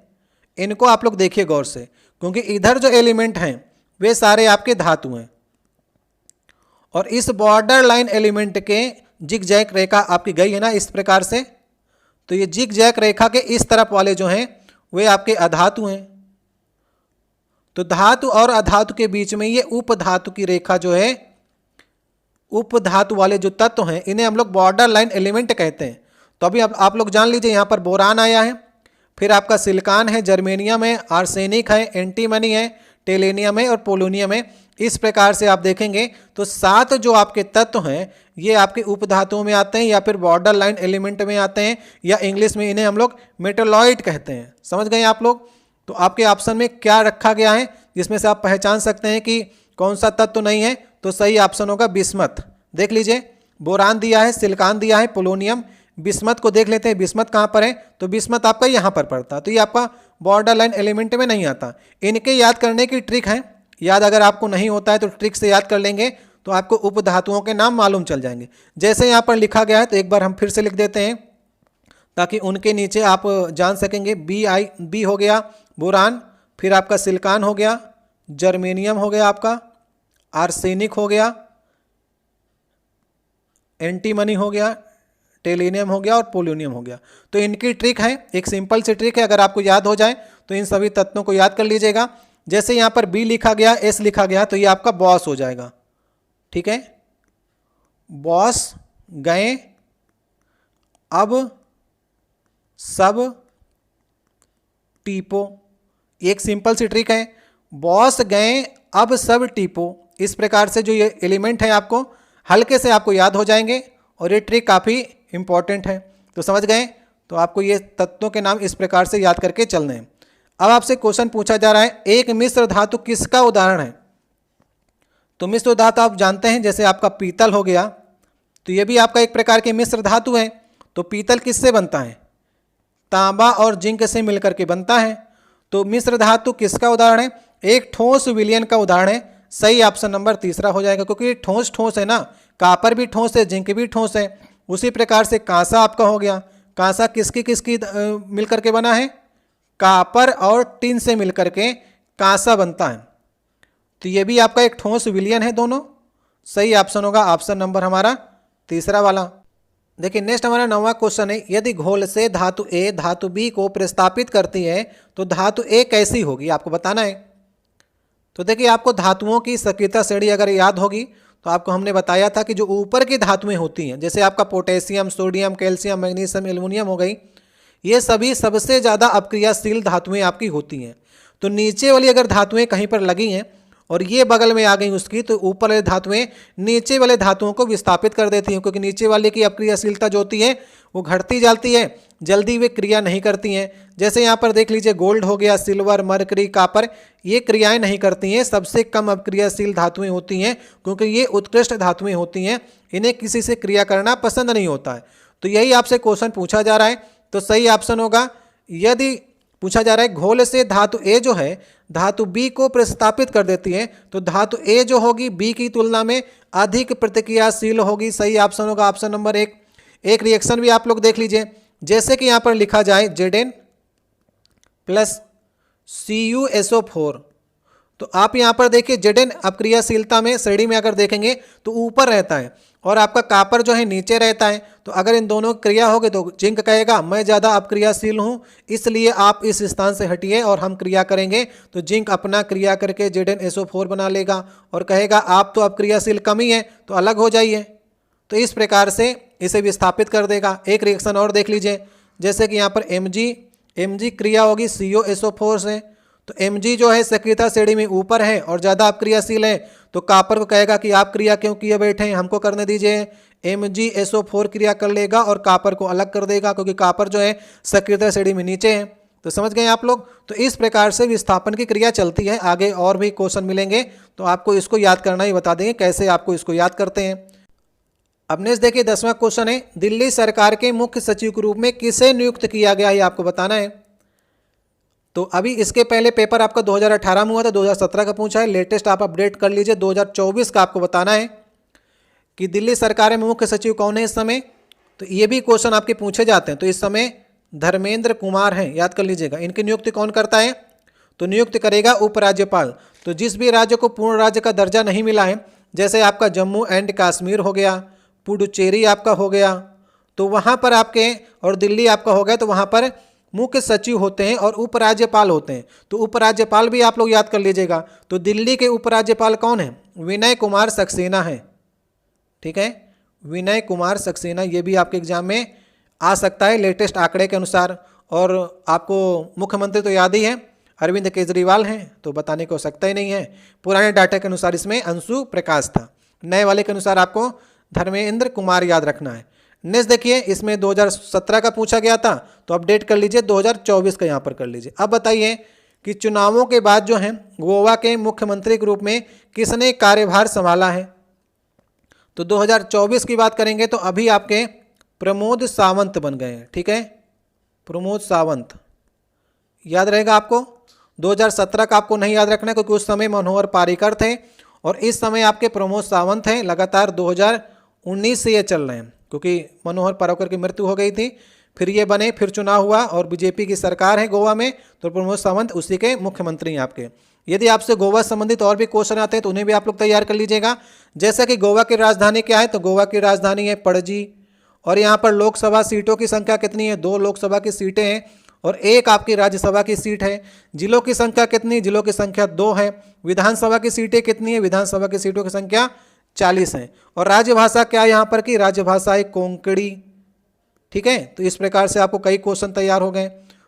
इनको आप लोग देखिए गौर से, क्योंकि इधर जो एलिमेंट हैं वे सारे आपके धातु हैं। और इस बॉर्डर लाइन एलिमेंट के जिग जैक रेखा आपकी गई है ना इस प्रकार से, तो ये जिग जैक रेखा के इस तरफ वाले जो हैं वे आपके अधातु हैं। तो धातु और अधातु के बीच में ये उपधातु की रेखा जो है, उपधातु वाले जो तत्व हैं इन्हें हम लोग बॉर्डर लाइन एलिमेंट कहते हैं। तो अभी आप लोग जान लीजिए, यहाँ पर बोरान आया है, फिर आपका सिलिकॉन है, जर्मेनियम है, आर्सेनिक है, एंटीमनी है, टेलेनियम है और पोलोनियम है। इस प्रकार से आप देखेंगे तो 7 जो आपके तत्व हैं ये आपके उपधातुओं में आते हैं या फिर बॉर्डर लाइन एलिमेंट में आते हैं, या इंग्लिश में इन्हें हम लोग मेटलॉइड कहते हैं। समझ गए आप लोग। तो आपके ऑप्शन में क्या रखा गया है जिसमें से आप पहचान सकते हैं कि कौन सा तत्व नहीं है, तो सही ऑप्शन होगा बिस्मथ। देख लीजिए, बोरान दिया है, सिलिकॉन दिया है, पोलोनियम, बिस्मथ को देख लेते हैं बिस्मथ कहाँ पर है, तो बिस्मथ आपका यहाँ पर पड़ता है, तो ये आपका बॉर्डर लाइन एलिमेंट में नहीं आता। इनके याद करने की ट्रिक है, याद अगर आपको नहीं होता है तो ट्रिक से याद कर लेंगे तो आपको उपधातुओं के नाम मालूम चल जाएंगे। जैसे यहाँ पर लिखा गया है तो एक बार हम फिर से लिख देते हैं ताकि उनके नीचे आप जान सकेंगे। बी हो गया बोरान, फिर आपका सिलिकॉन हो गया, जर्मेनियम हो गया, आपका आर्सेनिक हो गया, एंटीमनी हो गया, टेलेनियम हो गया और पोलोनियम हो गया। तो इनकी ट्रिक है, एक सिंपल सी ट्रिक है, अगर आपको याद हो जाए तो इन सभी तत्वों को याद कर लीजिएगा। जैसे यहाँ पर बी लिखा गया, एस लिखा गया, तो ये आपका बॉस हो जाएगा। ठीक है, बॉस गए अब सब टीपो, एक सिंपल सी ट्रिक है, बॉस गए अब सब टीपो। इस प्रकार से जो ये एलिमेंट है आपको हल्के से आपको याद हो जाएंगे और ये ट्रिक काफ़ी इंपॉर्टेंट है। तो समझ गए, तो आपको ये तत्वों के नाम इस प्रकार से याद करके चलने हैं। अब आपसे क्वेश्चन पूछा जा रहा है, एक मिश्र धातु किसका उदाहरण है। तो मिश्र धातु आप जानते हैं, जैसे आपका पीतल हो गया, तो ये भी आपका एक प्रकार की मिश्र धातु है। तो पीतल किससे बनता है, तांबा और जिंक से मिलकर के बनता है। तो मिश्र धातु किसका उदाहरण है, एक ठोस विलयन का उदाहरण है। सही ऑप्शन नंबर तीसरा हो जाएगा, क्योंकि ठोस ठोस है ना, कापर भी ठोस है, जिंक भी ठोस है। उसी प्रकार से कांसा आपका हो गया, कांसा किसकी किसकी मिलकर के बना है, कापर और टिन से मिलकर के कांसा बनता है। तो ये भी आपका एक ठोस विलयन है दोनों। सही ऑप्शन होगा ऑप्शन नंबर हमारा तीसरा वाला। देखिए नेक्स्ट हमारा 9वां क्वेश्चन है, यदि घोल से धातु ए धातु बी को प्रतिस्थापित करती है तो धातु ए कैसी होगी, आपको बताना है। तो देखिए आपको धातुओं की सक्रियता श्रेणी अगर याद होगी तो आपको हमने बताया था कि जो ऊपर की धातुएं होती हैं, जैसे आपका potassium, sodium, calcium, magnesium, aluminium हो गई, ये सभी सबसे ज़्यादा अपक्रियाशील धातुएं आपकी होती हैं। तो नीचे वाली अगर धातुएं कहीं पर लगी हैं और ये बगल में आ गई उसकी, तो ऊपर वाली धातुएं नीचे वाले धातुओं को विस्थापित कर देती हैं, क्योंकि नीचे वाले की अपक्रियाशीलता जो होती है वो घटती जाती है, जल्दी वे क्रिया नहीं करती हैं। जैसे यहाँ पर देख लीजिए, गोल्ड हो गया, सिल्वर, मरकरी, कापर, ये क्रियाएं नहीं करती हैं, सबसे कम अपक्रियाशील धातुएं होती हैं, क्योंकि ये उत्कृष्ट धातुएं होती हैं, इन्हें किसी से क्रिया करना पसंद नहीं होता है। तो यही आपसे क्वेश्चन पूछा जा रहा है। तो सही ऑप्शन होगा, यदि पूछा जा रहा है घोल से धातु ए जो है धातु बी को प्रतिस्थापित कर देती है, तो धातु ए जो होगी बी की तुलना में अधिक प्रतिक्रियाशील होगी। सही ऑप्शन होगा ऑप्शन नंबर 1। एक रिएक्शन भी आप लोग देख लीजिए, जैसे कि यहाँ पर लिखा जाए Zn प्लस CuSO4, तो आप यहाँ पर देखिए Zn अब क्रियाशीलता में श्रेणी में अगर देखेंगे तो ऊपर रहता है और आपका कॉपर जो है नीचे रहता है। तो अगर इन दोनों की क्रिया होगी तो जिंक कहेगा मैं ज़्यादा अब क्रियाशील हूँ, इसलिए आप इस स्थान से हटिए और हम क्रिया करेंगे। तो जिंक अपना क्रिया करके ZnSO4 बना लेगा और कहेगा आप तो अब क्रियाशील कम ही है, तो अलग हो जाइए। तो इस प्रकार से इसे विस्थापित कर देगा। एक रिएक्शन और देख लीजिए, जैसे कि यहाँ पर Mg क्रिया होगी COSO4 से। तो Mg जो है सक्रियता श्रेणी में ऊपर है और ज़्यादा आप क्रियाशील है, तो कॉपर को कहेगा कि आप क्रिया क्यों किए बैठे हैं, हमको करने दीजिए। MgSO4 क्रिया कर लेगा और कॉपर को अलग कर देगा, क्योंकि कॉपर जो है सक्रियता श्रेणी में नीचे है। तो समझ गए आप लोग। तो इस प्रकार से विस्थापन की क्रिया चलती है। आगे और भी क्वेश्चन मिलेंगे तो आपको इसको याद करना ही बता देंगे कैसे आपको इसको याद करते हैं। अब नेक्स्ट देखिए 10वां क्वेश्चन है, दिल्ली सरकार के मुख्य सचिव के रूप में किसे नियुक्त किया गया है आपको बताना है। तो अभी इसके पहले पेपर आपका 2018 में हुआ था, 2017 का पूछा है। लेटेस्ट आप अपडेट कर लीजिए, 2024 का आपको बताना है कि दिल्ली सरकार में मुख्य सचिव कौन है इस समय। तो ये भी क्वेश्चन आपके पूछे जाते हैं। तो इस समय धर्मेंद्र कुमार हैं, याद कर लीजिएगा। इनकी नियुक्ति कौन करता है, तो नियुक्त करेगा उपराज्यपाल। तो जिस भी राज्य को पूर्ण राज्य का दर्जा नहीं मिला है, जैसे आपका जम्मू एंड कश्मीर हो गया, पुडुचेरी आपका हो गया, तो वहाँ पर आपके और दिल्ली आपका हो गया, तो वहाँ पर मुख्य सचिव होते हैं और उपराज्यपाल होते हैं। तो उपराज्यपाल भी आप लोग याद कर लीजिएगा। तो दिल्ली के उपराज्यपाल कौन है, विनय कुमार सक्सेना है। ठीक है, विनय कुमार सक्सेना, ये भी आपके एग्जाम में आ सकता है लेटेस्ट आंकड़े के अनुसार। और आपको मुख्यमंत्री तो याद ही है, अरविंद केजरीवाल हैं, तो बताने को सकता ही नहीं है। पुराने डाटा के अनुसार इसमें अंशु प्रकाश था, नए वाले के अनुसार आपको धर्मेंद्र कुमार याद रखना है। नेक्स्ट देखिए, इसमें 2017 का पूछा गया था, तो अपडेट कर लीजिए, 2024 का यहाँ पर कर लीजिए। अब बताइए कि चुनावों के बाद जो है गोवा के मुख्यमंत्री के रूप में किसने कार्यभार संभाला है। तो 2024 की बात करेंगे तो अभी आपके प्रमोद सावंत बन गए हैं। ठीक है, प्रमोद सावंत याद रहेगा आपको। 2017 का आपको नहीं याद रखना है, क्योंकि उस समय मनोहर पारीकर थे और इस समय आपके प्रमोद सावंत हैं। लगातार 2019 से ये चल रहे हैं, क्योंकि मनोहर पारीकर की मृत्यु हो गई थी, फिर ये बने, फिर चुनाव हुआ और बीजेपी की सरकार है गोवा में, तो प्रमोद सावंत उसी के मुख्यमंत्री हैं आपके। यदि आपसे गोवा संबंधित और भी क्वेश्चन आते हैं तो उन्हें भी आप लोग तैयार कर लीजिएगा। जैसा कि गोवा की राजधानी क्या है, तो गोवा की राजधानी है पणजी। और यहाँ पर लोकसभा सीटों की संख्या कितनी है, 2 लोकसभा की सीटें हैं और 1 आपकी राज्यसभा की सीट है। जिलों की संख्या कितनी, जिलों की संख्या 2 है। विधानसभा की सीटें कितनी है, विधानसभा की सीटों की संख्या 40 है। और राजभाषा क्या है यहाँ पर की, राजभाषा है कोंकणी। ठीक है, तो इस प्रकार से आपको कई क्वेश्चन तैयार हो गए।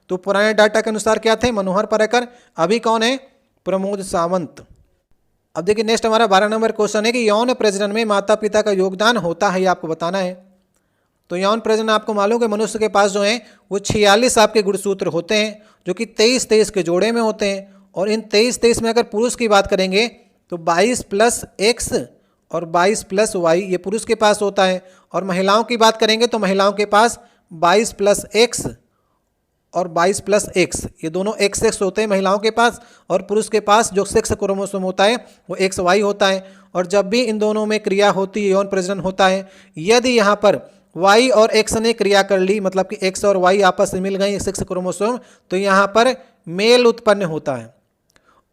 तो पुराने डाटा के अनुसार क्या थे, मनोहर पारीकर, अभी कौन है, प्रमोद सावंत। अब देखिए नेक्स्ट हमारा 12 नंबर क्वेश्चन है कि यौन प्रजनन में माता पिता का योगदान होता है, ये आपको बताना है। तो यौन प्रजनन आपको मालूम है मनुष्य के पास जो है वो 46 आपके गुणसूत्र होते हैं, जो कि 23-23 के जोड़े में होते हैं। और इन 23-23 में अगर पुरुष की बात करेंगे तो 22 + X और 22 + Y ये पुरुष के पास होता है। और महिलाओं की बात करेंगे तो महिलाओं के पास 22 + X और 22 + X, ये दोनों XX होते हैं महिलाओं के पास, और पुरुष के पास जो सेक्स क्रोमोसोम होता है वो XY होता है। और जब भी इन दोनों में क्रिया होती है, यौन प्रजनन होता है, यदि यहाँ पर Y और X ने क्रिया कर ली, मतलब कि X और Y आपस में मिल गई सेक्स क्रोमोसोम, तो यहाँ पर मेल उत्पन्न होता है।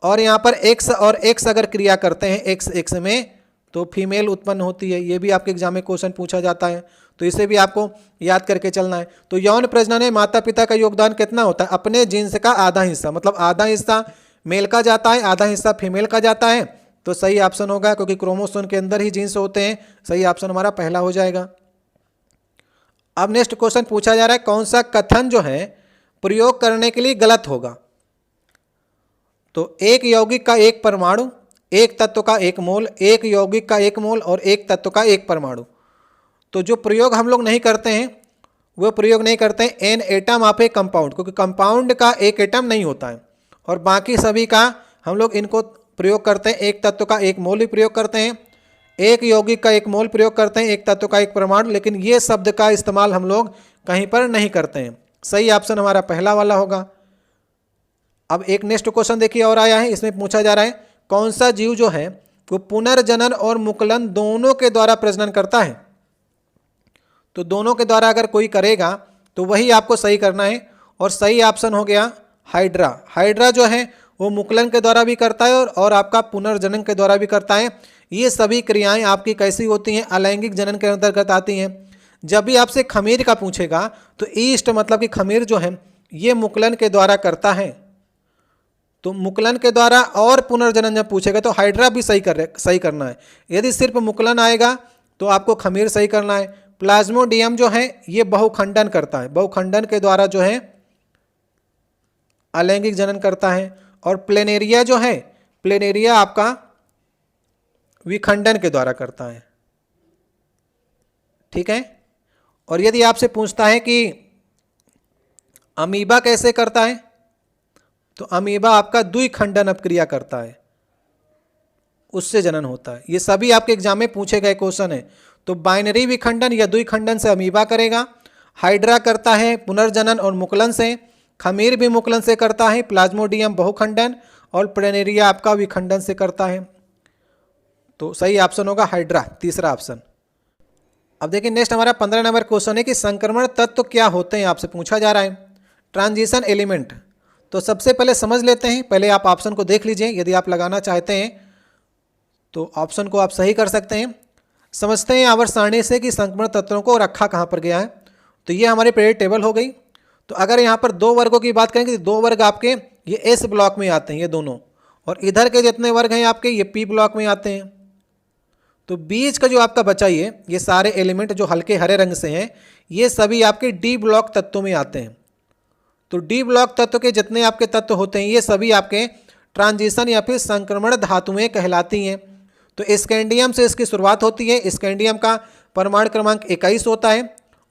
और यहाँ पर X और X अगर क्रिया करते हैं XX में, तो फीमेल उत्पन्न होती है। ये भी आपके एग्जाम में क्वेश्चन पूछा जाता है, तो इसे भी आपको याद करके चलना है। तो यौन प्रजनन में माता पिता का योगदान कितना होता है, अपने जीन्स का आधा हिस्सा, मतलब आधा हिस्सा मेल का जाता है, आधा हिस्सा फीमेल का जाता है। तो सही ऑप्शन होगा, क्योंकि क्रोमोसोम के अंदर ही जीन्स होते हैं। सही ऑप्शन हमारा पहला हो जाएगा। अब नेक्स्ट क्वेश्चन पूछा जा रहा है, कौन सा कथन जो है प्रयोग करने के लिए गलत होगा। तो एक यौगिक का एक परमाणु, एक तत्व का एक मोल, एक यौगिक का एक मोल और एक तत्व का एक परमाणु। तो जो प्रयोग हम लोग नहीं करते हैं वो प्रयोग नहीं करते हैं an atom of A compound, क्योंकि कंपाउंड का एक एटम नहीं होता है। और बाकी सभी का हम लोग इनको प्रयोग करते हैं। एक तत्व का एक मोल भी प्रयोग करते हैं, एक यौगिक का एक मोल प्रयोग करते हैं, एक तत्व का एक परमाणु, लेकिन ये शब्द का इस्तेमाल हम लोग कहीं पर नहीं करते हैं। सही ऑप्शन हमारा पहला वाला होगा। अब एक नेक्स्ट क्वेश्चन देखिए और आया है, इसमें पूछा जा रहा है कौन सा जीव जो है वो पुनर्जनन और मुकुलन दोनों के द्वारा प्रजनन करता है। तो दोनों के द्वारा अगर कोई करेगा तो वही आपको सही करना है। और सही ऑप्शन हो गया हाइड्रा। हाइड्रा जो है वो मुकुलन के द्वारा भी करता है और आपका पुनर्जनन के द्वारा भी करता है। ये सभी क्रियाएं आपकी कैसी होती हैं, अलैंगिक जनन के अंतर्गत आती हैं। जब भी आपसे खमीर का पूछेगा तो ईस्ट मतलब कि खमीर जो है ये मुकुलन के द्वारा करता है, तो मुकुलन के द्वारा और पुनर्जनन जब पूछेगा तो हाइड्रा भी सही करना है। यदि सिर्फ मुकुलन आएगा तो आपको खमीर सही करना है। प्लाज्मोडियम जो है ये बहुखंडन करता है, बहुखंडन के द्वारा जो है अलैंगिक जनन करता है। और प्लेनेरिया जो है, प्लेनेरिया आपका विखंडन के द्वारा करता है, ठीक है। और यदि आपसे पूछता है कि अमीबा कैसे करता है, तो अमीबा आपका द्विखंडन अपक्रिया करता है, उससे जनन होता है। ये सभी आपके एग्जाम में पूछे गए क्वेश्चन है। तो बाइनरी विखंडन या द्विखंडन से अमीबा करेगा, हाइड्रा करता है पुनर्जनन और मुकुलन से, खमीर भी मुकुलन से करता है, प्लाज्मोडियम बहुखंडन और प्लेनेरिया आपका विखंडन से करता है। तो सही ऑप्शन होगा हाइड्रा, तीसरा ऑप्शन। अब देखिए नेक्स्ट हमारा 15 नंबर क्वेश्चन है कि संक्रमण तत्व क्या होते हैं, आपसे पूछा जा रहा है। ट्रांजिशन एलिमेंट, तो सबसे पहले समझ लेते हैं, पहले आप ऑप्शन को देख लीजिए। यदि आप लगाना चाहते हैं तो ऑप्शन को आप सही कर सकते हैं। समझते हैं आवर्त सारणी से कि संक्रमण तत्वों को रखा कहाँ पर गया है। तो ये हमारी पीरियड टेबल हो गई। तो अगर यहाँ पर दो वर्गों की बात करेंगे तो दो वर्ग आपके ये एस ब्लॉक में आते हैं, ये दोनों, और इधर के जितने वर्ग हैं आपके ये पी ब्लॉक में आते हैं। तो बीच का जो आपका बचा ये सारे एलिमेंट जो हल्के हरे रंग से हैं ये सभी आपके डी ब्लॉक तत्वों में आते हैं। तो डी ब्लॉक तत्व के जितने आपके तत्व होते हैं ये सभी आपके ट्रांजिशन या फिर संक्रमण धातुएं कहलाती हैं। तो स्कैंडियम से इसकी शुरुआत होती है। स्कैंडियम का परमाणु क्रमांक 21 होता है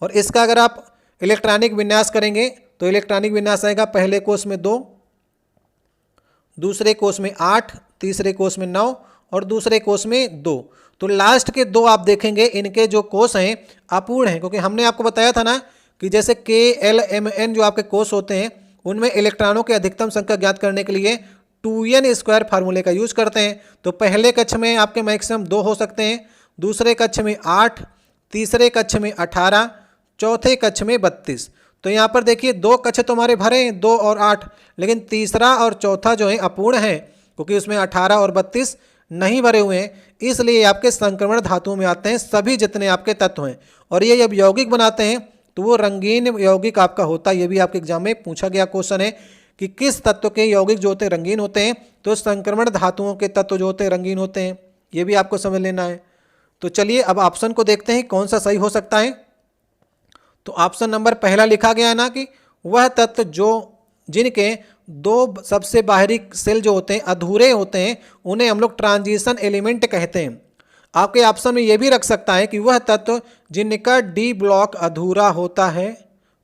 और इसका अगर आप इलेक्ट्रॉनिक विन्यास करेंगे तो इलेक्ट्रॉनिक विन्यास आएगा पहले कोष में 2, दूसरे कोष में 8, तीसरे कोष में 9 और दूसरे कोष में 2। तो लास्ट के 2 आप देखेंगे इनके जो कोष हैं अपूर्ण हैं, क्योंकि हमने आपको बताया था ना कि जैसे KLMN जो आपके कोष होते हैं उनमें इलेक्ट्रॉनों की अधिकतम संख्या ज्ञात करने के लिए 2n² फार्मूले का यूज करते हैं। तो पहले कक्ष में आपके मैक्सिमम 2 हो सकते हैं, दूसरे कक्ष में 8, तीसरे कक्ष में 18, चौथे कक्ष में 32। तो यहाँ पर देखिए 2 कक्ष तो हमारे भरे हैं 2 और 8, लेकिन तीसरा और चौथा जो है अपूर्ण है क्योंकि उसमें 18 और 32 नहीं भरे हुए हैं, इसलिए आपके संक्रमण धातुओं में आते हैं सभी जितने आपके तत्व हैं। और ये जब यौगिक बनाते हैं तो वो रंगीन यौगिक आपका होता है। ये भी आपके एग्जाम में पूछा गया क्वेश्चन है कि किस तत्व के यौगिक जो होते हैं रंगीन होते हैं, तो संक्रमण धातुओं के तत्व जो होते हैं रंगीन होते हैं। ये भी आपको समझ लेना है। तो चलिए अब ऑप्शन को देखते हैं कौन सा सही हो सकता है। तो ऑप्शन नंबर पहला लिखा गया है ना कि वह तत्व जो जिनके 2 सबसे बाहरी सेल जो होते हैं अधूरे होते हैं उन्हें हम लोग ट्रांजिशन एलिमेंट कहते हैं। आपके ऑप्शन में ये भी रख सकता है कि वह तत्व जिनका डी ब्लॉक अधूरा होता है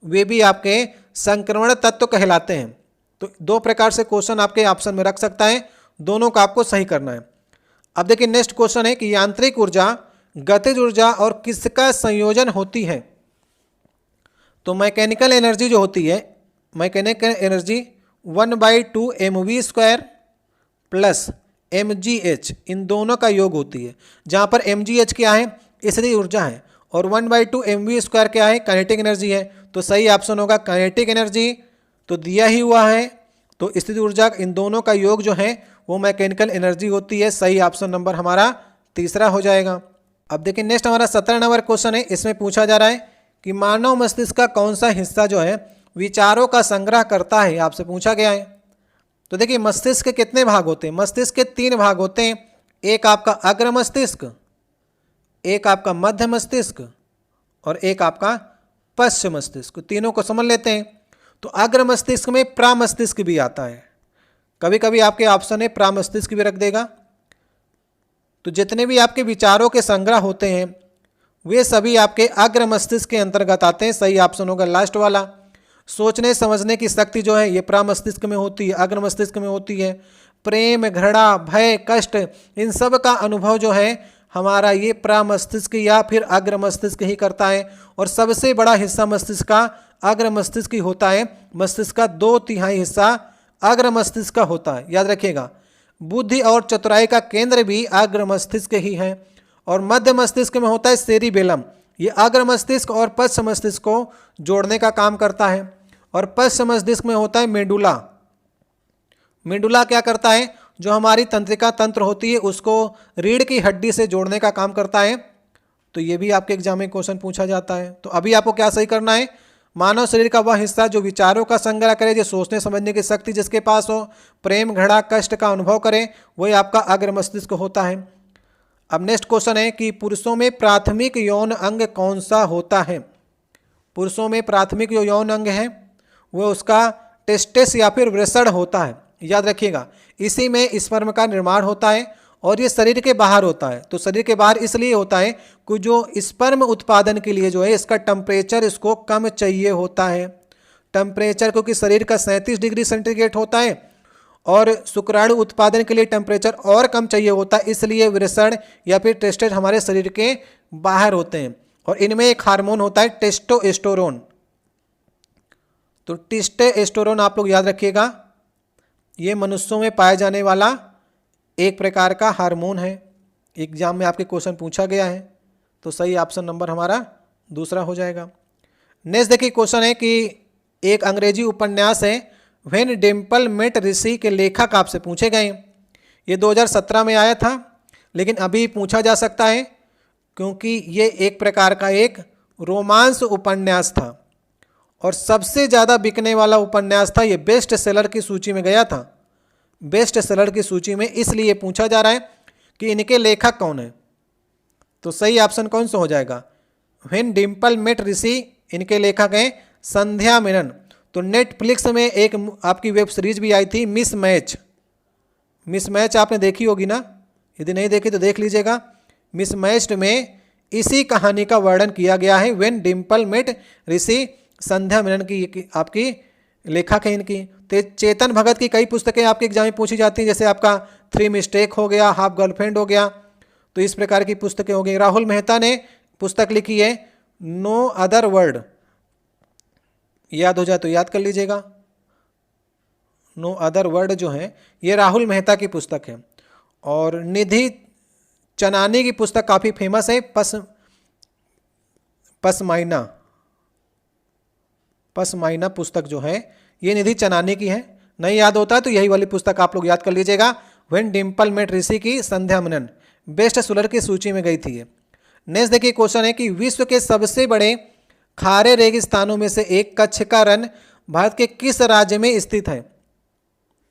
वे भी आपके संक्रमण तत्व कहलाते हैं। तो 2 प्रकार से क्वेश्चन आपके ऑप्शन में रख सकता है, दोनों का आपको सही करना है। अब देखिए नेक्स्ट क्वेश्चन है कि यांत्रिक ऊर्जा, गतिज ऊर्जा और किसका संयोजन होती है। तो मैकेनिकल एनर्जी जो होती है, mechanical energy 1/2 mv² plus mgh, इन दोनों का योग होती है। जहाँ पर mgh क्या है, स्थितिज ऊर्जा है, और 1/2 mv² क्या है, काइनेटिक एनर्जी है। तो सही ऑप्शन होगा काइनेटिक एनर्जी, तो दिया ही हुआ है। तो स्थितिज ऊर्जा इन दोनों का योग जो है वो मैकेनिकल एनर्जी होती है। सही ऑप्शन नंबर हमारा तीसरा हो जाएगा। अब देखिए नेक्स्ट हमारा 17 नंबर क्वेश्चन है। इसमें पूछा जा रहा है कि मानव मस्तिष्क का कौन सा हिस्सा जो है विचारों का संग्रह करता है, आपसे पूछा गया है। तो देखिए मस्तिष्क के कितने भाग होते हैं, मस्तिष्क के 3 भाग होते हैं। एक आपका अग्र मस्तिष्क, एक आपका मध्य मस्तिष्क और एक आपका पश्च मस्तिष्क। तीनों को समझ लेते हैं। तो अग्र मस्तिष्क में प्रामस्तिष्क भी आता है, कभी कभी आपके ऑप्शन है प्रामस्तिष्क भी रख देगा। तो जितने भी आपके विचारों के संग्रह होते हैं वे सभी आपके अग्र मस्तिष्क के अंतर्गत आते हैं। सही ऑप्शन होगा लास्ट वाला। सोचने समझने की शक्ति जो है ये प्रामस्तिष्क में होती है, अग्र मस्तिष्क में होती है। प्रेम, घृणा, भय, कष्ट, इन सब का अनुभव जो है हमारा ये प्रामस्तिष्क या फिर अग्र मस्तिष्क ही करता है। और सबसे बड़ा हिस्सा मस्तिष्क का अग्र मस्तिष्क ही होता है। मस्तिष्क का 2/3 हिस्सा अग्र मस्तिष्क का होता है, याद रखिएगा। बुद्धि और चतुराई का केंद्र भी अग्र मस्तिष्क ही है। और मध्य मस्तिष्क में होता है सेरिबेलम, ये अग्र मस्तिष्क और पश्च मस्तिष्क को जोड़ने का काम करता है। और पश्च मस्तिष्क में होता है मेडुला। मेडुला क्या करता है, जो हमारी तंत्रिका तंत्र होती है उसको रीढ़ की हड्डी से जोड़ने का काम करता है। तो ये भी आपके एग्जाम में क्वेश्चन पूछा जाता है। तो अभी आपको क्या सही करना है, मानव शरीर का वह हिस्सा जो विचारों का संग्रह करे, जो सोचने समझने की शक्ति जिसके पास हो, प्रेम घृणा कष्ट का अनुभव करे, वही आपका अग्र मस्तिष्क होता है। अब नेक्स्ट क्वेश्चन है कि पुरुषों में प्राथमिक यौन अंग कौन सा होता है। पुरुषों में प्राथमिक जो यौन अंग है वो उसका टेस्टिस या फिर वृषण होता है। याद रखिएगा, इसी में स्पर्म का निर्माण होता है और ये शरीर के बाहर होता है। तो शरीर के बाहर इसलिए होता है कि जो स्पर्म उत्पादन के लिए जो है इसका टेम्परेचर इसको कम चाहिए होता है। टेम्परेचर क्योंकि शरीर का 37 डिग्री सेंटीग्रेड होता है और शुक्राणु उत्पादन के लिए टेम्परेचर और कम चाहिए होता है, इसलिए वृषण या फिर टेस्टेट हमारे शरीर के बाहर होते हैं। और इनमें एक हार्मोन होता है टेस्टोस्टेरोन। तो टेस्टोस्टेरोन आप लोग याद रखिएगा, ये मनुष्यों में पाया जाने वाला एक प्रकार का हार्मोन है। एग्जाम में आपके क्वेश्चन पूछा गया है, तो सही ऑप्शन नंबर हमारा दूसरा हो जाएगा। नेक्स्ट देखिए क्वेश्चन है कि एक अंग्रेजी उपन्यास है व्हेन डिम्पल मेट ऋषि के लेखक आपसे पूछे गए। ये 2017 में आया था, लेकिन अभी पूछा जा सकता है क्योंकि ये एक प्रकार का एक रोमांस उपन्यास था और सबसे ज़्यादा बिकने वाला उपन्यास था। ये बेस्ट सेलर की सूची में गया था, बेस्ट सेलर की सूची में, इसलिए पूछा जा रहा है कि इनके लेखक कौन है। तो सही ऑप्शन कौन सा हो जाएगा, व्हेन डिम्पल मेट ऋषि, इनके लेखक हैं संध्या मेनन। तो नेटफ्लिक्स में एक आपकी वेब सीरीज भी आई थी मिस मैच। मिस मैच आपने देखी होगी ना, यदि नहीं देखी तो देख लीजिएगा। मिस मैच में इसी कहानी का वर्णन किया गया है। व्हेन डिम्पल मेट ऋषि, संध्या मेनन की आपकी लेखक है इनकी। तो चेतन भगत की कई पुस्तकें आपके एग्जाम में पूछी जाती हैं, जैसे आपका 3 मिस्टेक हो गया, हाफ गर्लफ्रेंड हो गया, तो इस प्रकार की पुस्तकें हो गई। राहुल मेहता ने पुस्तक लिखी है नो अदर वर्ल्ड, याद हो जाए तो याद कर लीजिएगा। नो अदर वर्ल्ड जो है ये राहुल मेहता की पुस्तक है। और निधि चनानी की पुस्तक काफ़ी फेमस है, पसमाइना पुस्तक जो है ये निधि चनानी की है। नहीं याद होता है तो यही वाली पुस्तक आप लोग याद कर लीजिएगा, व्हेन डिम्पल मेट ऋषि की संध्या मेनन, बेस्ट सेलर की सूची में गई थी ये। नेक्स्ट देखिए क्वेश्चन है कि विश्व के सबसे बड़े खारे रेगिस्तानों में से एक कच्छ का रण भारत के किस राज्य में स्थित है।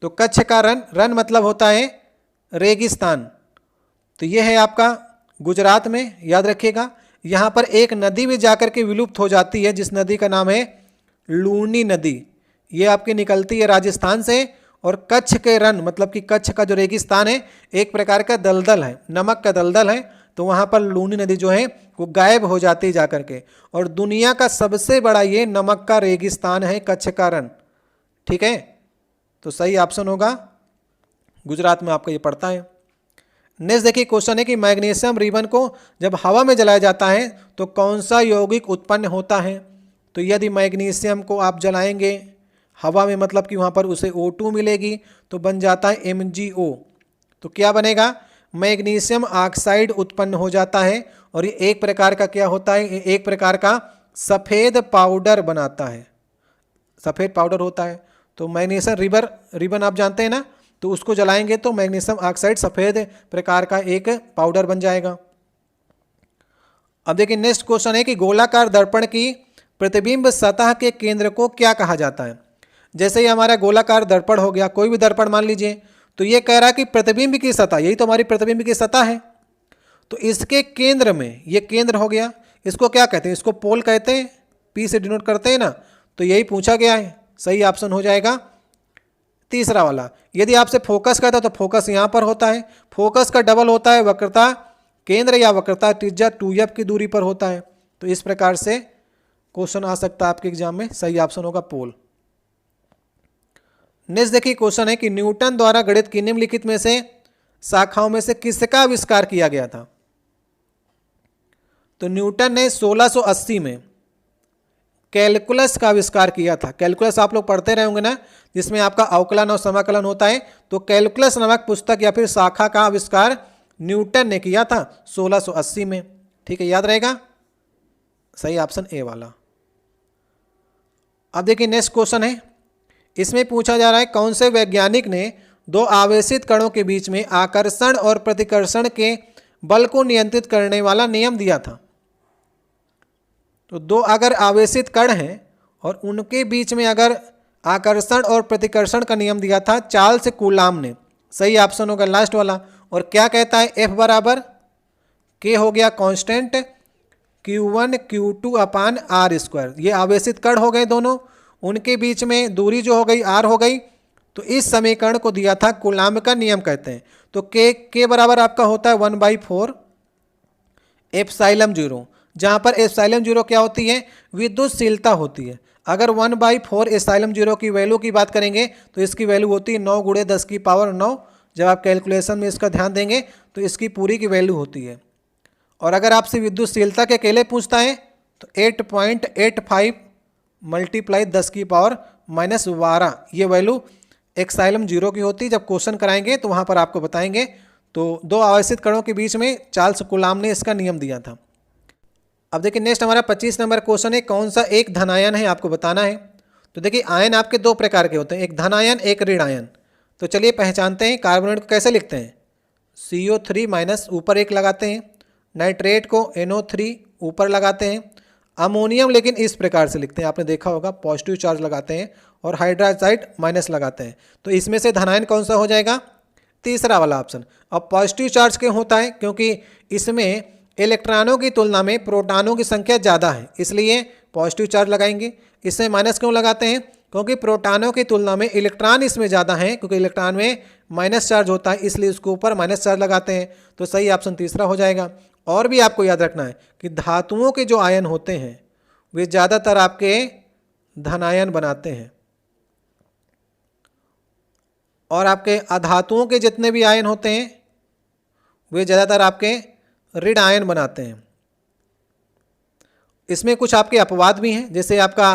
तो कच्छ का रण मतलब होता है रेगिस्तान, तो यह है आपका गुजरात में। याद रखिएगा, यहाँ पर एक नदी भी जाकर के विलुप्त हो जाती है, जिस नदी का नाम है लूनी नदी। ये आपकी निकलती है राजस्थान से। और कच्छ के रण मतलब कि कच्छ का जो रेगिस्तान है एक प्रकार का दलदल है, नमक का दलदल है, तो वहाँ पर लूनी नदी जो है वो गायब हो जाती है जाकर के। और दुनिया का सबसे बड़ा ये नमक का रेगिस्तान है कच्छ का रण। ठीक है, तो सही ऑप्शन होगा गुजरात में आपका ये पड़ता है। नेक्स्ट देखिए क्वेश्चन है कि मैग्नीशियम रिबन को जब हवा में जलाया जाता है तो कौन सा यौगिक उत्पन्न होता है। तो यदि मैग्नीशियम को आप जलाएंगे हवा में, मतलब कि वहाँ पर उसे O2 मिलेगी, तो बन जाता है MgO। तो क्या बनेगा, मैग्नीशियम ऑक्साइड उत्पन्न हो जाता है। और ये एक प्रकार का क्या होता है, एक प्रकार का सफ़ेद पाउडर बनाता है, सफ़ेद पाउडर होता है। तो मैग्नीशियम रिबन आप जानते हैं ना, तो उसको जलाएंगे तो मैग्नीशियम ऑक्साइड सफ़ेद प्रकार का एक पाउडर बन जाएगा। अब देखिए नेक्स्ट क्वेश्चन है कि गोलाकार दर्पण की प्रतिबिंब सतह के केंद्र को क्या कहा जाता है। जैसे ही हमारा गोलाकार दर्पण हो गया, कोई भी दर्पण मान लीजिए, तो ये कह रहा है कि प्रतिबिंब की सतह, यही तो हमारी प्रतिबिंब की सतह है, तो इसके केंद्र में, ये केंद्र हो गया, इसको क्या कहते हैं, इसको पोल कहते हैं, P से डिनोट करते हैं ना, तो यही पूछा गया है। सही ऑप्शन हो जाएगा तीसरा वाला। यदि आपसे फोकस कहता है तो फोकस यहाँ पर होता है, फोकस का डबल होता है वक्रता केंद्र या वक्रता त्रिज्या 2f की दूरी पर होता है। तो इस प्रकार से क्वेश्चन आ सकता है आपके एग्जाम में, सही ऑप्शन होगा पोल। नेक्स्ट देखिए क्वेश्चन है कि न्यूटन द्वारा गणित की निम्नलिखित में से शाखाओं में से किसका आविष्कार किया गया था। तो न्यूटन ने 1680 में कैलकुलस का आविष्कार किया था। कैलकुलस आप लोग पढ़ते रहे होंगे ना, जिसमें आपका अवकलन और समाकलन होता है। तो कैलकुलस नामक पुस्तक या फिर शाखा का आविष्कार न्यूटन ने किया था 1680 में। ठीक है, याद रहेगा, सही ऑप्शन ए वाला। अब देखिए नेक्स्ट क्वेश्चन है, इसमें पूछा जा रहा है कौन से वैज्ञानिक ने दो आवेशित कणों के बीच में आकर्षण और प्रतिकर्षण के बल को नियंत्रित करने वाला नियम दिया था। तो दो अगर आवेशित कण हैं और उनके बीच में अगर आकर्षण और प्रतिकर्षण का नियम दिया था चार्ल्स कूलाम ने। सही ऑप्शन होगा लास्ट वाला। और क्या कहता है, F बराबर K हो गया कांस्टेंट Q1 Q2 अपान R स्क्वायर। ये आवेशित कण हो गए दोनों, उनके बीच में दूरी जो हो गई R हो गई। तो इस समीकरण को दिया था कूलाम का नियम कहते हैं। तो K बराबर आपका होता है 1/4 एप्सिलॉन 0, जहाँ पर एप्सिलॉन 0 क्या होती है, विद्युतशीलता होती है। अगर 1/4 एप्सिलॉन 0 की वैल्यू की बात करेंगे तो इसकी वैल्यू होती है 9 × 10⁹ जब आप कैलकुलेशन में इसका ध्यान देंगे तो इसकी पूरी की वैल्यू होती है। और अगर आपसे विद्युतशीलता के अकेले पूछता है तो 8.85 × 10⁻⁻12 ये वैल्यू एप्सिलॉन 0 की होती है। जब क्वेश्चन कराएंगे तो वहाँ पर आपको बताएंगे। तो दो आवेशित कणों के बीच में चार्ल्स कूलाम ने इसका नियम दिया था। अब देखिए नेक्स्ट हमारा 25 नंबर क्वेश्चन है, कौन सा एक धनायन है आपको बताना है। तो देखिए आयन आपके दो प्रकार के होते हैं, एक धनायन एक ऋण आयन। तो चलिए पहचानते हैं। कार्बोनेट को कैसे लिखते हैं, CO3- ऊपर एक लगाते हैं, नाइट्रेट को NO3 ऊपर लगाते हैं, अमोनियम लेकिन इस प्रकार से लिखते हैं, आपने देखा होगा पॉजिटिव चार्ज लगाते हैं, और हाइड्रोक्साइड माइनस लगाते हैं। तो इसमें से धनायन कौन सा हो जाएगा, तीसरा वाला ऑप्शन। अब पॉजिटिव चार्ज क्यों होता है, क्योंकि इसमें इलेक्ट्रॉनों की तुलना में प्रोटॉनों की संख्या ज़्यादा है, इसलिए पॉजिटिव चार्ज लगाएंगे। इसमें माइनस क्यों लगाते हैं, क्योंकि प्रोटॉनों की तुलना में इलेक्ट्रॉन इसमें ज़्यादा हैं, क्योंकि इलेक्ट्रॉन में माइनस चार्ज होता है, इसलिए उसके ऊपर माइनस चार्ज लगाते हैं। तो सही ऑप्शन तीसरा हो जाएगा। और भी आपको याद रखना है कि धातुओं के जो आयन होते हैं वे ज़्यादातर आपके धनायन बनाते हैं, और आपके अधातुओं के जितने भी आयन होते हैं वे ज़्यादातर आपके ऋण आयन बनाते हैं। इसमें कुछ आपके अपवाद भी हैं, जैसे आपका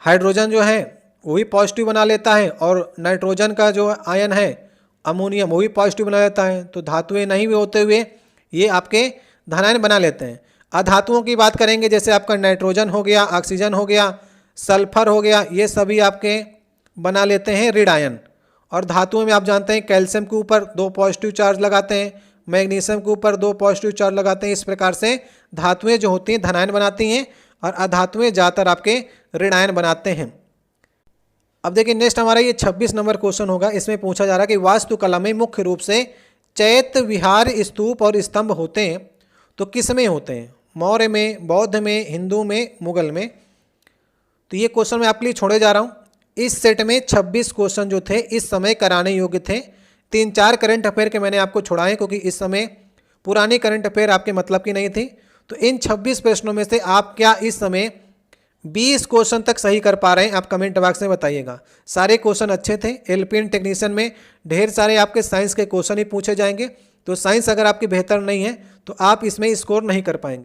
हाइड्रोजन जो है वो भी पॉजिटिव बना लेता है, और नाइट्रोजन का जो आयन है अमोनियम वो भी पॉजिटिव बना लेता है। तो धातुएं नहीं भी होते हुए ये आपके धनायन बना लेते हैं। अधातुओं की बात करेंगे, जैसे आपका नाइट्रोजन हो गया, ऑक्सीजन हो गया, सल्फर हो गया, ये सभी आपके बना लेते हैं ऋण आयन। और धातुओं में आप जानते हैं कैल्शियम के ऊपर 2 पॉजिटिव चार्ज लगाते हैं, मैग्नीशियम के ऊपर 2 पॉजिटिव चार्ज लगाते हैं। इस प्रकार से धातुएं जो होती हैं धनायन बनाती हैं, और अधातुएं ज़्यादातर आपके ऋण आयन बनाते हैं। अब देखिए नेक्स्ट हमारा ये 26 नंबर क्वेश्चन होगा। इसमें पूछा जा रहा है कि वास्तुकला में मुख्य रूप से चैत्य विहार स्तूप और स्तंभ होते हैं, तो किस में होते हैं, मौर्य में, बौद्ध में, हिंदू में, मुगल में। तो ये क्वेश्चन मैं आपके लिए छोड़े जा रहा हूँ। इस सेट में 26 क्वेश्चन जो थे इस समय कराने योग्य थे। 3-4 करंट अफेयर के मैंने आपको छोड़ाए, क्योंकि इस समय पुरानी करंट अफेयर आपके मतलब की नहीं थी। तो इन 26 प्रश्नों में से आप क्या इस समय 20 क्वेश्चन तक सही कर पा रहे हैं, आप कमेंट बॉक्स में बताइएगा। सारे क्वेश्चन अच्छे थे। एलपीएन टेक्नीशियन में ढेर सारे आपके साइंस के क्वेश्चन ही पूछे जाएंगे, तो साइंस अगर आपकी बेहतर नहीं है तो आप इसमें स्कोर नहीं कर पाएंगे।